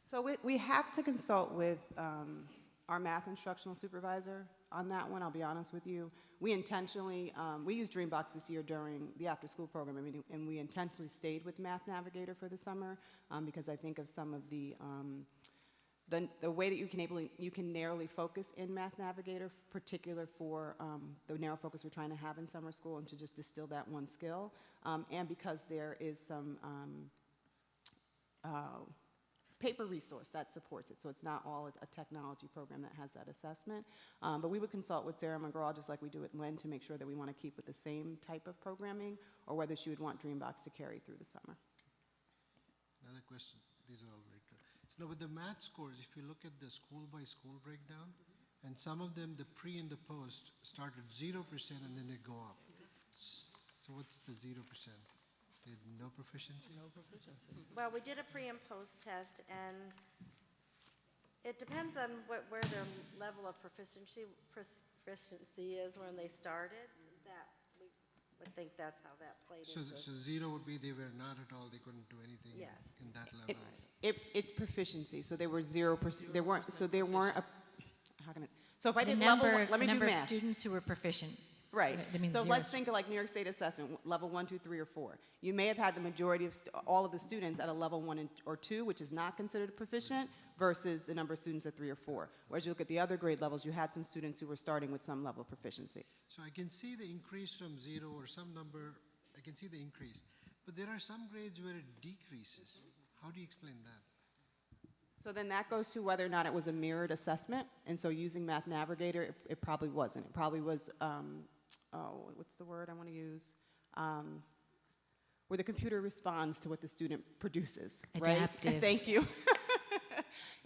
So we have to consult with our math instructional supervisor on that one, I'll be honest with you. We intentionally, we used Dreambox this year during the after-school program, and we intentionally stayed with Math Navigator for the summer because I think of some of the way that you can narrowly focus in Math Navigator, particular for the narrow focus we're trying to have in summer school, and to just distill that one skill, and because there is some paper resource that supports it, so it's not all a technology program that has that assessment. But we would consult with Sarah McGraw, just like we do at Lynn, to make sure that we want to keep with the same type of programming, or whether she would want Dreambox to carry through the summer. Another question, these are all related. So now with the math scores, if you look at the school-by-school breakdown, and some of them, the pre and the post, start at 0% and then they go up. So what's the 0%? No proficiency? No proficiency. Well, we did a pre and post test, and it depends on where their level of proficiency is when they started. That we would think that's how that played So, into. so 0 would be they were not at all, they couldn't do anything in that level. It's proficiency, so they were 0%. They weren't. So there weren't. How can it? So if I The did number, level, let me the do number of math. students who were proficient. Right. That means So zero let's think of like New York State assessment, level 1, 2, 3, or 4. You may have had the majority of all of the students at a level 1 or 2, which is not considered proficient, versus the number of students at 3 or 4. Whereas you look at the other grade levels, you had some students who were starting with some level of proficiency. So I can see the increase from 0 or some number, I can see the increase. But there are some grades where it decreases. How do you explain that? So then that goes to whether or not it was a mirrored assessment. And so using Math Navigator, it probably wasn't. It probably was, what's the word I want to use? Where the computer responds to what the student produces. Adaptive. Right? Thank you.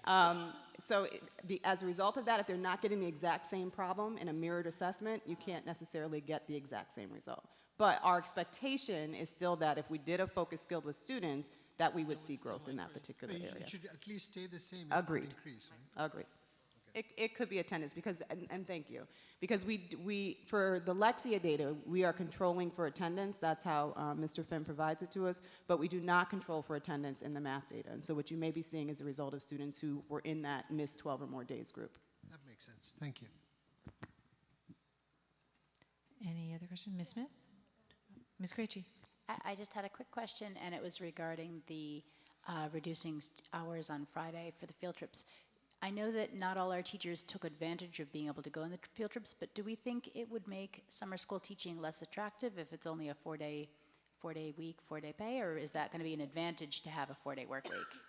As a result of that, if they're not getting the exact same problem in a mirrored assessment, you can't necessarily get the exact same result. But our expectation is still that if we did a focus skilled with students, that we would see growth in that particular area. It should at least stay the same. If not Agreed. increase, right? Agreed. It could be attendance because, and thank you, because we for the Lexia data, we are controlling for attendance. That's how Mr. Finn provides it to us, but we do not control for attendance in the math data. And so what you may be seeing is a result of students who were in that missed 12 or more days group. That makes sense. Thank you. Any other question? Ms. Smith? Ms. Krejci? I just had a quick question, and it was regarding the reducing hours on Friday for the field trips. I know that not all our teachers took advantage of being able to go on the field trips, but do we think it would make summer school teaching less attractive if it's only a four-day week, 4-day pay, or is that going to be an advantage to have a 4-day work week?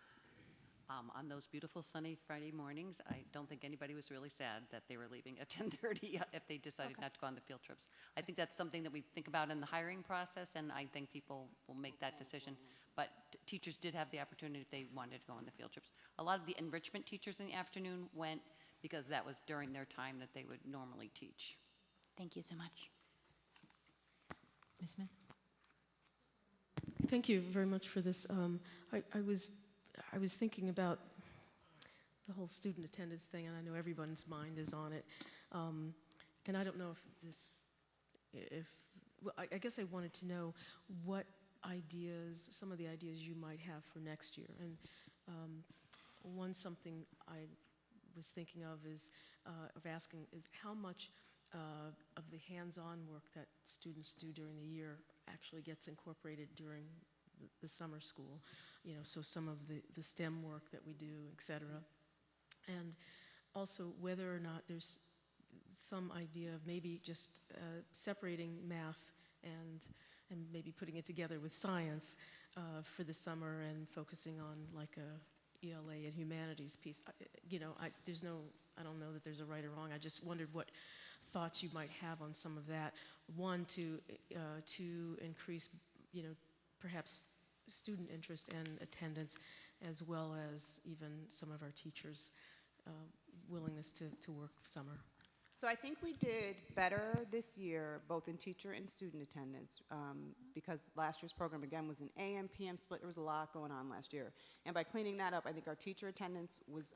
On those beautiful sunny Friday mornings, I don't think anybody was really sad that they were leaving at 10:30 if they decided not to go on the field trips. I think that's something that we think about in the hiring process, and I think people will make that decision. But teachers did have the opportunity if they wanted to go on the field trips. A lot of the enrichment teachers in the afternoon went because that was during their time that they would normally teach. Thank you so much. Ms. Smith? Thank you very much for this. I was thinking about the whole student attendance thing, and I know everyone's mind is on it. And I don't know I guess I wanted to know what ideas, some of the ideas you might have for next year. And something I was thinking of asking is how much of the hands-on work that students do during the year actually gets incorporated during the summer school. So some of the STEM work that we do, et cetera. And also whether or not there's some idea of maybe just separating math and maybe putting it together with science for the summer and focusing on like a ELA and humanities piece. I don't know that there's a right or wrong. I just wondered what thoughts you might have on some of that. One, to increase, perhaps student interest and attendance, as well as even some of our teachers' willingness to work summer. So I think we did better this year, both in teacher and student attendance, because last year's program, again, was an AM, PM split. There was a lot going on last year. And by cleaning that up, I think our teacher attendance was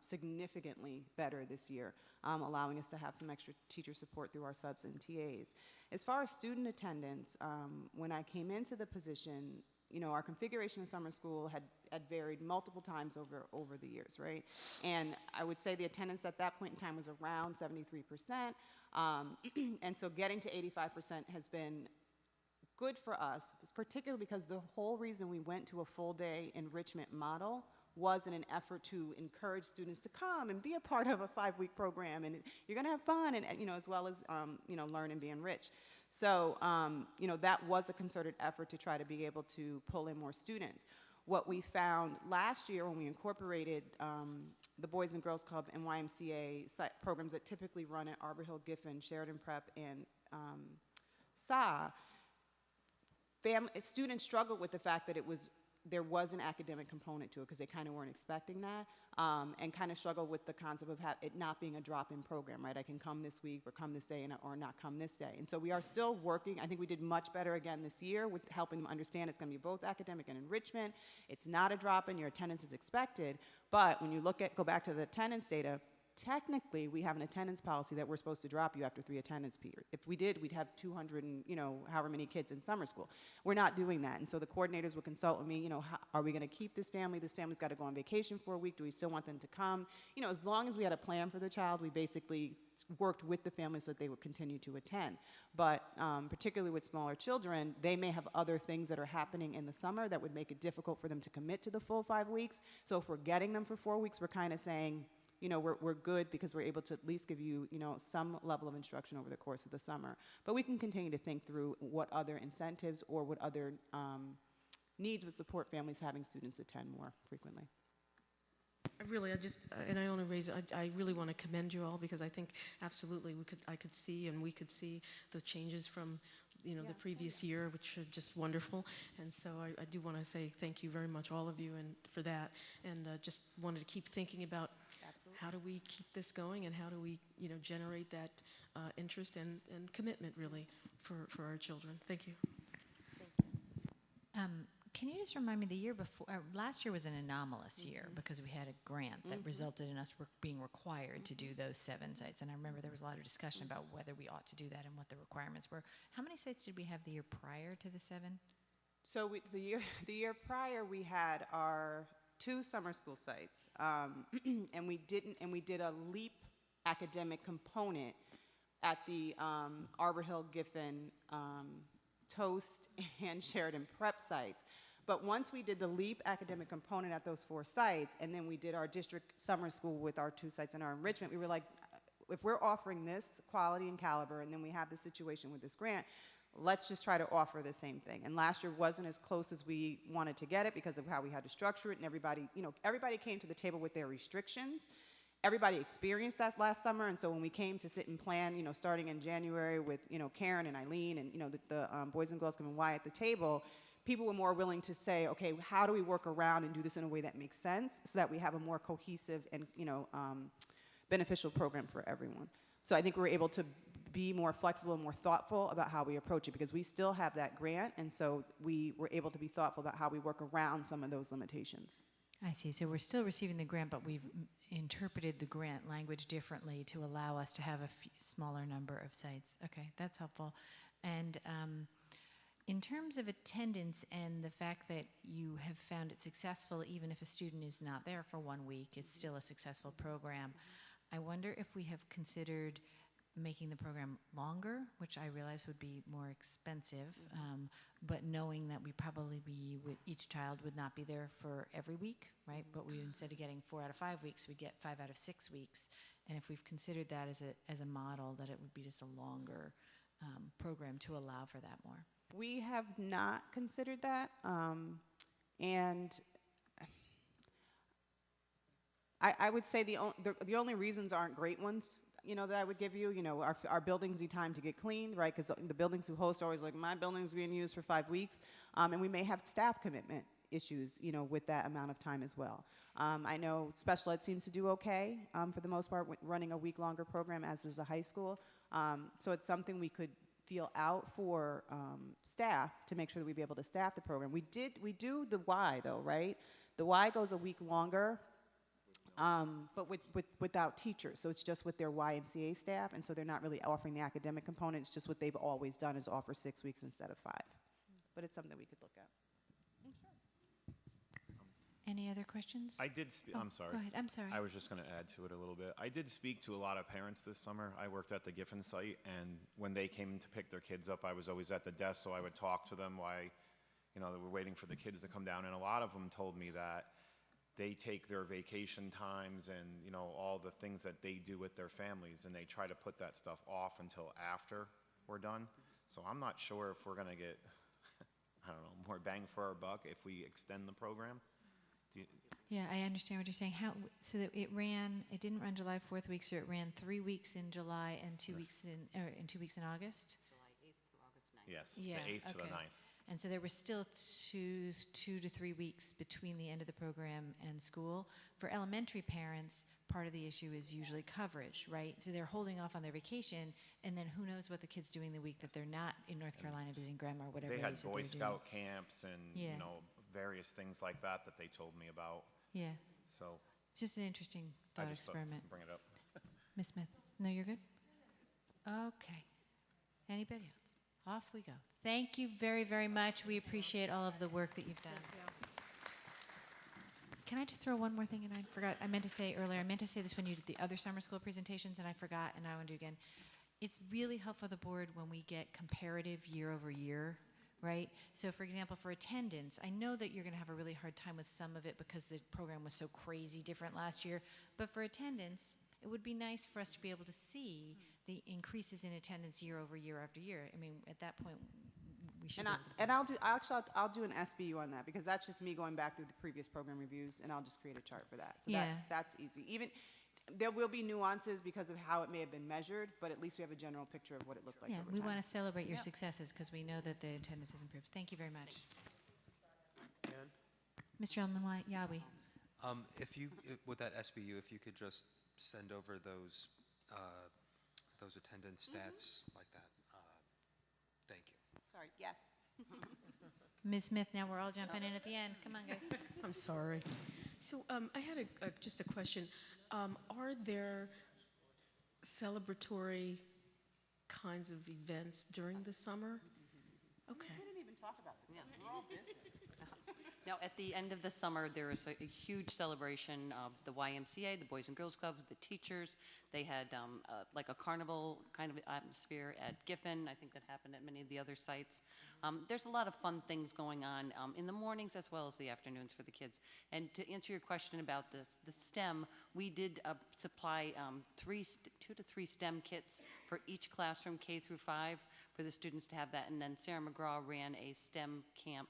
significantly better this year, allowing us to have some extra teacher support through our subs and TAs. As far as student attendance, when I came into the position, our configuration of summer school had varied multiple times over the years, right? And I would say the attendance at that point in time was around 73%. And so getting to 85% has been good for us, particularly because the whole reason we went to a full-day enrichment model was in an effort to encourage students to come and be a part of a 5-week program, and you're going to have fun, and as well as learn and be enriched. So that was a concerted effort to try to be able to pull in more students. What we found last year when we incorporated the Boys and Girls Club and YMCA programs that typically run at Arbor Hill, Giffen, Sheridan Prep, and SA, students struggled with the fact that there was an academic component to it because they kind of weren't expecting that, and kind of struggled with the concept of it not being a drop-in program, right? I can come this week or come this day or not come this day. And so we are still working. I think we did much better again this year with helping them understand it's going to be both academic and enrichment. It's not a drop-in. Your attendance is expected. But when you go back to the attendance data, technically, we have an attendance policy that we're supposed to drop you after 3 attendance periods. If we did, we'd have 200 and, however many kids in summer school. We're not doing that. And so the coordinators would consult with me, how, are we going to keep this family? This family's got to go on vacation for a week. Do we still want them to come? As long as we had a plan for the child, we basically worked with the family so that they would continue to attend. But particularly with smaller children, they may have other things that are happening in the summer that would make it difficult for them to commit to the full 5 weeks. So if we're getting them for 4 weeks, we're kind of saying, we're good because we're able to at least give you, some level of instruction over the course of the summer. But we can continue to think through what other incentives or what other needs would support families having students attend more frequently. I only raise it, I really want to commend you all because I think absolutely I could see and we could see the changes from, the previous year, which are just wonderful. And so I do want to say thank you very much, all of you, and for that. And just wanted to keep thinking about how do we keep this going and how do we, generate that interest and commitment really for our children. Thank you. Can you just remind me, the year before, last year was an anomalous year because we had a grant that resulted in us being required to do those 7 sites. And I remember there was a lot of discussion about whether we ought to do that and what the requirements were. How many sites did we have the year prior to the 7? So the year prior, we had our 2 summer school sites, and we did a LEAP academic component at the Arbor Hill, Giffen, Toast, and Sheridan Prep sites. But once we did the LEAP academic component at those 4 sites, and then we did our district summer school with our 2 sites in our enrichment, we were like, if we're offering this quality and caliber, and then we have this situation with this grant, let's just try to offer the same thing. And last year wasn't as close as we wanted to get it because of how we had to structure it, and everybody came to the table with their restrictions. Everybody experienced that last summer, and so when we came to sit and plan, starting in January with, Karen and Eileen and, the Boys and Girls Club and Y at the table, people were more willing to say, okay, how do we work around and do this in a way that makes sense so that we have a more cohesive and, beneficial program for everyone. So I think we're able to be more flexible and more thoughtful about how we approach it because we still have that grant, and so we were able to be thoughtful about how we work around some of those limitations. I see. So we're still receiving the grant, but we've interpreted the grant language differently to allow us to have a smaller number of sites. Okay, that's helpful. And in terms of attendance and the fact that you have found it successful, even if a student is not there for 1 week, it's still a successful program. I wonder if we have considered making the program longer, which I realize would be more expensive, but knowing that each child would not be there for every week, right? But we, instead of getting 4 out of 5 weeks, we get 5 out of 6 weeks. And if we've considered that as a model, that it would be just a longer program to allow for that more. We have not considered that, and I would say the only reasons aren't great ones, that I would give you. Our buildings need time to get cleaned, right? Because the buildings who host are always like, my building's being used for 5 weeks, and we may have staff commitment issues, with that amount of time as well. I know special ed seems to do okay for the most part, running a week longer program, as is a high school. So it's something we could feel out for staff to make sure that we'd be able to staff the program. We do the Y though, right? The Y goes a week longer, but without teachers. So it's just with their YMCA staff, and so they're not really offering the academic component. It's just what they've always done is offer 6 weeks instead of 5. But it's something we could look at. Any other questions? I'm sorry. Go ahead. I'm sorry. I was just going to add to it a little bit. I did speak to a lot of parents this summer. I worked at the Giffen site, and when they came to pick their kids up, I was always at the desk, so I would talk to them while, they were waiting for the kids to come down. And a lot of them told me that they take their vacation times and, all the things that they do with their families, and they try to put that stuff off until after we're done. So I'm not sure if we're going to get, more bang for our buck if we extend the program. Yeah, I understand what you're saying. So that it didn't run July 4th week, so it ran 3 weeks in July and 2 weeks in 2 weeks in August? July 8th through August 9th. Yes, Yeah, the 8th to the okay. 9th. And so there was still 2 to 3 weeks between the end of the program and school. For elementary parents, part of the issue is usually coverage, right? So they're holding off on their vacation, and then who knows what the kids doing the week that they're not in North Carolina visiting grandma or whatever. They had it is that Boy they're Scout camps and, Yeah. various things like that they told me about. Yeah. So It's just an interesting thought I just thought experiment. I'd bring it up. Ms. Smith? No, you're good? Okay. Anybody else? Off we go. Thank you very, very much. We appreciate all of the work that you've done. Can I just throw one more thing in? I forgot. I meant to say earlier, I meant to say this when you did the other summer school presentations, and I forgot, and I want to do again. It's really helpful for the board when we get comparative year over year, right? So for example, for attendance, I know that you're going to have a really hard time with some of it because the program was so crazy different last year, but for attendance, it would be nice for us to be able to see the increases in attendance year over year after year. I mean, at that point, we should. I'll do an SBU on that, because that's just me going back through the previous program reviews, and I'll just create a chart for that. So Yeah. that's easy. Even there will be nuances because of how it may have been measured, but at least we have a general picture of what it looked like. Yeah, over we time. want to celebrate your Yep. successes because we know that the attendance has improved. Thank you very much. Dan? Mr. Yawi. With that SBU, if you could just send over those attendance stats like that, thank you. Sorry, yes. Ms. Smith, now we're all jumping in at the end. Come on, guys. I'm sorry. So I had just a question. Are there celebratory kinds of events during the summer? Okay. We didn't even talk about success. We're all business. Now, at the end of the summer, there is a huge celebration of the YMCA, the Boys and Girls Club, the teachers. They had like a carnival kind of atmosphere at Giffen. I think that happened at many of the other sites. There's a lot of fun things going on in the mornings as well as the afternoons for the kids. And to answer your question about the STEM, we did supply 2 to 3 STEM kits for each classroom, K through 5, for the students to have that. And then Sarah McGraw ran a STEM camp.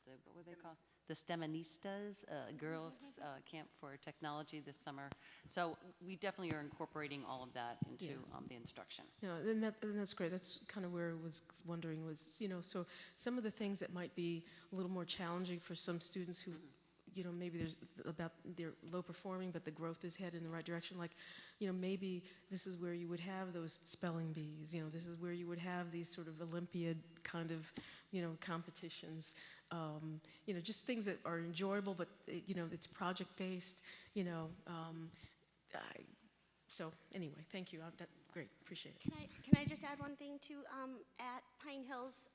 What were they called? The STEManistas, girls camp for technology this summer. So we definitely are incorporating all of that into the instruction. Yeah, and that's great. That's kind of where I was wondering was, so some of the things that might be a little more challenging for some students who, maybe there's about they're low performing, but the growth is headed in the right direction. Like, maybe this is where you would have those spelling bees. This is where you would have these sort of Olympiad kind of, competitions. Just things that are enjoyable, but it's project-based. So anyway, thank you. That's great. Appreciate it. Can I just add one thing too? At Pine Hills,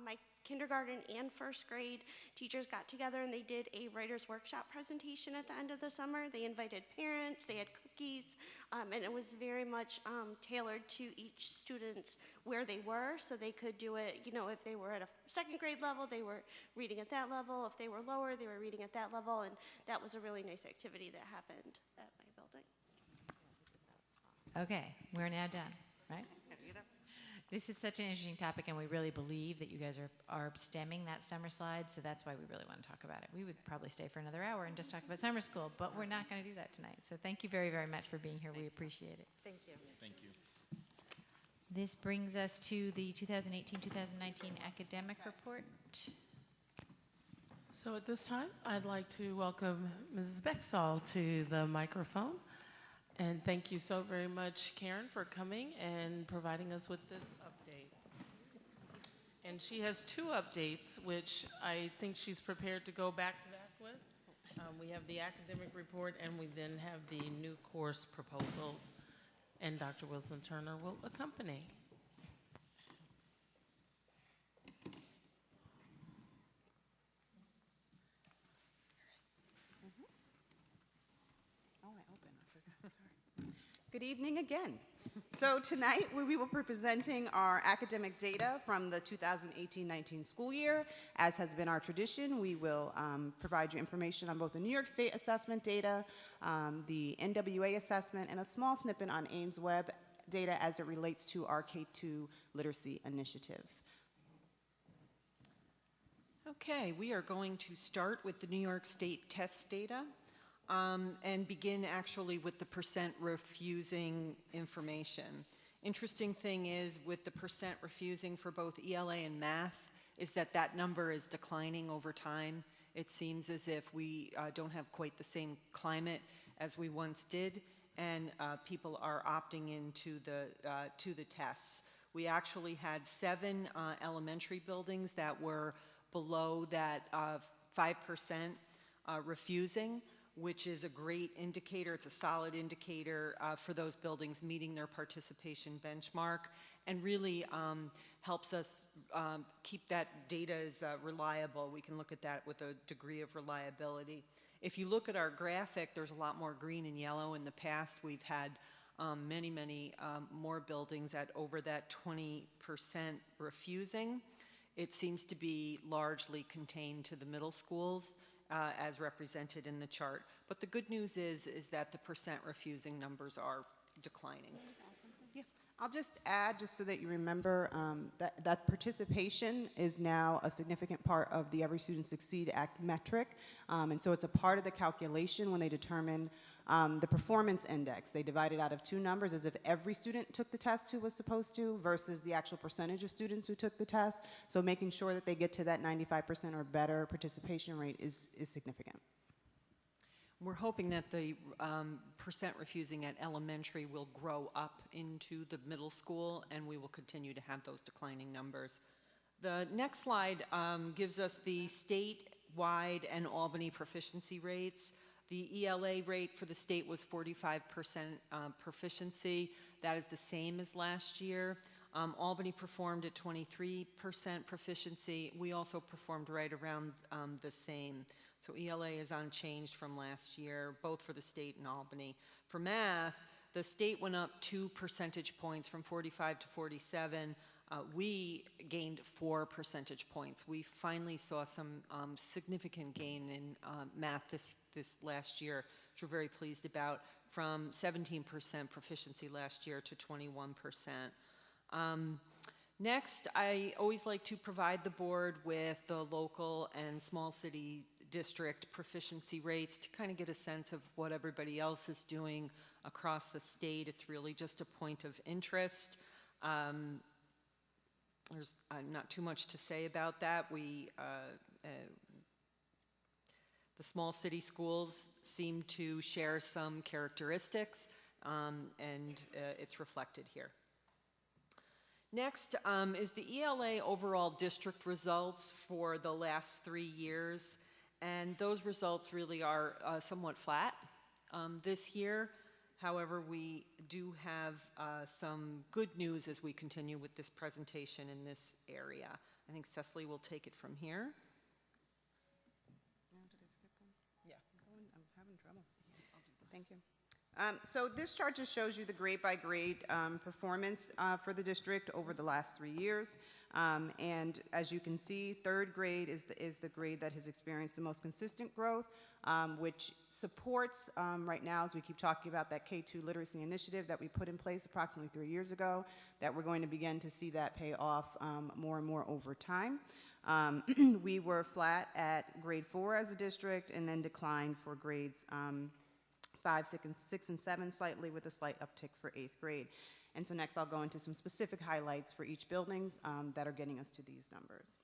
my kindergarten and first grade teachers got together and they did a writer's workshop presentation at the end of the summer. They invited parents, they had cookies, and it was very much tailored to each student where they were, so they could do it, if they were at a second grade level, they were reading at that level. If they were lower, they were reading at that level, and that was a really nice activity that happened at my building. Okay, we're now done, right? This is such an interesting topic, and we really believe that you guys are stemming that summer slide, so that's why we really want to talk about it. We would probably stay for another hour and just talk about summer school, but we're not going to do that tonight. So thank you very, very much for being here. We appreciate it. Thank you. Thank you. This brings us to the 2018-2019 academic report. So at this time, I'd like to welcome Mrs. Bechtel to the microphone. And thank you so very much, Karen, for coming and providing us with this update. And she has 2 updates, which I think she's prepared to go back to back with. We have the academic report, and we then have the new course proposals. And Dr. Wilson Turner will accompany. Good evening again. So tonight we will be presenting our academic data from the 2018-19 school year. As has been our tradition, we will provide you information on both the New York State assessment data, the NWA assessment, and a small snippet on Ames Web data as it relates to our K-2 literacy initiative. Okay, we are going to start with the New York State test data. And begin actually with the percent refusing information. Interesting thing is with the percent refusing for both ELA and math is that number is declining over time. It seems as if we don't have quite the same climate as we once did, and people are opting into to the tests. We actually had 7 elementary buildings that were below that 5% refusing. which is a great indicator. It's a solid indicator for those buildings meeting their participation benchmark, and really helps us keep that data as reliable. We can look at that with a degree of reliability. If you look at our graphic, there's a lot more green and yellow. In the past, we've had many more buildings at over that 20% refusing. It seems to be largely contained to the middle schools as represented in the chart. But the good news is that the percent refusing numbers are declining. I'll just add, just so that you remember, that participation is now a significant part of the Every Student Succeed Act metric. And so it's a part of the calculation when they determine the performance index. They divide it out of two numbers, as if every student took the test who was supposed to versus the actual percentage of students who took the test. So making sure that they get to that 95% or better participation rate is significant. We're hoping that the percent refusing at elementary will grow up into the middle school, and we will continue to have those declining numbers. The next slide gives us the statewide and Albany proficiency rates. The ELA rate for the state was 45% proficiency. That is the same as last year. Albany performed at 23% proficiency. We also performed right around the same. So ELA is unchanged from last year, both for the state and Albany. For math, the state went up 2 percentage points from 45 to 47. We gained 4 percentage points. We finally saw some significant gain in math this last year, which we're very pleased about, from 17% proficiency last year to 21%. Next, I always like to provide the board with the local and small city district proficiency rates to kind of get a sense of what everybody else is doing across the state. It's really just a point of interest. There's not too much to say about that. The small city schools seem to share some characteristics, and it's reflected here. Next is the ELA overall district results for the last 3 years, and those results really are somewhat flat this year. However, we do have some good news as we continue with this presentation in this area. I think Cecily will take it from here. Yeah. I'm having trouble. Thank you. So this chart just shows you the grade by grade performance for the district over the last 3 years. And as you can see, third grade is the grade that has experienced the most consistent growth, which supports right now, as we keep talking about that K-2 literacy initiative that we put in place approximately 3 years ago, that we're going to begin to see that pay off more and more over time. We were flat at grade 4 as a district and then declined for grades 5, 6, and 7 slightly, with a slight uptick for 8th grade. And so next I'll go into some specific highlights for each buildings that are getting us to these numbers.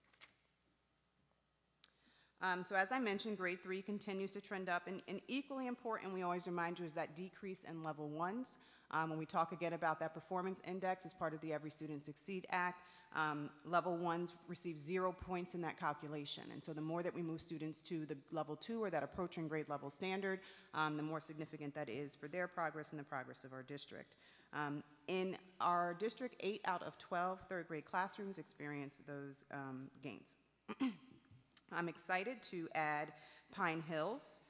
So as I mentioned, grade 3 continues to trend up, and equally important, we always remind you, is that decrease in level 1s. When we talk again about that performance index as part of the Every Student Succeed Act, level 1s receive 0 points in that calculation. And so the more that we move students to the level 2 or that approaching grade level standard, the more significant that is for their progress and the progress of our district. In our district, 8 out of 12 third grade classrooms experience those gains. I'm excited to add Pine Hills,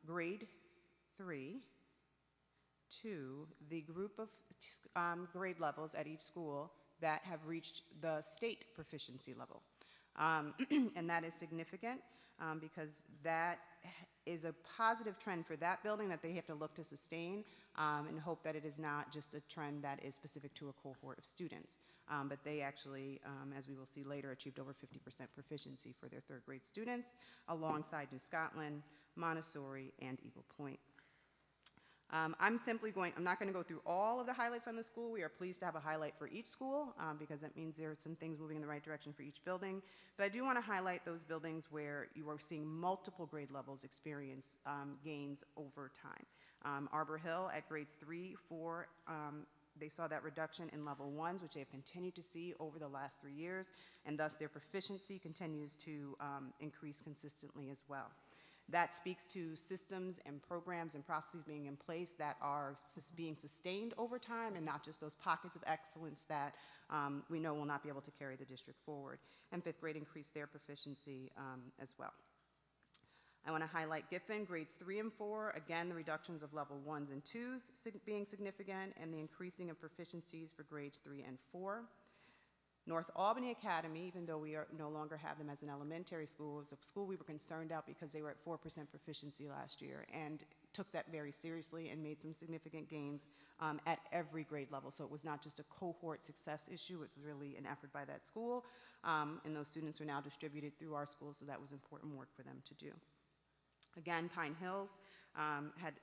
grade 3, to the group of grade levels at each school that have reached the state proficiency level. And that is significant because that is a positive trend for that building that they have to look to sustain and hope that it is not just a trend that is specific to a cohort of students. But they actually, as we will see later, achieved over 50% proficiency for their third grade students alongside New Scotland, Montessori, and Eagle Point. I'm not going to go through all of the highlights on the school. We are pleased to have a highlight for each school because that means there are some things moving in the right direction for each building. But I do want to highlight those buildings where you are seeing multiple grade levels experience gains over time. Arbor Hill at grades 3, 4, they saw that reduction in level 1s, which they have continued to see over the last 3 years, and thus their proficiency continues to increase consistently as well. That speaks to systems and programs and processes being in place that are being sustained over time and not just those pockets of excellence that we know will not be able to carry the district forward. And fifth grade increased their proficiency as well. I want to highlight Giffen, grades 3 and 4. Again, the reductions of level 1s and 2s being significant, and the increasing of proficiencies for grades 3 and 4. North Albany Academy, even though we no longer have them as an elementary school, was a school we were concerned about because they were at 4% proficiency last year, and took that very seriously and made some significant gains at every grade level. So it was not just a cohort success issue, it was really an effort by that school, and those students are now distributed through our schools, so that was important work for them to do. Again, Pine Hills had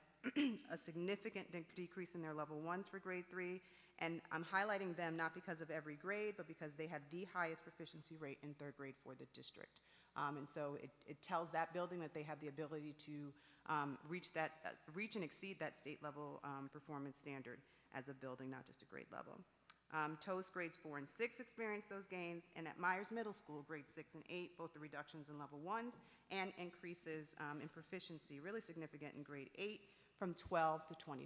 a significant decrease in their level 1s for grade 3, and I'm highlighting them not because of every grade, but because they had the highest proficiency rate in 3rd grade for the district. And so it tells that building that they have the ability to reach and exceed that state level performance standard as a building, not just a grade level. Toast grades 4 and 6 experienced those gains, and at Myers Middle School, grades 6 and 8, both the reductions in level 1s and increases in proficiency, really significant in grade 8, from 12 to 25%.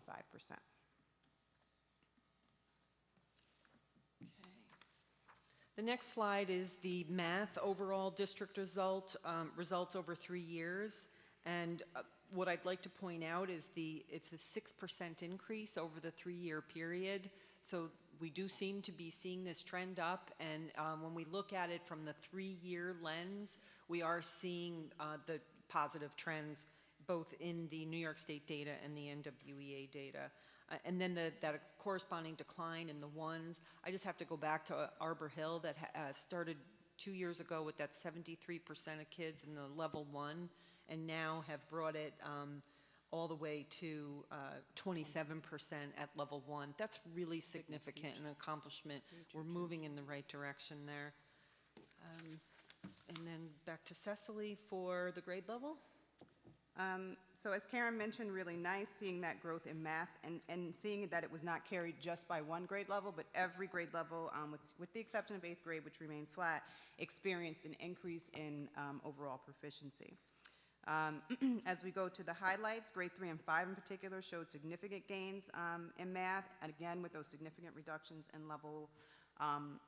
The next slide is the math overall district result, results over 3 years. And what I'd like to point out is it's a 6% increase over the 3-year period. So we do seem to be seeing this trend up, and when we look at it from the 3-year lens, we are seeing the positive trends both in the New York State data and the NWEA data. And then that corresponding decline in the ones, I just have to go back to Arbor Hill that started 2 years ago with that 73% of kids in the level 1, and now have brought it all the way to 27% at level 1. That's really significant, an accomplishment. We're moving in the right direction there. And then back to Cecily for the grade level. So as Karen mentioned, really nice seeing that growth in math and seeing that it was not carried just by one grade level, but every grade level, with the exception of 8th grade, which remained flat, experienced an increase in overall proficiency. As we go to the highlights, grade 3 and 5 in particular showed significant gains in math, and again with those significant reductions in level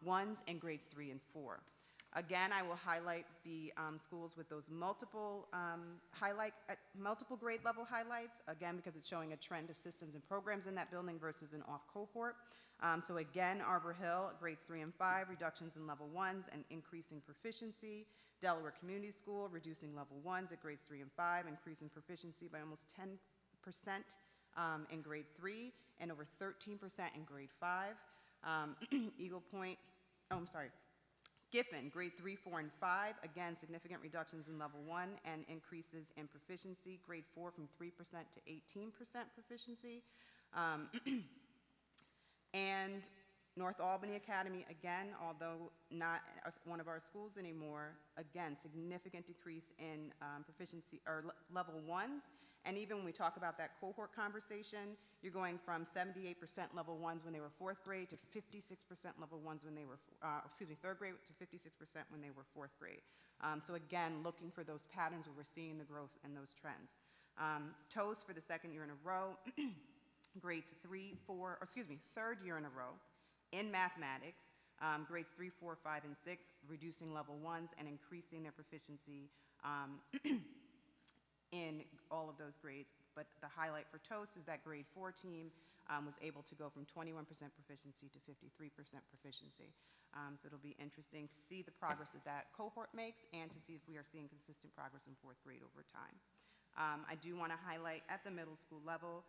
1s and grades 3 and 4. Again, I will highlight the schools with those multiple grade level highlights, again because it's showing a trend of systems and programs in that building versus an off cohort. So again, Arbor Hill, grades 3 and 5, reductions in level 1s and increasing proficiency. Delaware Community School, reducing level 1s at grades 3 and 5, increasing proficiency by almost 10% in grade 3 and over 13% in grade 5. Eagle Point, Giffen, grade 3, 4, and 5, again, significant reductions in level 1 and increases in proficiency, grade 4 from 3% to 18% proficiency. And North Albany Academy, again, although not one of our schools anymore, again, significant decrease in proficiency or level 1s. And even when we talk about that cohort conversation, you're going from 78% level 1s when they were 4th grade to 56% level 1s when they were, 3rd grade to 56% when they were 4th grade. So again, looking for those patterns where we're seeing the growth and those trends. Toast for the 2nd year in a row, grades 3rd year in a row in mathematics, grades 3, 4, 5, and 6, reducing level 1s and increasing their proficiency in all of those grades. But the highlight for Toast is that grade 4 team was able to go from 21% proficiency to 53% proficiency. So it'll be interesting to see the progress that that cohort makes and to see if we are seeing consistent progress in 4th grade over time. I do want to highlight at the middle school level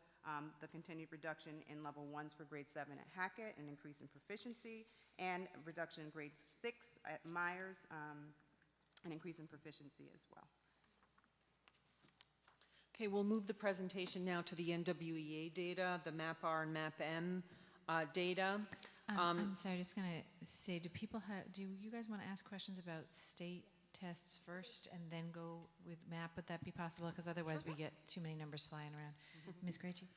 the continued reduction in level 1s for grade 7 at Hackett, an increase in proficiency, and reduction in grade 6 at Myers, an increase in proficiency as well. Okay, we'll move the presentation now to the NWEA data, the MAP-R and MAP-M data. I'm sorry, just going to say, do you guys want to ask questions about state tests first and then go with MAP? Would that be possible? Because otherwise we get too many numbers flying around. Ms. Grady?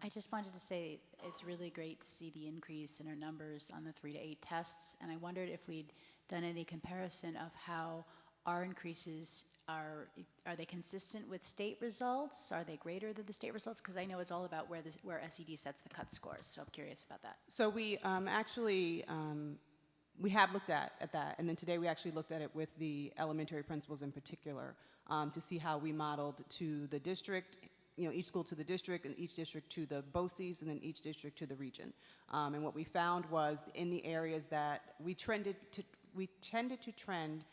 I just wanted to say it's really great to see the increase in our numbers on the 3 to 8 tests, and I wondered if we'd done any comparison of how our increases are they consistent with state results? Are they greater than the state results? Because I know it's all about where SED sets the cut scores, so I'm curious about that. So we actually, we have looked at that, and then today we actually looked at it with the elementary principals in particular to see how we modeled to the district, each school to the district, and each district to the BOCES, and then each district to the region. And what we found was in the areas that we tended to trend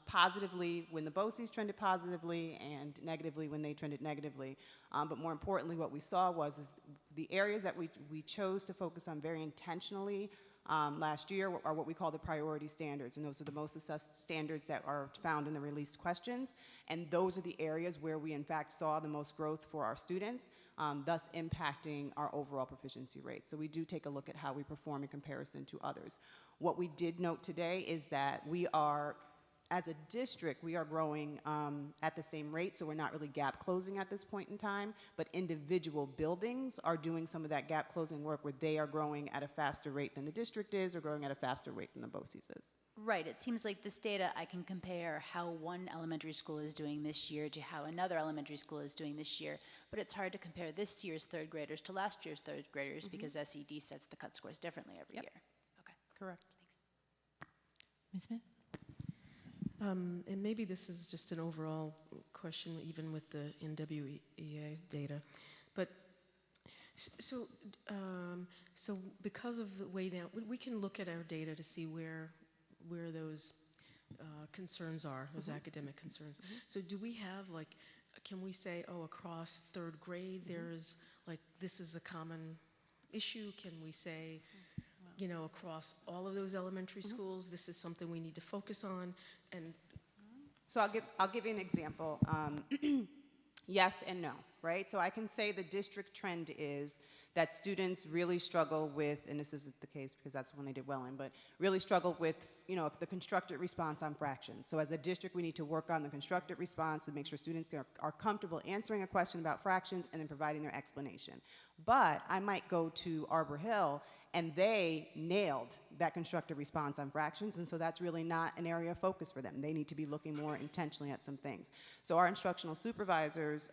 positively when the BOCES trended positively and negatively when they trended negatively. But more importantly, what we saw is the areas that we chose to focus on very intentionally last year are what we call the priority standards, and those are the most assessed standards that are found in the released questions, and those are the areas where we in fact saw the most growth for our students, thus impacting our overall proficiency rate. So we do take a look at how we perform in comparison to others. What we did note today is that as a district, we are growing at the same rate, so we're not really gap closing at this point in time, but individual buildings are doing some of that gap closing work where they are growing at a faster rate than the district is or growing at a faster rate than the BOCES is. Right, it seems like this data, I can compare how one elementary school is doing this year to how another elementary school is doing this year, but it's hard to compare this year's third graders to last year's third graders because SED sets the cut scores differently every year. Okay. Correct. Ms. Smith? And maybe this is just an overall question, even with the NWEA data, but so because of the way down, we can look at our data to see where those concerns are, those academic concerns. So do we have can we say, across third grade, there's this is a common issue? Can we say, across all of those elementary schools, this is something we need to focus on? And so I'll give you an example. Yes and no, right? So I can say the district trend is that students really struggle with, and this isn't the case because that's when they did well in, but really struggle with, the constructed response on fractions. So as a district, we need to work on the constructed response to make sure students are comfortable answering a question about fractions and then providing their explanation. But I might go to Arbor Hill and they nailed that constructive response on fractions, and so that's really not an area of focus for them. They need to be looking more intentionally at some things. So our instructional supervisors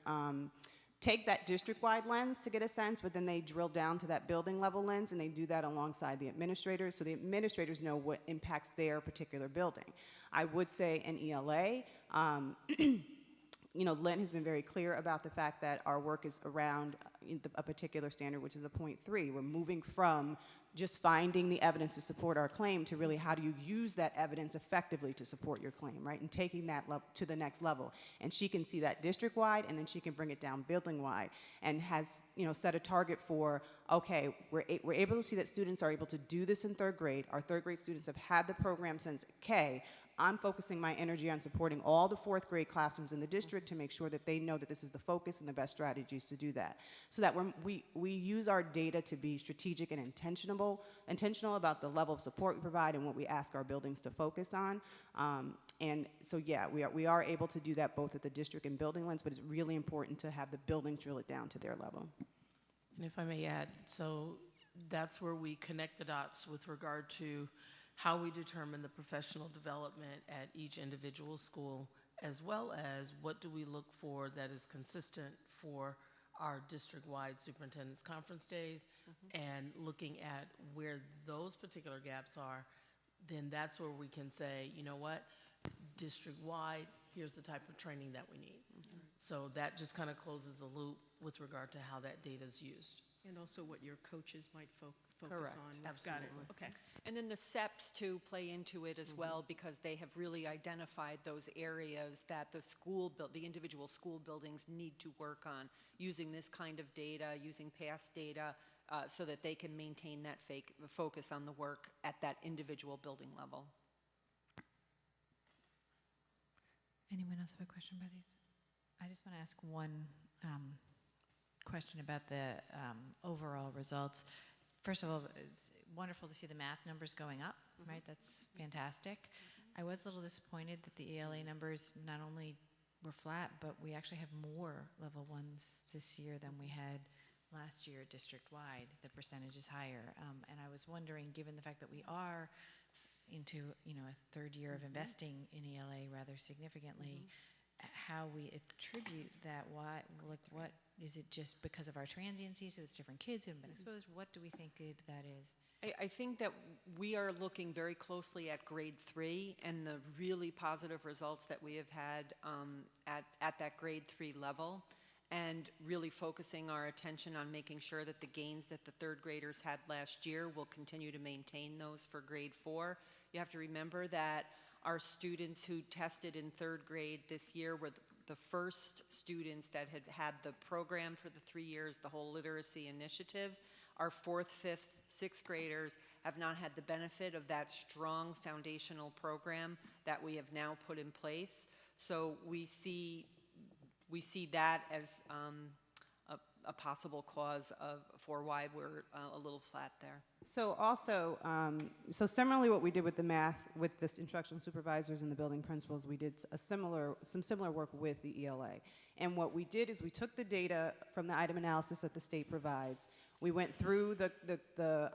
take that district-wide lens to get a sense, but then they drill down to that building level lens, and they do that alongside the administrators, so the administrators know what impacts their particular building. I would say in ELA, Lynn has been very clear about the fact that our work is around a particular standard, which is a 0.3. We're moving from just finding the evidence to support our claim to really how do you use that evidence effectively to support your claim, right? And taking that to the next level. And she can see that district-wide, and then she can bring it down building-wide, and has set a target for, okay, we're able to see that students are able to do this in third grade. Our third grade students have had the program since K. I'm focusing my energy on supporting all the fourth grade classrooms in the district to make sure that they know that this is the focus and the best strategies to do that. So that we use our data to be strategic and intentional about the level of support we provide and what we ask our buildings to focus on. And so yeah, we are able to do that both at the district and building lens, but it's really important to have the buildings drill it down to their level. And if I may add, so that's where we connect the dots with regard to how we determine the professional development at each individual school, as well as what do we look for that is consistent for our district-wide superintendent's conference days, and looking at where those particular gaps are, then that's where we can say, you know what, district-wide, here's the type of training that we need. So that just kind of closes the loop with regard to how that data is used. And also what your coaches might focus Correct. on. Absolutely. Got it. Okay. And then the SEPs too play into it as well, because they have really identified those areas that the individual school buildings need to work on, using this kind of data, using past data, so that they can maintain that focus on the work at that individual building level. Anyone else have a question about these? I just want to ask one question about the overall results. First of all, it's wonderful to see the math numbers going up, right? That's fantastic. I was a little disappointed that the ELA numbers not only were flat, but we actually have more level ones this year than we had last year district-wide. The percentage is higher. And I was wondering, given the fact that we are into, a third year of investing in ELA rather significantly, how we attribute that. Why, like, what, is it just because of our transiency, so it's different kids who have been exposed? What do we think that is? I think that we are looking very closely at grade 3 and the really positive results that we have had at that grade 3 level, and really focusing our attention on making sure that the gains that the third graders had last year will continue to maintain those for grade 4. You have to remember that our students who tested in third grade this year were the first students that had had the program for the 3 years, the whole literacy initiative. Our 4th, 5th, 6th graders have not had the benefit of that strong foundational program that we have now put in place. So we see that as a possible cause for why we're a little flat there. So also, so similarly what we did with the math, with the instructional supervisors and the building principals, we did some similar work with the ELA. And what we did is we took the data from the item analysis that the state provides. We went through the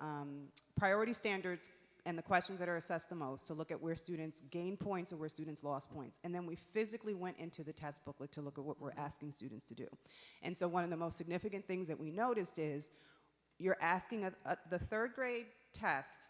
priority standards and the questions that are assessed the most to look at where students gain points and where students lost points. And then we physically went into the test booklet to look at what we're asking students to do. And so one of the most significant things that we noticed is you're asking, the third grade test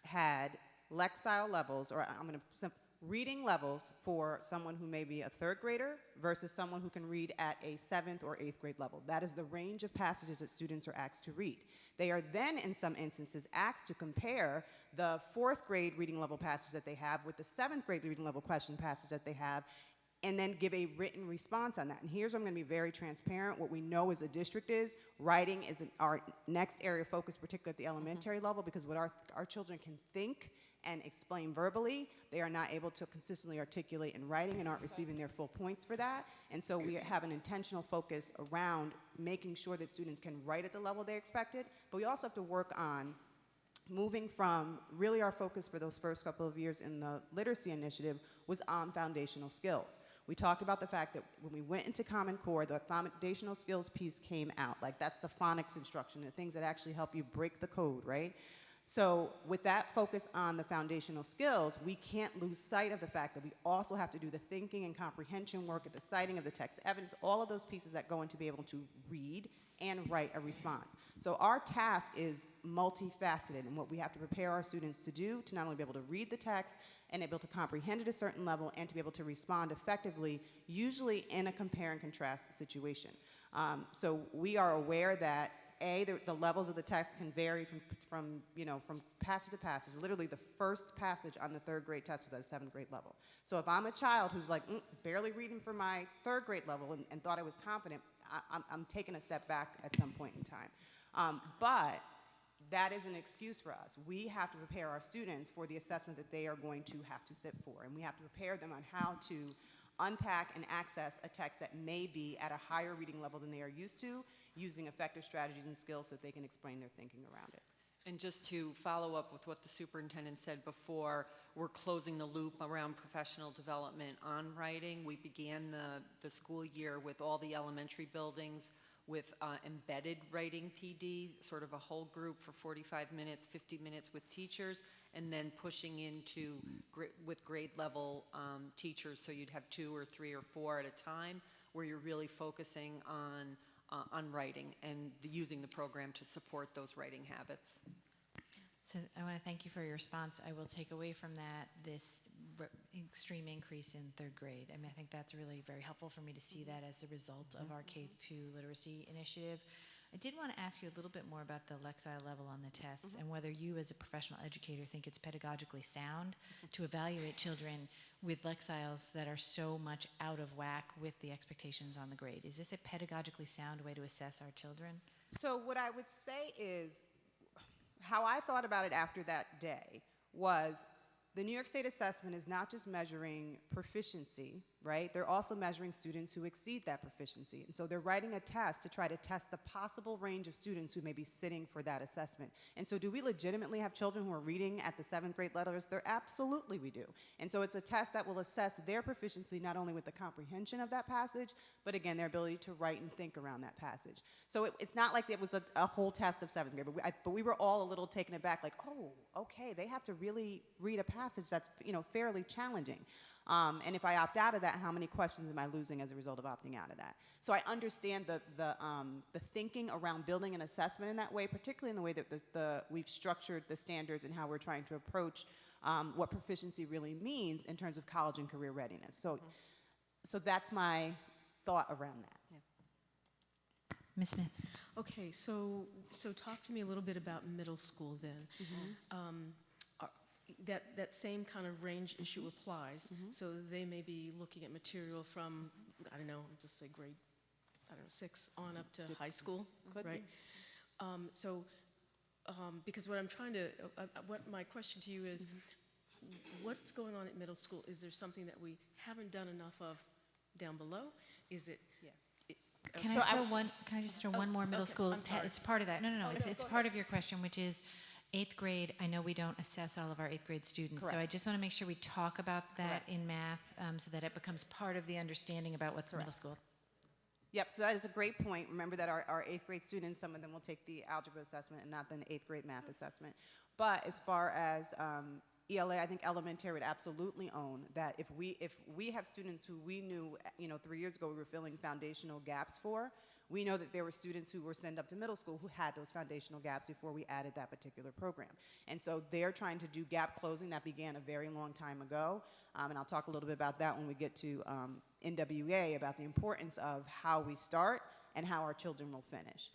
had Lexile levels, or I'm going to reading levels for someone who may be a third grader versus someone who can read at a 7th or 8th grade level. That is the range of passages that students are asked to read. They are then, in some instances, asked to compare the 4th grade reading level passage that they have with the 7th grade reading level question passage that they have, and then give a written response on that. And here's where I'm going to be very transparent. What we know as a district is writing is our next area of focus, particularly at the elementary level, because what our children can think and explain verbally, they are not able to consistently articulate in writing and aren't receiving their full points for that. And so we have an intentional focus around making sure that students can write at the level they expected, but we also have to work on moving from, really our focus for those first couple of years in the literacy initiative was on foundational skills. We talked about the fact that when we went into Common Core, the foundational skills piece came out. Like, that's the phonics instruction, the things that actually help you break the code, right? So with that focus on the foundational skills, we can't lose sight of the fact that we also have to do the thinking and comprehension work at the citing of the text evidence, all of those pieces that go into be able to read and write a response. So our task is multifaceted, and what we have to prepare our students to do to not only be able to read the text and able to comprehend at a certain level and to be able to respond effectively, usually in a compare and contrast situation. So we are aware that the levels of the text can vary from passage to passage. Literally, the first passage on the third grade test was at a 7th grade level. So if I'm a child who's like barely reading for my third grade level and thought I was competent, I'm taking a step back at some point in time. But that is an excuse for us. We have to prepare our students for the assessment that they are going to have to sit for, and we have to prepare them on how to unpack and access a text that may be at a higher reading level than they are used to, using effective strategies and skills so that they can explain their thinking around it. And just to follow up with what the superintendent said before, we're closing the loop around professional development on writing. We began the school year with all the elementary buildings with embedded writing PD, sort of a whole group for 45 minutes, 50 minutes with teachers, and then pushing into with grade level teachers, so you'd have 2 or 3 or 4 at a time, where you're really focusing on writing and using the program to support those writing habits. So I want to thank you for your response. I will take away from that this extreme increase in third grade. I mean, I think that's really very helpful for me to see that as the result of our K-2 literacy initiative. I did want to ask you a little bit more about the Lexile level on the tests and whether you as a professional educator think it's pedagogically sound to evaluate children with Lexiles that are so much out of whack with the expectations on the grade. Is this a pedagogically sound way to assess our children? So what I would say is, how I thought about it after that day was, the New York State assessment is not just measuring proficiency, right? They're also measuring students who exceed that proficiency. And so they're writing a test to try to test the possible range of students who may be sitting for that assessment. And so do we legitimately have children who are reading at the 7th grade letters? Absolutely we do. And so it's a test that will assess their proficiency not only with the comprehension of that passage, but again, their ability to write and think around that passage. So it's not like it was a whole test of 7th grade, but we were all a little taken aback, like, oh, okay, they have to really read a passage that's, fairly challenging. And if I opt out of that, how many questions am I losing as a result of opting out of that? So I understand the thinking around building an assessment in that way, particularly in the way that we've structured the standards and how we're trying to approach what proficiency really means in terms of college and career readiness. So that's my thought around that. Ms. Smith. Okay, so talk to me a little bit about middle school then. That same kind of range issue applies. So they may be looking at material from, I don't know, just say grade, 6 on up to high school, right? Because what I'm trying to, what my question to you is, what's going on at middle school? Is there something that we haven't done enough of down below? Is it? Yes. Can I just throw one more middle school? It's part of that. No. It's part of your question, which is 8th grade. I know we don't assess all of our 8th grade students, so I just want to make sure we talk about that in math so that it becomes part of the understanding about what's middle school. Yep, so that is a great point. Remember that our 8th grade students, some of them will take the algebra assessment and not the 8th grade math assessment. But as far as ELA, I think elementary would absolutely own that if we have students who we knew, 3 years ago we were filling foundational gaps for, we know that there were students who were sent up to middle school who had those foundational gaps before we added that particular program. And so they're trying to do gap closing that began a very long time ago. And I'll talk a little bit about that when we get to NWEA, about the importance of how we start and how our children will finish.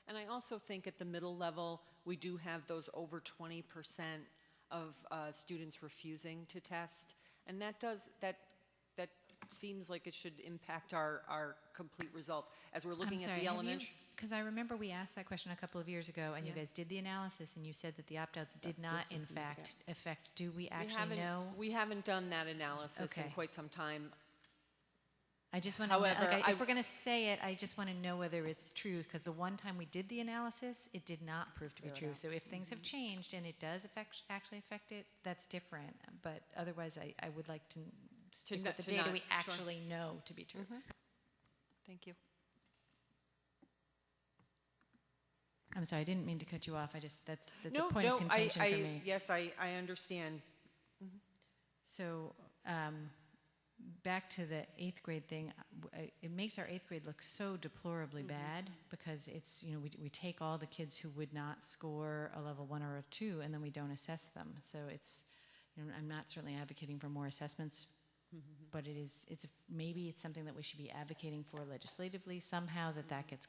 And I also think at the middle level, we do have those over 20% of students refusing to test. And that seems like it should impact our complete results. As we're looking at the elementary. Because I remember we asked that question a couple of years ago, and you guys did the analysis, and you said that the opt-outs did not, in fact, affect. Do we actually know? We haven't done that analysis in quite some time. I just want to know, if we're going to say it, I just want to know whether it's true, because the one time we did the analysis, it did not prove to be true. So if things have changed and it does actually affect it, that's different. But otherwise, I would like to stick with the data we actually know to be true. Thank you. I'm sorry, I didn't mean to cut you off. That's a point of contention for me. Yes, I understand. So back to the 8th grade thing, it makes our 8th grade look so deplorably bad, because it's, we take all the kids who would not score a level 1 or a 2, and then we don't assess them. So it's, I'm not certainly advocating for more assessments, but maybe it's something that we should be advocating for legislatively somehow, that gets,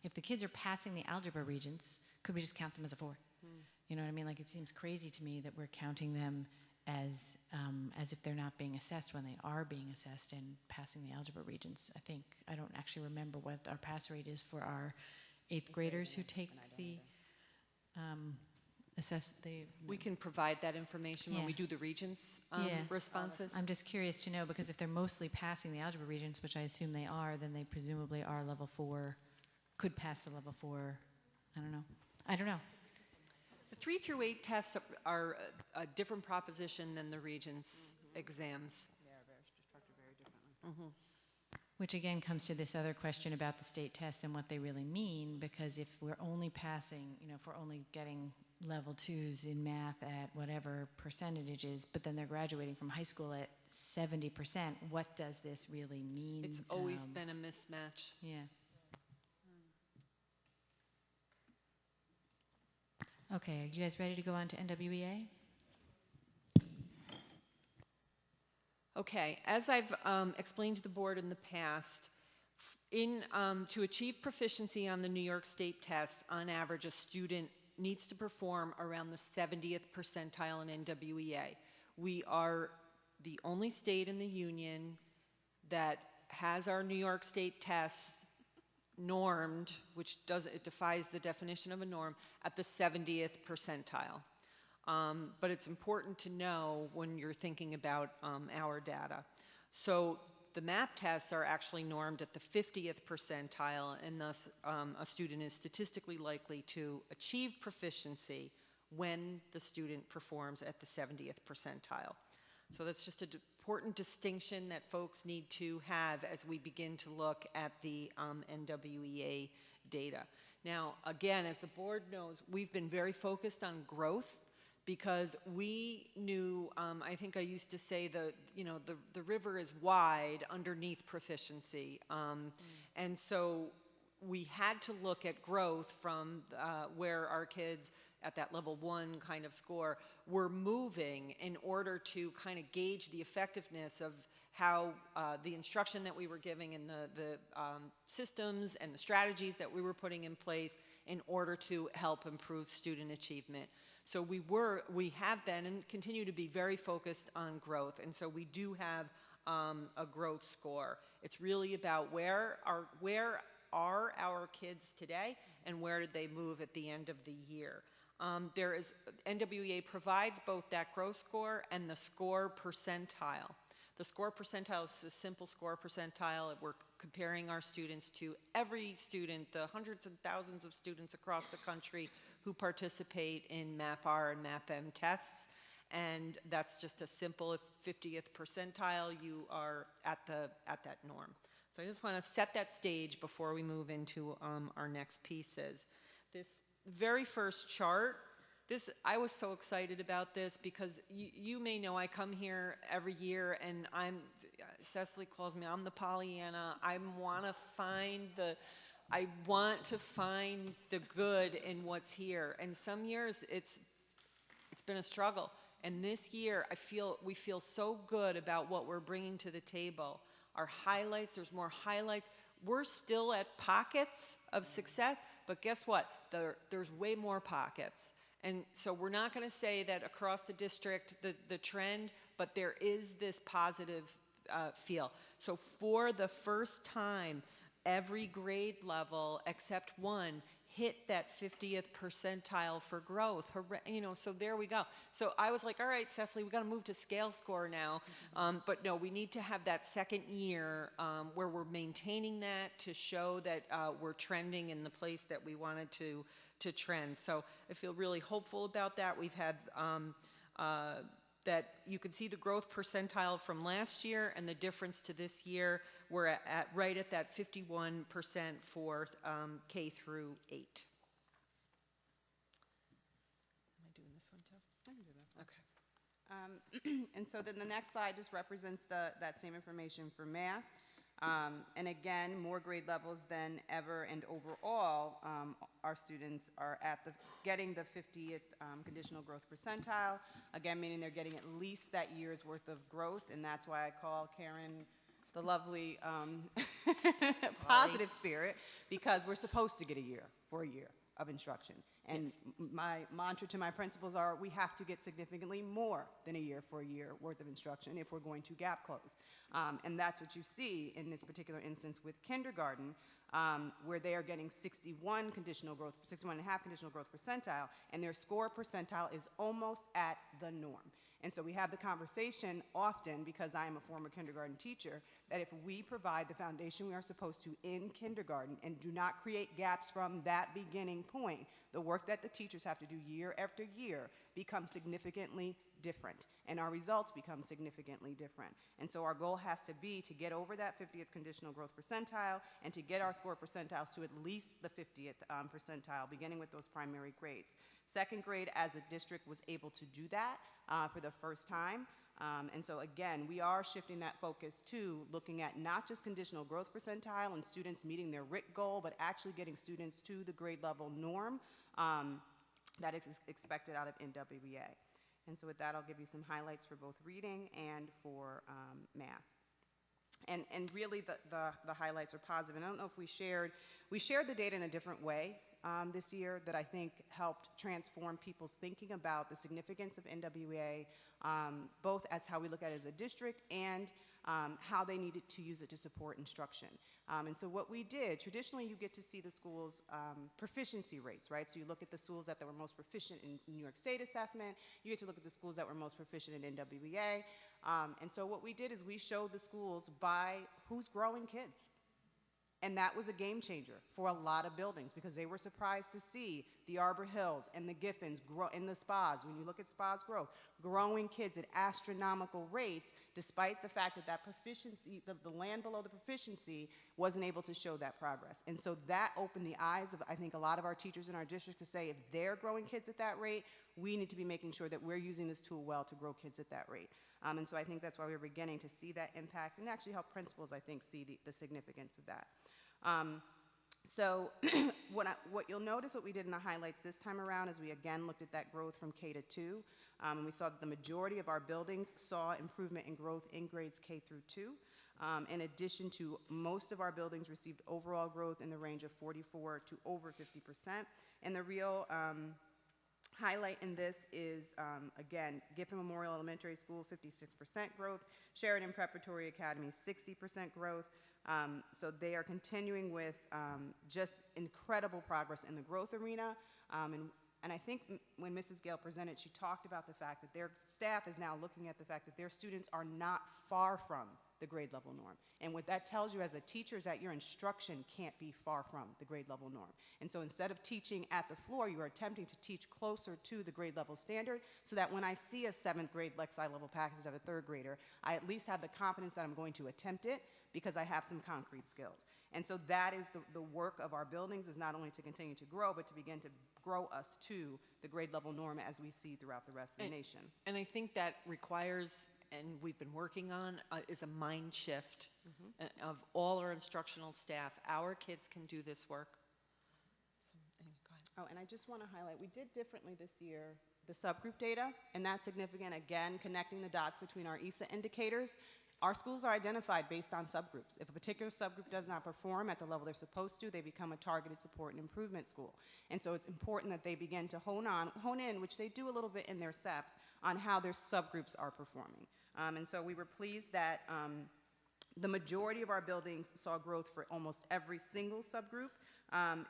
if the kids are passing the algebra regents, could we just count them as a 4? You know what I mean? Like, it seems crazy to me that we're counting them as if they're not being assessed when they are being assessed and passing the algebra regents. I don't actually remember what our pass rate is for our 8th graders who take the We can provide that information when we do the regents responses. I'm just curious to know, because if they're mostly passing the algebra regents, which I assume they are, then they presumably are level 4, could pass the level 4. I don't know. The 3 through 8 tests are a different proposition than the regents exams. They are structured very differently. Which again comes to this other question about the state tests and what they really mean, because if we're only passing, if we're only getting level 2s in math at whatever percentages, but then they're graduating from high school at 70%, what does this really mean? It's always been a mismatch. Yeah. Okay, are you guys ready to go on to NWEA? Okay, as I've explained to the board in the past, to achieve proficiency on the New York State tests, on average, a student needs to perform around the 70th percentile in NWEA. We are the only state in the union that has our New York State tests normed, which it defies the definition of a norm, at the 70th percentile. But it's important to know when you're thinking about our data. So the MAP tests are actually normed at the 50th percentile, and thus a student is statistically likely to achieve proficiency when the student performs at the 70th percentile. So that's just an important distinction that folks need to have as we begin to look at the NWEA data. Now, again, as the board knows, we've been very focused on growth because we knew, I think I used to say the river is wide underneath proficiency. And so we had to look at growth from where our kids at that level 1 kind of score were moving in order to kind of gauge the effectiveness of how the instruction that we were giving and the systems and the strategies that we were putting in place in order to help improve student achievement. So we have been and continue to be very focused on growth, and so we do have a growth score. It's really about where are our kids today and where did they move at the end of the year. NWEA provides both that growth score and the score percentile. The score percentile is a simple score percentile. We're comparing our students to every student, the hundreds and thousands of students across the country who participate in MAP-R and MAP-M tests. And that's just a simple 50th percentile, you are at that norm. So I just want to set that stage before we move into our next pieces. This very first chart, I was so excited about this because you may know I come here every year and Cecily calls me, I'm the Pollyanna. I want to find the good in what's here. And some years it's been a struggle. And this year we feel so good about what we're bringing to the table. Our highlights, there's more highlights. We're still at pockets of success, but guess what? There's way more pockets. And so we're not going to say that across the district, the trend, but there is this positive feel. So for the first time, every grade level except one hit that 50th percentile for growth. So there we go. So I was like, all right, Cecily, we got to move to scale score now. But no, we need to have that second year where we're maintaining that to show that we're trending in the place that we wanted to trend. So I feel really hopeful about that. We've had that you can see the growth percentile from last year and the difference to this year. We're right at that 51% for K through 8. Am I doing this one too? I can do that. Okay. And so then the next slide just represents that same information for math. And again, more grade levels than ever, and overall, our students are getting the 50th conditional growth percentile, again, meaning they're getting at least that year's worth of growth, and that's why I call Karen the lovely positive spirit, because we're supposed to get a year of instruction. And Yes. My mantra to my principals are, we have to get significantly more than a year for a year worth of instruction if we're going to gap close. And that's what you see in this particular instance with kindergarten, where they are getting 61 conditional growth, 61.5 conditional growth percentile, and their score percentile is almost at the norm. And so we have the conversation often, because I am a former kindergarten teacher, that if we provide the foundation we are supposed to in kindergarten and do not create gaps from that beginning point, the work that the teachers have to do year after year becomes significantly different, and our results become significantly different. And so our goal has to be to get over that 50th conditional growth percentile and to get our score percentiles to at least the 50th percentile, beginning with those primary grades. Second grade as a district was able to do that for the first time. And so again, we are shifting that focus to looking at not just conditional growth percentile and students meeting their RIT goal, but actually getting students to the grade level norm that is expected out of NWEA. And so with that, I'll give you some highlights for both reading and for math. And really the highlights are positive. And I don't know if we shared the data in a different way this year that I think helped transform people's thinking about the significance of NWEA, both as how we look at it as a district and how they needed to use it to support instruction. And so what we did, traditionally you get to see the schools' proficiency rates, right? So you look at the schools that were most proficient in New York State assessment, you get to look at the schools that were most proficient in NWEA, And so what we did is we showed the schools by who's growing kids. And that was a game changer for a lot of buildings because they were surprised to see the Arbor Hills and the Giffins grow, and the spas, when you look at spas growth, growing kids at astronomical rates, despite the fact that that proficiency, the land below the proficiency, wasn't able to show that progress. And so that opened the eyes of, I think, a lot of our teachers in our district to say, if they're growing kids at that rate, we need to be making sure that we're using this tool well to grow kids at that rate. And so I think that's why we're beginning to see that impact and actually help principals, I think, see the significance of that. So what you'll notice, what we did in the highlights this time around is we again looked at that growth from K to 2. And we saw that the majority of our buildings saw improvement in growth in grades K through 2. In addition to most of our buildings received overall growth in the range of 44 to over 50%. And the real highlight in this is, again, Giffen Memorial Elementary School, 56% growth, Sheridan Preparatory Academy, 60% growth. So they are continuing with just incredible progress in the growth arena. And I think when Mrs. Gale presented, she talked about the fact that their staff is now looking at the fact that their students are not far from the grade level norm. And what that tells you as a teacher is that your instruction can't be far from the grade level norm. And so instead of teaching at the floor, you are attempting to teach closer to the grade level standard so that when I see a 7th grade Lexi level package of a 3rd grader, I at least have the confidence that I'm going to attempt it because I have some concrete skills. And so that is the work of our buildings, is not only to continue to grow, but to begin to grow us to the grade level norm as we see throughout the rest of the nation. And I think that requires, and we've been working on, is a mind shift of all our instructional staff. Our kids can do this work. So, go ahead. Oh, and I just want to highlight, we did differently this year, the subgroup data, and that's significant, again, connecting the dots between our ESA indicators. Our schools are identified based on subgroups. If a particular subgroup does not perform at the level they're supposed to, they become a targeted support and improvement school. And so it's important that they begin to hone in, which they do a little bit in their SEPs, on how their subgroups are performing. And so we were pleased that the majority of our buildings saw growth for almost every single subgroup.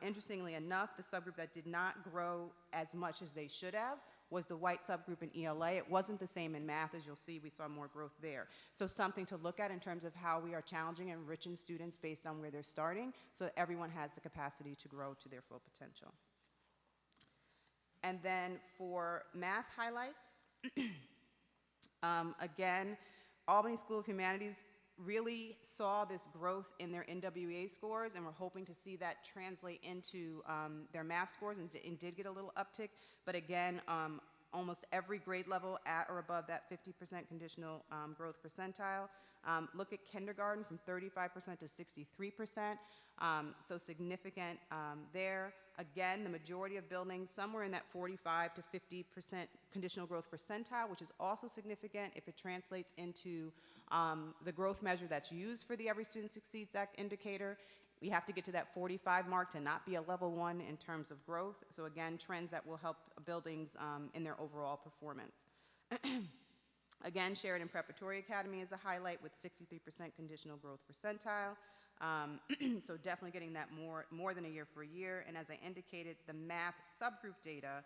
Interestingly enough, the subgroup that did not grow as much as they should have was the white subgroup in ELA. It wasn't the same in math. As you'll see, we saw more growth there. So something to look at in terms of how we are challenging and enriching students based on where they're starting so that everyone has the capacity to grow to their full potential. And then for math highlights, again, Albany School of Humanities really saw this growth in their NWEA scores, and we're hoping to see that translate into their math scores, and did get a little uptick. But again, almost every grade level at or above that 50% conditional growth percentile. Look at kindergarten from 35% to 63%, so significant there. Again, the majority of buildings somewhere in that 45 to 50% conditional growth percentile, which is also significant if it translates into the growth measure that's used for the Every Student Succeeds Act indicator. We have to get to that 45 mark to not be a level 1 in terms of growth. So again, trends that will help buildings in their overall performance. Again, Sheridan Preparatory Academy is a highlight with 63% conditional growth percentile. So definitely getting that more than a year for a year. And as I indicated, the math subgroup data,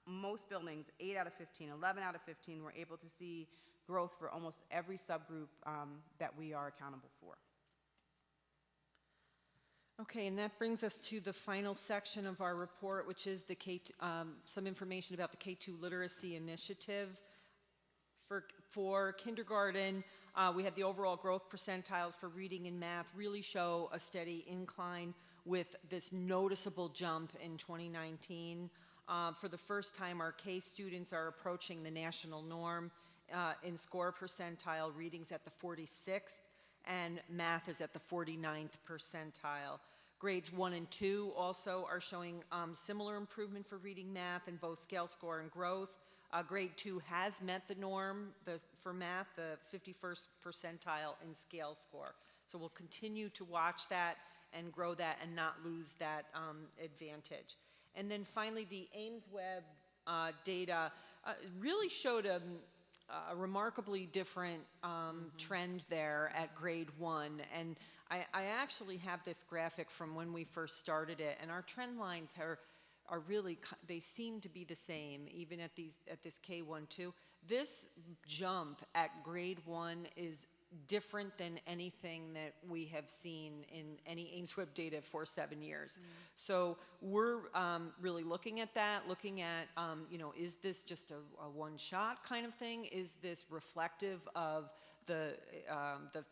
most buildings, 8 out of 15, 11 out of 15, were able to see growth for almost every subgroup that we are accountable for. Okay, and that brings us to the final section of our report, which is the some information about the K-2 Literacy Initiative. For kindergarten, we had the overall growth percentiles for reading and math really show a steady incline with this noticeable jump in 2019. For the first time, our K students are approaching the national norm in score percentile. Reading's at the 46th, and math is at the 49th percentile. Grades 1 and 2 also are showing similar improvement for reading, math, in both scale score and growth. Grade 2 has met the norm for math, the 51st percentile in scale score. So we'll continue to watch that and grow that and not lose that advantage. And then finally, the Ames-Webb data really showed a remarkably different trend there at grade 1. And I actually have this graphic from when we first started it, and our trend lines are really, they seem to be the same, even at this K1-2. this jump at grade 1 is different than anything that we have seen in any Ames Web data for 7 years. So we're really looking at that, looking at, you know, is this just a one-shot kind of thing? Is this reflective of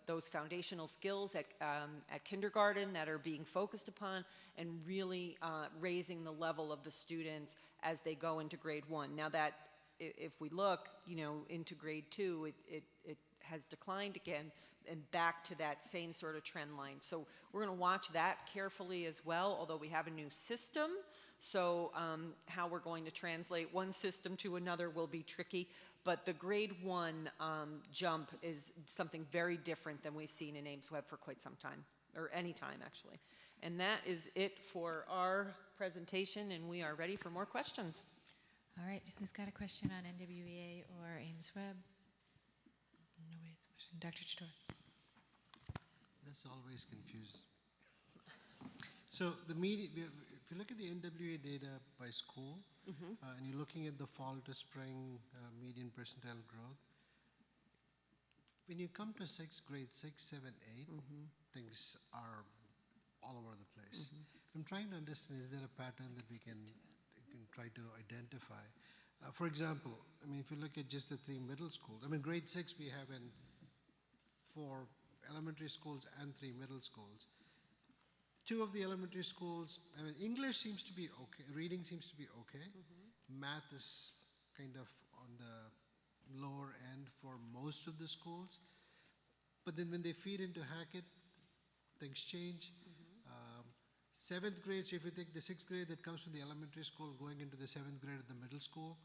those foundational skills at kindergarten that are being focused upon, and really raising the level of the students as they go into grade 1? Now that, if we look, you know, into grade 2, it has declined again and back to that same sort of trend line. So we're going to watch that carefully as well, although we have a new system. So how we're going to translate one system to another will be tricky. But the grade 1 jump is something very different than we've seen in Ames Web for quite some time, or any time actually. And that is it for our presentation, and we are ready for more questions. All right, who's got a question on NWEA or Ames Web? Nobody's question. Dr. Chittor. This always confuses me. So the media, if you look at the NWA data by school, and you're looking at the fall to spring median percentile growth, when you come to grade 6, 7, 8, things are all over the place. I'm trying to understand, is there a pattern that we can try to identify? For example, I mean, if you look at just the 3 middle schools, I mean, grade 6 we have in 4 elementary schools and 3 middle schools. 2 of the elementary schools, I mean, English seems to be okay, reading seems to be okay. Math is kind of on the lower end for most of the schools. But then when they feed into Hackett, things change. 7th grade, so if you take the 6th grade that comes from the elementary school going into the 7th grade at the middle school,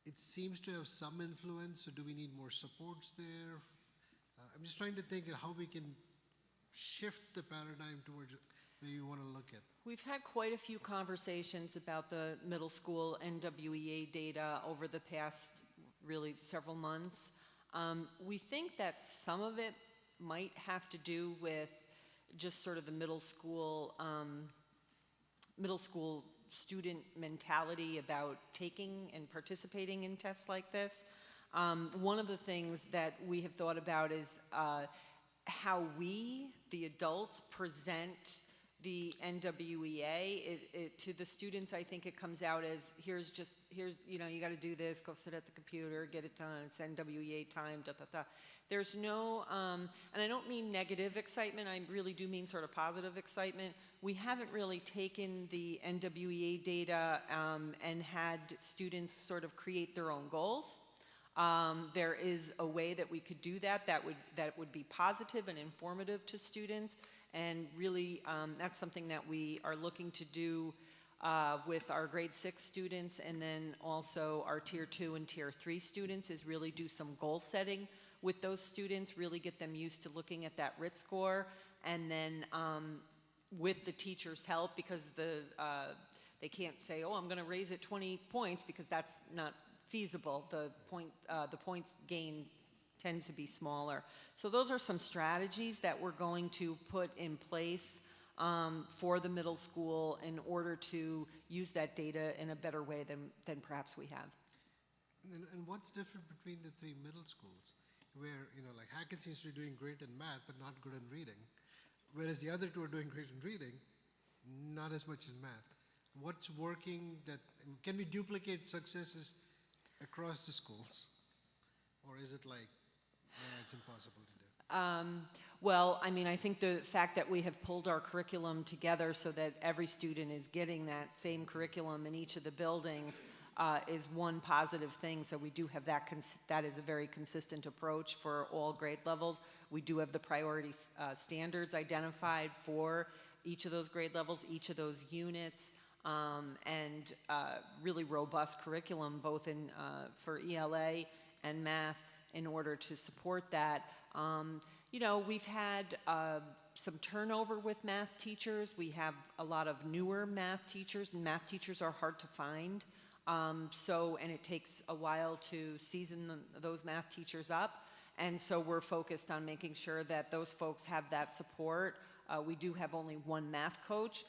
it seems to have some influence. So do we need more supports there? I'm just trying to think of how we can shift the paradigm towards where you want to look at. We've had quite a few conversations about the middle school NWEA data over the past really several months. We think that some of it might have to do with just sort of the middle school student mentality about taking and participating in tests like this. One of the things that we have thought about is how we, the adults, present the NWEA to the students. I think it comes out as, here's, you know, you got to do this, go sit at the computer, get it done, it's NWEA time, da, da, da. There's no, and I don't mean negative excitement, I really do mean sort of positive excitement. We haven't really taken the NWEA data and had students sort of create their own goals. There is a way that we could do that would be positive and informative to students, and really that's something that we are looking to do with our grade 6 students, and then also our tier 2 and tier 3 students, is really do some goal setting with those students, really get them used to looking at that RIT score, and then with the teacher's help, because they can't say, oh, I'm going to raise it 20 points, because that's not feasible. The points gained tends to be smaller. So those are some strategies that we're going to put in place for the middle school in order to use that data in a better way than perhaps we have. And what's different between the 3 middle schools, where, you know, like Hackett seems to be doing great in math but not good in reading, whereas the other 2 are doing great in reading, not as much as math? What's working? That can we duplicate successes across the schools, or is it like, yeah, it's impossible to do? Well, I mean, I think the fact that we have pulled our curriculum together so that every student is getting that same curriculum in each of the buildings is one positive thing. So we do have that, that is a very consistent approach for all grade levels. We do have the priority standards identified for each of those grade levels, each of those units, and really robust curriculum, both in for ELA and math, in order to support that. You know, we've had some turnover with math teachers. We have a lot of newer math teachers, and math teachers are hard to find. And it takes a while to season those math teachers up. And so we're focused on making sure that those folks have that support. We do have only one math coach,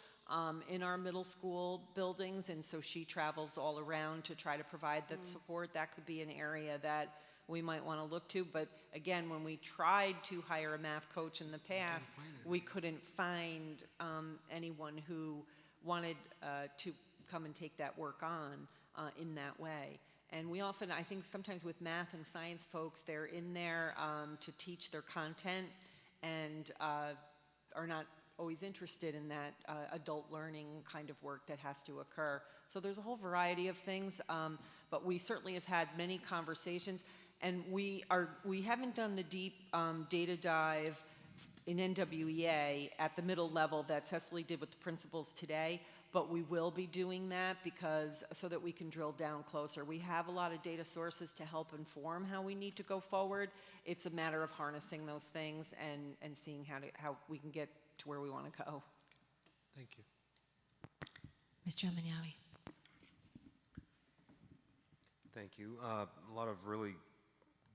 in our middle school buildings, and so she travels all around to try to provide that support. That could be an area that we might want to look to. But again, when we tried to hire a math coach in the past, we couldn't find anyone who wanted to come and take that work on in that way. And we often, I think sometimes with math and science folks, they're in there to teach their content and are not always interested in that adult learning kind of work that has to occur. So there's a whole variety of things, but we certainly have had many conversations, and we haven't done the deep data dive in NWEA at the middle level that Cecily did with the principals today, but we will be doing that so that we can drill down closer. We have a lot of data sources to help inform how we need to go forward. It's a matter of harnessing those things and seeing how we can get to where we want to go. Thank you. Mr. Amanyawi. Thank you. A lot of really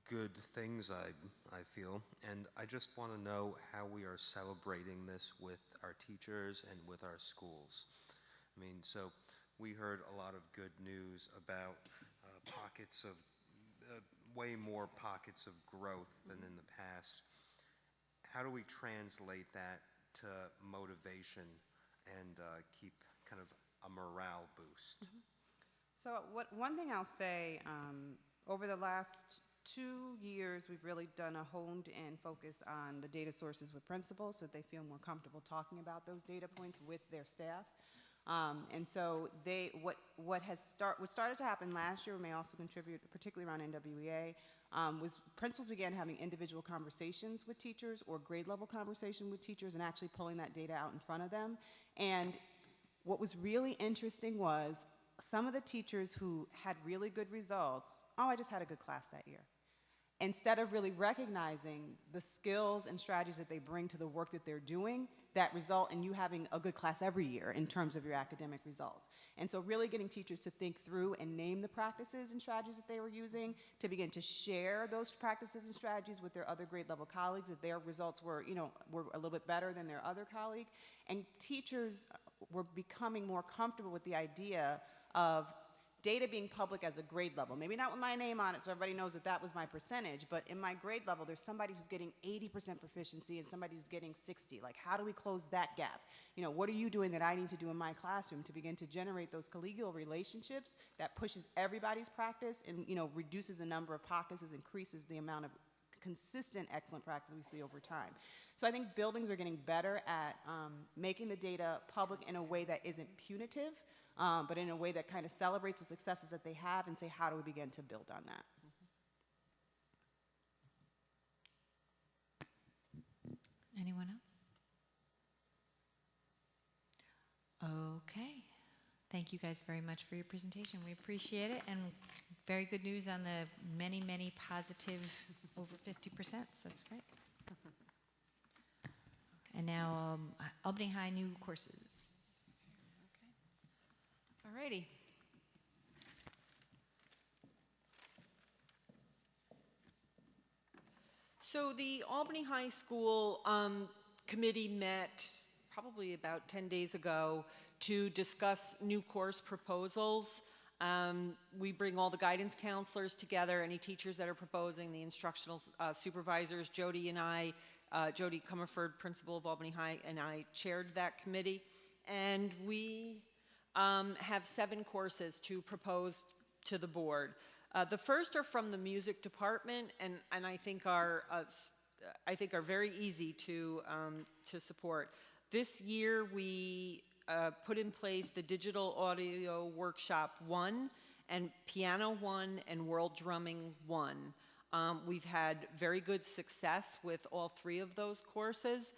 good things, I feel, and I just want to know how we are celebrating this with our teachers and with our schools. I mean, so we heard a lot of good news about pockets of, way more pockets of growth than in the past. How do we translate that to motivation and keep kind of a morale boost? So one thing I'll say, over the last 2 years, we've really done a honed-in focus on the data sources with principals so that they feel more comfortable talking about those data points with their staff. And so what started to happen last year, may also contribute, particularly around NWEA, was principals began having individual conversations with teachers or grade level conversation with teachers and actually pulling that data out in front of them. And what was really interesting was some of the teachers who had really good results, I just had a good class that year. Instead of really recognizing the skills and strategies that they bring to the work that they're doing that result in you having a good class every year in terms of your academic results. And so really getting teachers to think through and name the practices and strategies that they were using, to begin to share those practices and strategies with their other grade level colleagues if their results were a little bit better than their other colleague. And teachers were becoming more comfortable with the idea of data being public as a grade level. Maybe not with my name on it so everybody knows that that was my percentage, but in my grade level, there's somebody who's getting 80% proficiency and somebody who's getting 60. Like, how do we close that gap? What are you doing that I need to do in my classroom to begin to generate those collegial relationships that pushes everybody's practice and, reduces the number of pockets, increases the amount of consistent excellent practice we see over time. So I think buildings are getting better at making the data public in a way that isn't punitive, but in a way that kind of celebrates the successes that they have and say, how do we begin to build on that? Anyone else? Okay. Thank you guys very much for your presentation. We appreciate it, and very good news on the many, many positive over 50%. So that's great. And now Albany High new courses. All righty. So the Albany High School committee met probably about 10 days ago to discuss new course proposals. We bring all the guidance counselors together, any teachers that are proposing, the instructional supervisors. Jody and I, Jody Comerford, principal of Albany High, and I chaired that committee. And we have 7 courses to propose to the board. The first are from the music department, and I think are very easy to support. This year we put in place the Digital Audio Workshop 1 and Piano 1 and World Drumming 1. We've had very good success with all 3 of those courses,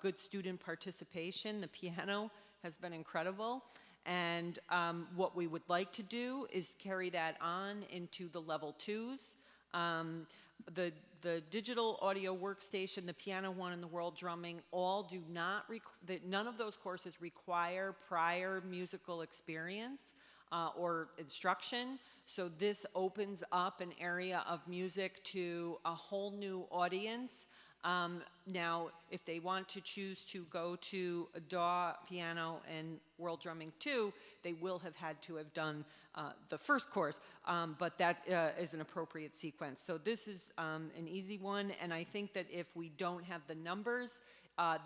good student participation. The piano has been incredible. And what we would like to do is carry that on into the level 2s. The digital audio workstation, the piano 1, and the world drumming all do not, none of those courses require prior musical experience or instruction. So this opens up an area of music to a whole new audience. Now, if they want to choose to go to DAW, piano, and World Drumming 2, they will have had to have done the first course, but that is an appropriate sequence. So this is an easy one, and I think that if we don't have the numbers,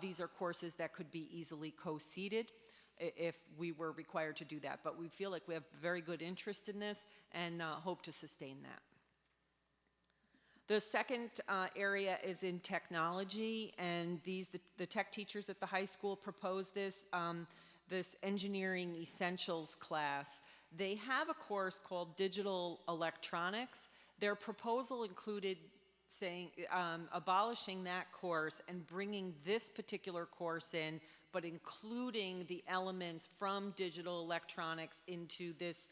these are courses that could be easily co-seated if we were required to do that. But we feel like we have very good interest in this and hope to sustain that. The second area is in technology, and the tech teachers at the high school proposed this, this engineering essentials class. They have a course called Digital Electronics. Their proposal included saying, abolishing that course and bringing this particular course in, but including the elements from digital electronics into this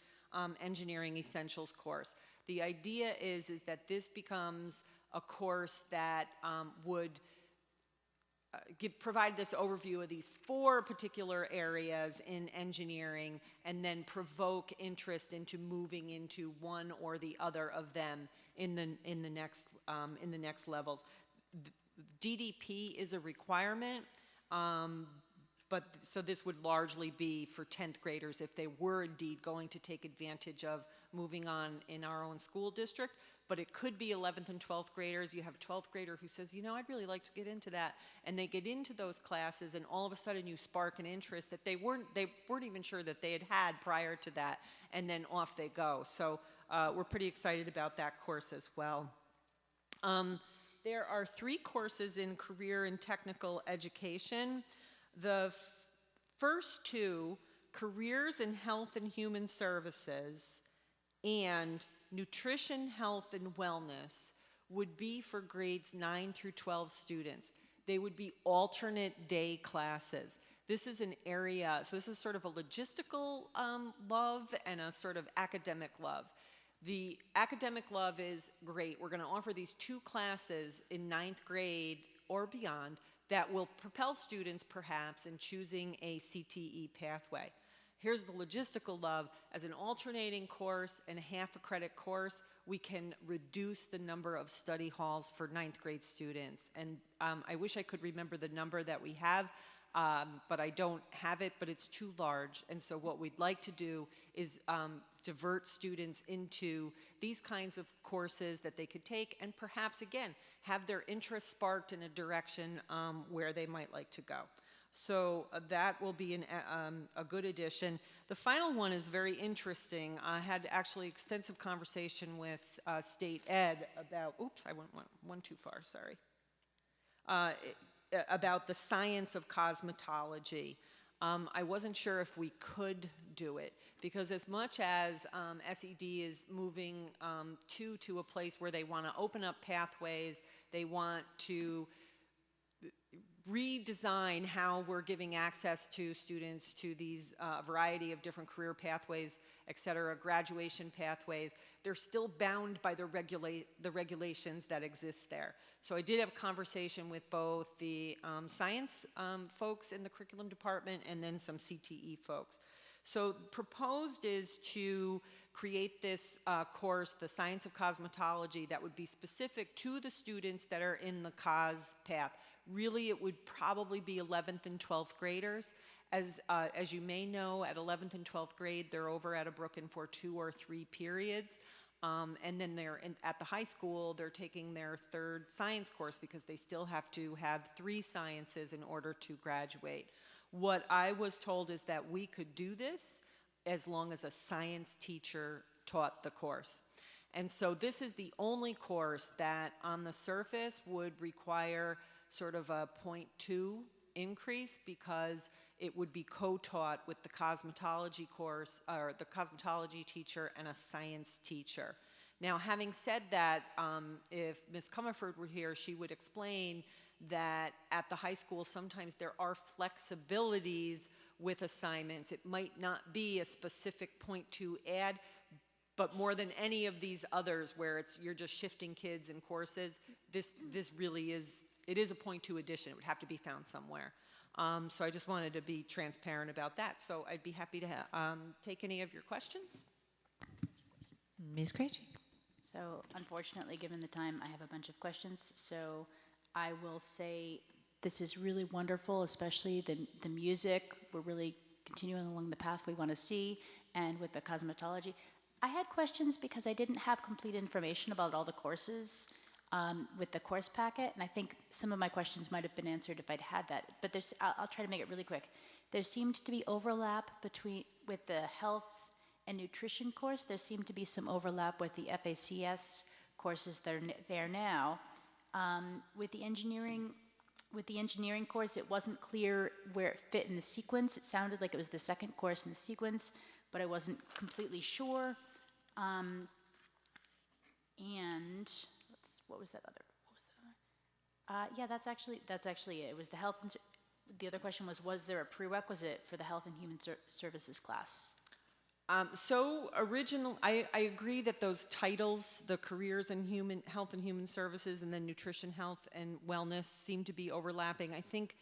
engineering essentials course. The idea is that this becomes a course that would provide this overview of these 4 particular areas in engineering and then provoke interest into moving into one or the other of them in the next levels. DDP is a requirement, but so this would largely be for 10th graders if they were indeed going to take advantage of moving on in our own school district. But it could be 11th and 12th graders. You have a 12th grader who says, you know, I'd really like to get into that. And they get into those classes, and all of a sudden you spark an interest that they weren't even sure that they had prior to that, and then off they go. So we're pretty excited about that course as well. There are 3 courses in career and technical education. The first 2, Careers in Health and Human Services and Nutrition, Health, and Wellness, would be for grades 9 through 12 students. They would be alternate day classes. This is an area, so this is sort of a logistical love and a sort of academic love. The academic love is great. We're going to offer these 2 classes in 9th grade or beyond that will propel students perhaps in choosing a CTE pathway. Here's the logistical love. As an alternating course and a half a credit course, we can reduce the number of study halls for 9th grade students. And I wish I could remember the number that we have, but I don't have it, but it's too large. And so what we'd like to do is divert students into these kinds of courses that they could take and perhaps, again, have their interest sparked in a direction where they might like to go. So that will be a good addition. The final one is very interesting. I had actually extensive conversation with state ed about, oops, I went one too far, sorry. About the science of cosmetology. I wasn't sure if we could do it because as much as SED is moving to a place where they want to open up pathways, they want to redesign how we're giving access to students to these variety of different career pathways, et cetera, graduation pathways, they're still bound by the regulations that exist there. So I did have a conversation with both the science folks in the curriculum department and then some CTE folks. So proposed is to create this course, the Science of Cosmetology, that would be specific to the students that are in the COS path. Really, it would probably be 11th and 12th graders. As you may know, at 11th and 12th grade, they're over at Brooklyn for 2 or 3 periods. And then at the high school, they're taking their 3rd science course because they still have to have 3 sciences in order to graduate. What I was told is that we could do this as long as a science teacher taught the course. And so this is the only course that on the surface would require sort of a 0.2 increase because it would be co-taught with the cosmetology course, or the cosmetology teacher and a science teacher. Now, having said that, if Ms. Comerford were here, she would explain that at the high school, sometimes there are flexibilities with assignments. It might not be a specific 0.2 add, but more than any of these others where you're just shifting kids and courses, this really is, it is a 0.2 addition. It would have to be found somewhere. So I just wanted to be transparent about that. So I'd be happy to take any of your questions. Ms. Krejci. So unfortunately, given the time, I have a bunch of questions. So I will say this is really wonderful, especially the music. We're really continuing along the path we want to see, and with the cosmetology. I had questions because I didn't have complete information about all the courses with the course packet, and I think some of my questions might have been answered if I'd had that. But I'll try to make it really quick. There seemed to be overlap with the health and nutrition course. There seemed to be some overlap with the FACS courses that are there now. With the engineering course, it wasn't clear where it fit in the sequence. It sounded like it was the second course in the sequence, but I wasn't completely sure. What was that other? Yeah, that's actually it. It was the health. The other question was there a prerequisite for the health and human services class? I agree that those titles, the careers in health and human services, and then nutrition, health, and wellness seem to be overlapping. I think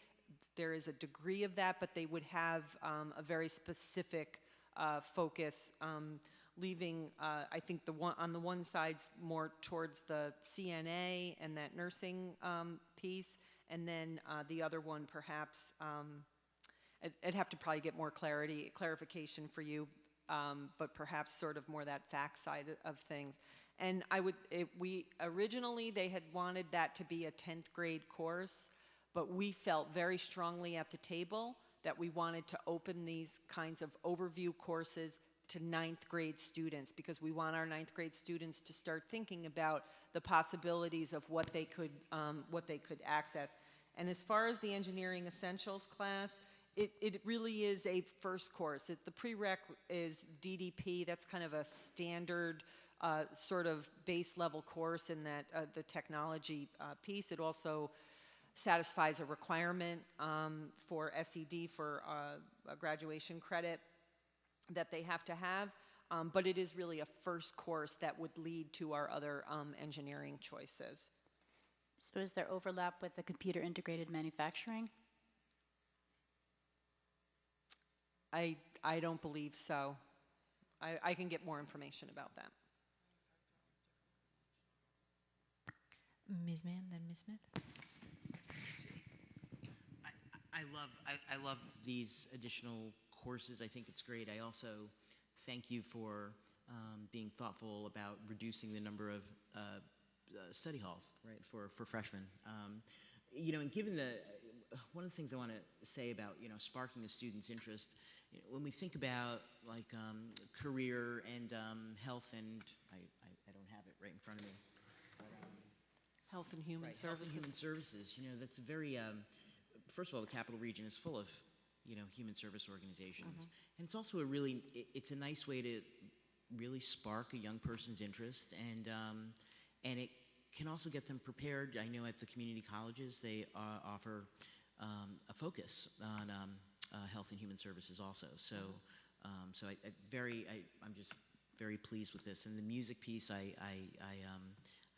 there is a degree of that, but they would have a very specific focus, leaving, I think, on the one side's more towards the CNA and that nursing piece, and then the other one perhaps, I'd have to probably get more clarification for you, but perhaps sort of more that fact side of things. And originally they had wanted that to be a 10th grade course, but we felt very strongly at the table that we wanted to open these kinds of overview courses to 9th grade students, because we want our 9th grade students to start thinking about the possibilities of what they could access. And as far as the engineering essentials class, it really is a first course. The prereq is DDP. That's kind of a standard sort of base level course in that the technology piece. It also satisfies a requirement for SED for a graduation credit that they have to have, but it is really a first course that would lead to our other engineering choices. So is there overlap with the computer integrated manufacturing? I don't believe so. I can get more information about that. Ms. Mann, then Ms. Smith. I love these additional courses. I think it's great. I also thank you for being thoughtful about reducing the number of study halls, right, for freshmen. And given one of the things I want to say about, sparking the students' interest, when we think about like career and health, and I don't have it right in front of me. But, Health and human services. Health and human services. That's a very, first of all, the Capital Region is full of, human service organizations. And it's also it's a nice way to really spark a young person's interest, and it can also get them prepared. I know at the community colleges, they offer a focus on health and human services also. So, I'm just very pleased with this. And the music piece, I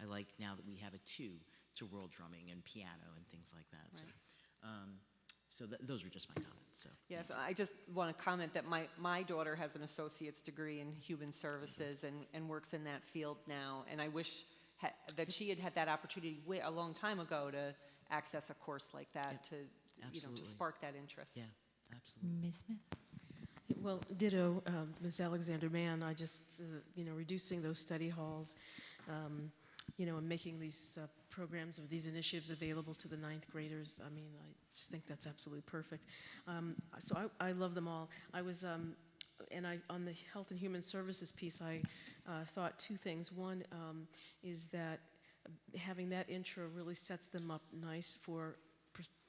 like now that we have it too, to world drumming and piano and things like that. Right. So those were just my comments. So. Yes, I just want to comment that my daughter has an associate's degree in human services and works in that field now. And I wish that she had that opportunity a long time ago to access a course like that, to spark that interest. Yeah, absolutely. Ms. Smith. Well, ditto, Ms. Alexander Mann. I just, reducing those study halls, and making these programs of these initiatives available to the 9th graders. I mean, I just think that's absolutely perfect. So I love them all. I was, on the health and human services piece, I thought two things. One is that having that intro really sets them up nice for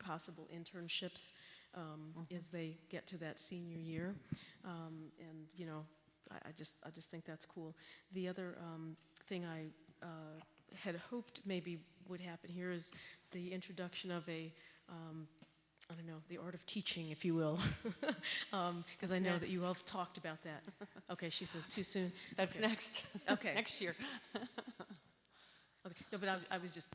possible internships as they get to that senior year. I just think that's cool. The other thing I had hoped maybe would happen here is the introduction of the art of teaching, if you will, because I know that you all have talked about that. Okay, she says too soon. That's okay. Next. Okay. Next year. Okay. No, but I was just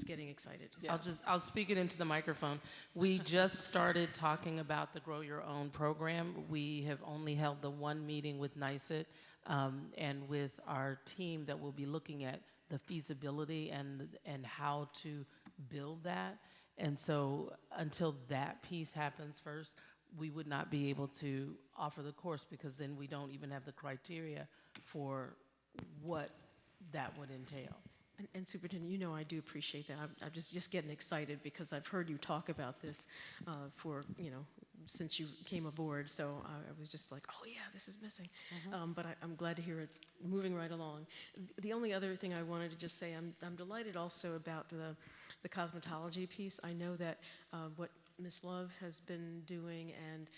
getting excited. Yeah. I'll speak it into the microphone. We just started talking about the Grow Your Own program. We have only held the one meeting with NYSET and with our team that will be looking at the feasibility and how to build that. And so until that piece happens first, we would not be able to offer the course, because then we don't even have the criteria for what that would entail. And Superintendent, you know I do appreciate that. I'm just getting excited because I've heard you talk about this for, since you came aboard. So I was just like, oh yeah, this is missing. But I'm glad to hear it's moving right along. The only other thing I wanted to just say, I'm delighted also about the cosmetology piece. I know that what Ms. Love has been doing, and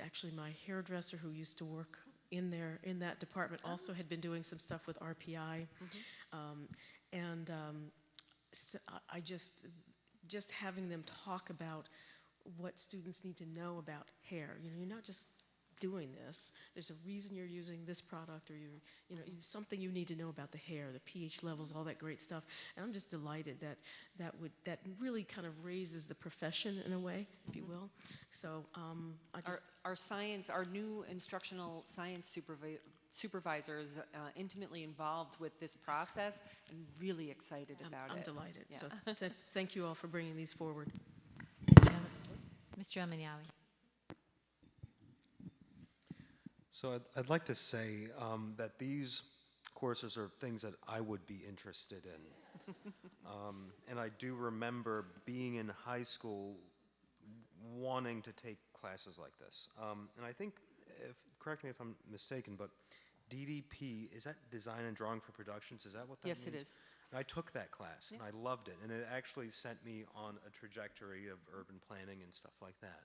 actually my hairdresser who used to work in that department also had been doing some stuff with RPI. So I just having them talk about what students need to know about hair. You're not just doing this. There's a reason you're using this product, or it's something you need to know about the hair, the pH levels, all that great stuff. And I'm just delighted that really kind of raises the profession in a way, if you will. So our new instructional science supervisor is intimately involved with this process and really excited about it. I'm delighted. Yeah. So thank you all for bringing these forward. Mr. Amanyawi. So I'd like to say that these courses are things that I would be interested in. And I do remember being in high school wanting to take classes like this. And I think, correct me if I'm mistaken, but DDP, is that Design and Drawing for Productions? Is that what that means? Yes, it is. And I took that class, and I loved it. And it actually sent me on a trajectory of urban planning and stuff like that.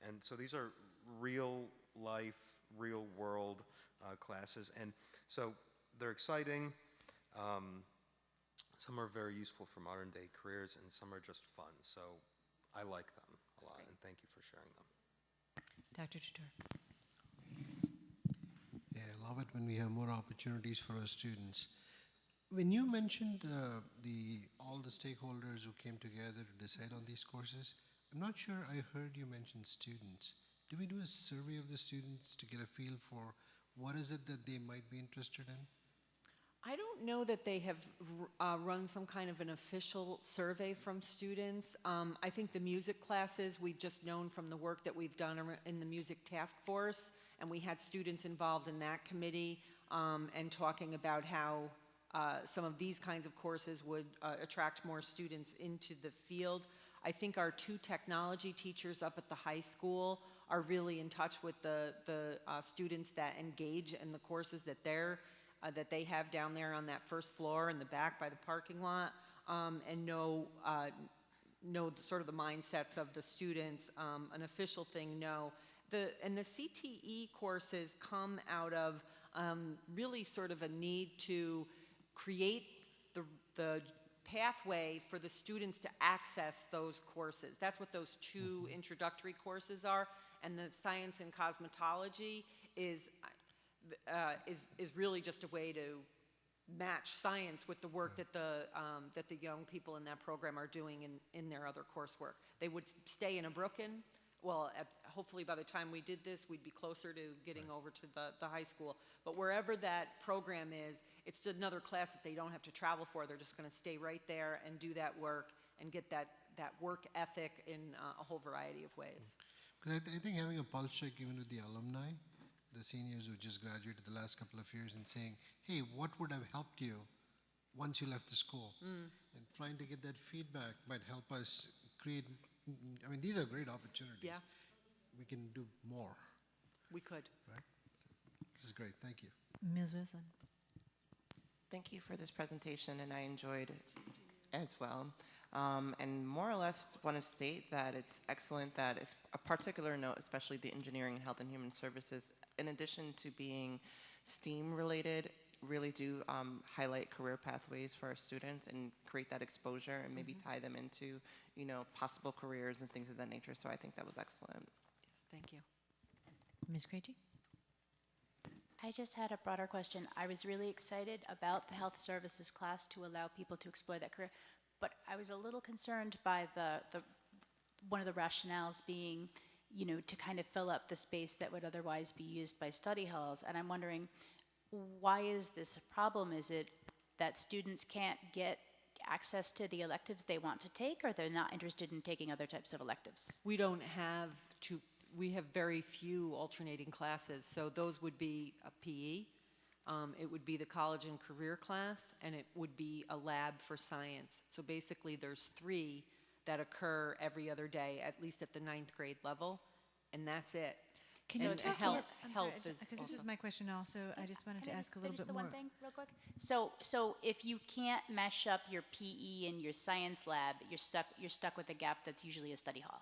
And so these are real life, real world classes. And so they're exciting. Some are very useful for modern day careers, and some are just fun. So I like them a lot, and thank you for sharing them. Dr. Chatur. Yeah, I love it when we have more opportunities for our students. When you mentioned all the stakeholders who came together to decide on these courses, I'm not sure I heard you mention students. Did we do a survey of the students to get a feel for what is it that they might be interested in? I don't know that they have run some kind of an official survey from students. I think the music classes, we've just known from the work that we've done in the music task force, and we had students involved in that committee and talking about how some of these kinds of courses would attract more students into the field. I think our two technology teachers up at the high school are really in touch with the students that engage in the courses that they have down there on that first floor in the back by the parking lot, and know sort of the mindsets of the students. An official thing, no. The CTE courses come out of really sort of a need to create the pathway for the students to access those courses. That's what those two introductory courses are, and the science and cosmetology is really just a way to match science with the work that the young people in that program are doing in their other coursework. They would stay in Brooklyn. Well, hopefully by the time we did this, we'd be closer to getting over to the high school. But wherever that program is, it's another class that they don't have to travel for. They're just going to stay right there and do that work and get that work ethic in a whole variety of ways. Because I think having a pulse check even with the alumni, the seniors who just graduated the last couple of years, and saying, hey, what would have helped you once you left the school? And trying to get that feedback might help us create, I mean, these are great opportunities. Yeah. We can do more. We could. Right? This is great. Thank you. Ms. Wilson. Thank you for this presentation, and I enjoyed it as well. And more or less want to state that it's excellent that it's a particular note, especially the engineering and health and human services, in addition to being STEAM related, really do highlight career pathways for our students and create that exposure and maybe tie them into, possible careers and things of that nature. So I think that was excellent. Yes, thank you. Ms. Krejci? I just had a broader question. I was really excited about the health services class to allow people to explore that career, but I was a little concerned by one of the rationales being, to kind of fill up the space that would otherwise be used by study halls. And I'm wondering, why is this a problem? Is it that students can't get access to the electives they want to take, or they're not interested in taking other types of electives? We don't have we have very few alternating classes, so those would be a PE, it would be the college and career class, and it would be a lab for science. So basically, there's 3 that occur every other day, at least at the 9th grade level, and that's it. Can you And talk health, I'm health sorry, is because this is also- my question also. I just wanted to Can I ask a little finish bit the more. one thing real quick? So if you can't mesh up your PE and your science lab, you're stuck with a gap that's usually a study hall.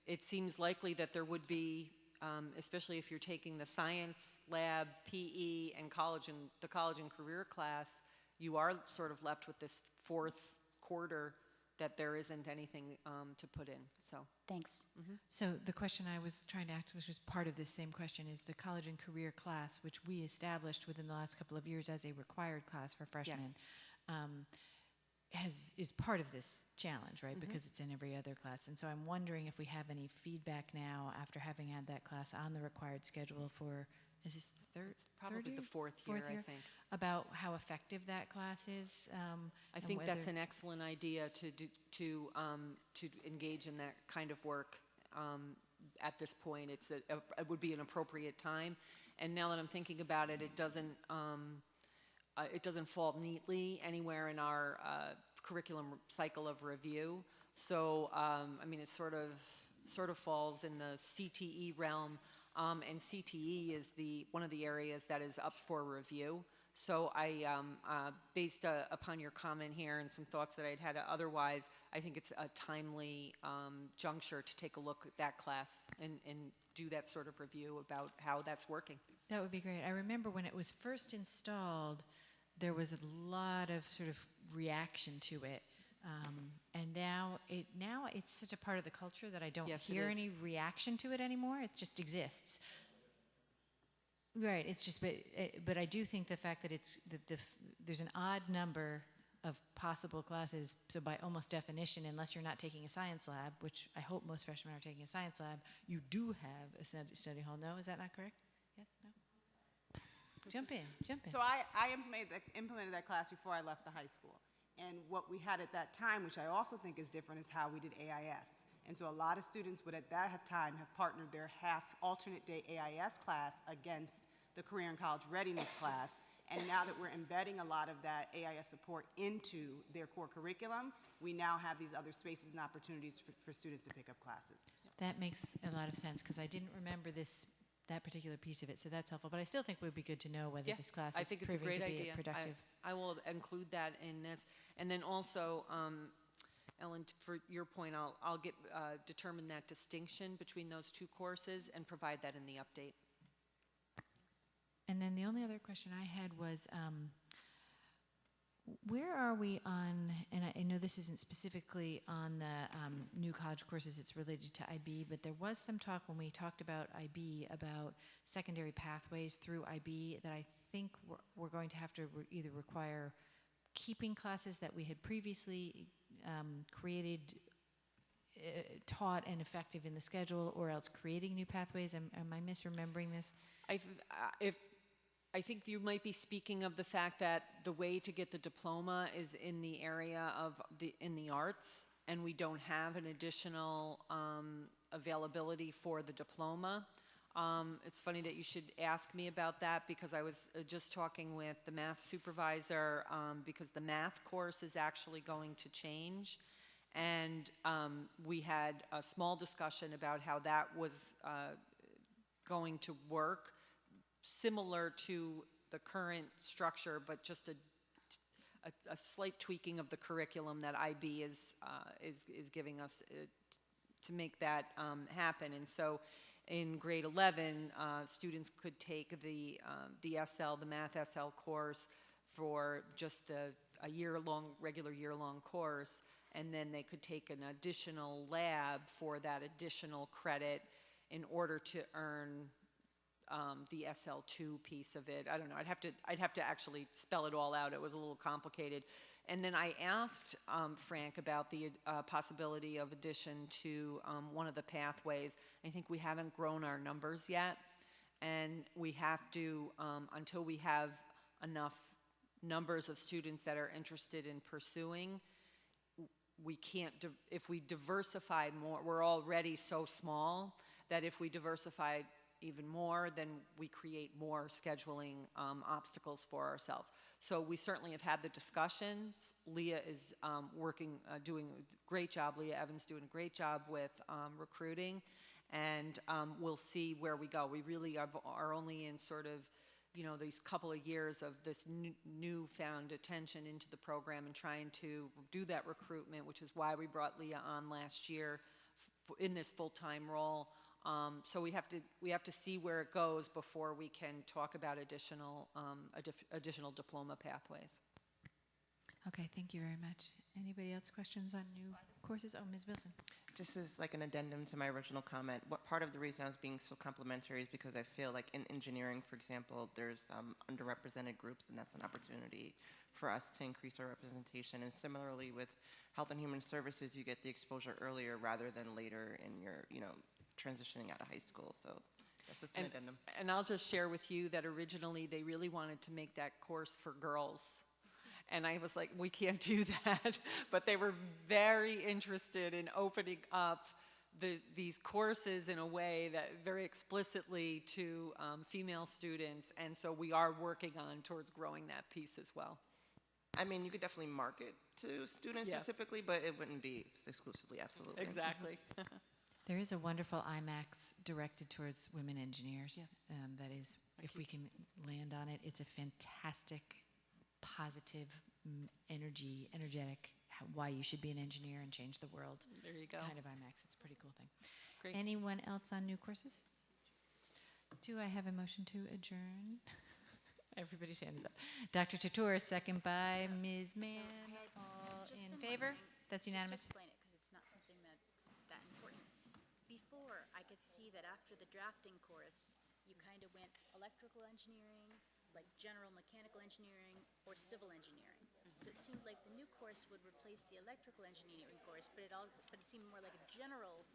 It seems likely that there would be, especially if you're taking the science lab, PE, and the college and career class, you are sort of left with this 4th quarter that there isn't anything to put in, so. Thanks. So the question I was trying to ask, which was part of this same question, is the college and career class, which we established within the last couple of years as a required class for freshmen, is part of this challenge, right? Because it's in every other class. And so I'm wondering if we have any feedback now after having had that class on the required schedule for, is this the third? Probably the fourth year, I think. About how effective that class is. I think that's an excellent idea to engage in that kind of work at this point. It would be an appropriate time. And now that I'm thinking about it, it doesn't fall neatly anywhere in our curriculum cycle of review. So, I mean, it sort of falls in the CTE realm, and CTE is one of the areas that is up for review. So I, based upon your comment here and some thoughts that I'd had otherwise, I think it's a timely juncture to take a look at that class and do that sort of review about how that's working. That would be great. I remember when it was first installed, there was a lot of sort of reaction to it. And now it's such a part of the culture that I don't hear any reaction to it anymore. It just exists. Right. It's just, but I do think the fact that there's an odd number of possible classes. So by almost definition, unless you're not taking a science lab, which I hope most freshmen are taking a science lab, you do have a study hall. No, is that not correct? Yes. No. Jump in. So I implemented that class before I left the high school. And what we had at that time, which I also think is different, is how we did AIS. And so a lot of students would at that time have partnered their half alternate day AIS class against the career and college readiness class. And now that we're embedding a lot of that AIS support into their core curriculum, we now have these other spaces and opportunities for students to pick up classes. That makes a lot of sense because I didn't remember that particular piece of it, so that's helpful. But I still think it would be good to know whether this class is proving to be productive. I will include that in this. And then also, Ellen, for your point, I'll determine that distinction between those 2 courses and provide that in the update. And then the only other question I had was, where are we on, and I know this isn't specifically on the new college courses, it's related to IB, but there was some talk when we talked about IB about secondary pathways through IB that I think we're going to have to either require keeping classes that we had previously created, taught, and effective in the schedule, or else creating new pathways. Am I misremembering this? I think you might be speaking of the fact that the way to get the diploma is in the area of in the arts, and we don't have an additional availability for the diploma. It's funny that you should ask me about that because I was just talking with the math supervisor because the math course is actually going to change. And we had a small discussion about how that was going to work, similar to the current structure, but just a slight tweaking of the curriculum that IB is giving us to make that happen. And so in grade 11, students could take the SL, the Math SL course for just a year-long, regular year-long course, and then they could take an additional lab for that additional credit in order to earn the SL2 piece of it. I don't know. I'd have to actually spell it all out. It was a little complicated. And then I asked Frank about the possibility of addition to one of the pathways. I think we haven't grown our numbers yet, and we have to, until we have enough numbers of students that are interested in pursuing, we can't, if we diversify more, we're already so small that if we diversify even more, then we create more scheduling obstacles for ourselves. So we certainly have had the discussions. Leah is doing a great job. Leah Evans doing a great job with recruiting, and we'll see where we go. We really are only in sort of, these couple of years of this newfound attention into the program and trying to do that recruitment, which is why we brought Leah on last year in this full-time role. So we have to see where it goes before we can talk about additional diploma pathways. Okay, thank you very much. Anybody else questions on new courses? Oh, Ms. Wilson. Just as like an addendum to my original comment, what part of the reason I was being so complimentary is because I feel like in engineering, for example, there's underrepresented groups, and that's an opportunity for us to increase our representation. And similarly with Health and Human Services, you get the exposure earlier rather than later in your, transitioning out of high school. So that's just an addendum. And I'll just share with you that originally they really wanted to make that course for girls. And I was like, we can't do that. But they were very interested in opening up these courses in a way that very explicitly to female students. And so we are working on towards growing that piece as well. I mean, you could definitely market to students typically, but it wouldn't be exclusively, absolutely. Exactly. There is a wonderful IMAX directed towards women engineers. That is, if we can land on it, it's a fantastic, positive, energetic, why you should be an engineer and change the world. There you go. Kind of IMAX. It's a pretty cool thing. Great. Anyone else on new courses? Do I have a motion to adjourn? Everybody's hand is up. Dr. Tour, second by Ms. Mann. All in favor? That's unanimous. Just to explain it, because it's not something that's that important. Before, I could see that after the drafting course, you kind of went electrical engineering, like general mechanical engineering, or civil engineering. So it seemed like the new course would replace the electrical engineering course, but it seemed more like a general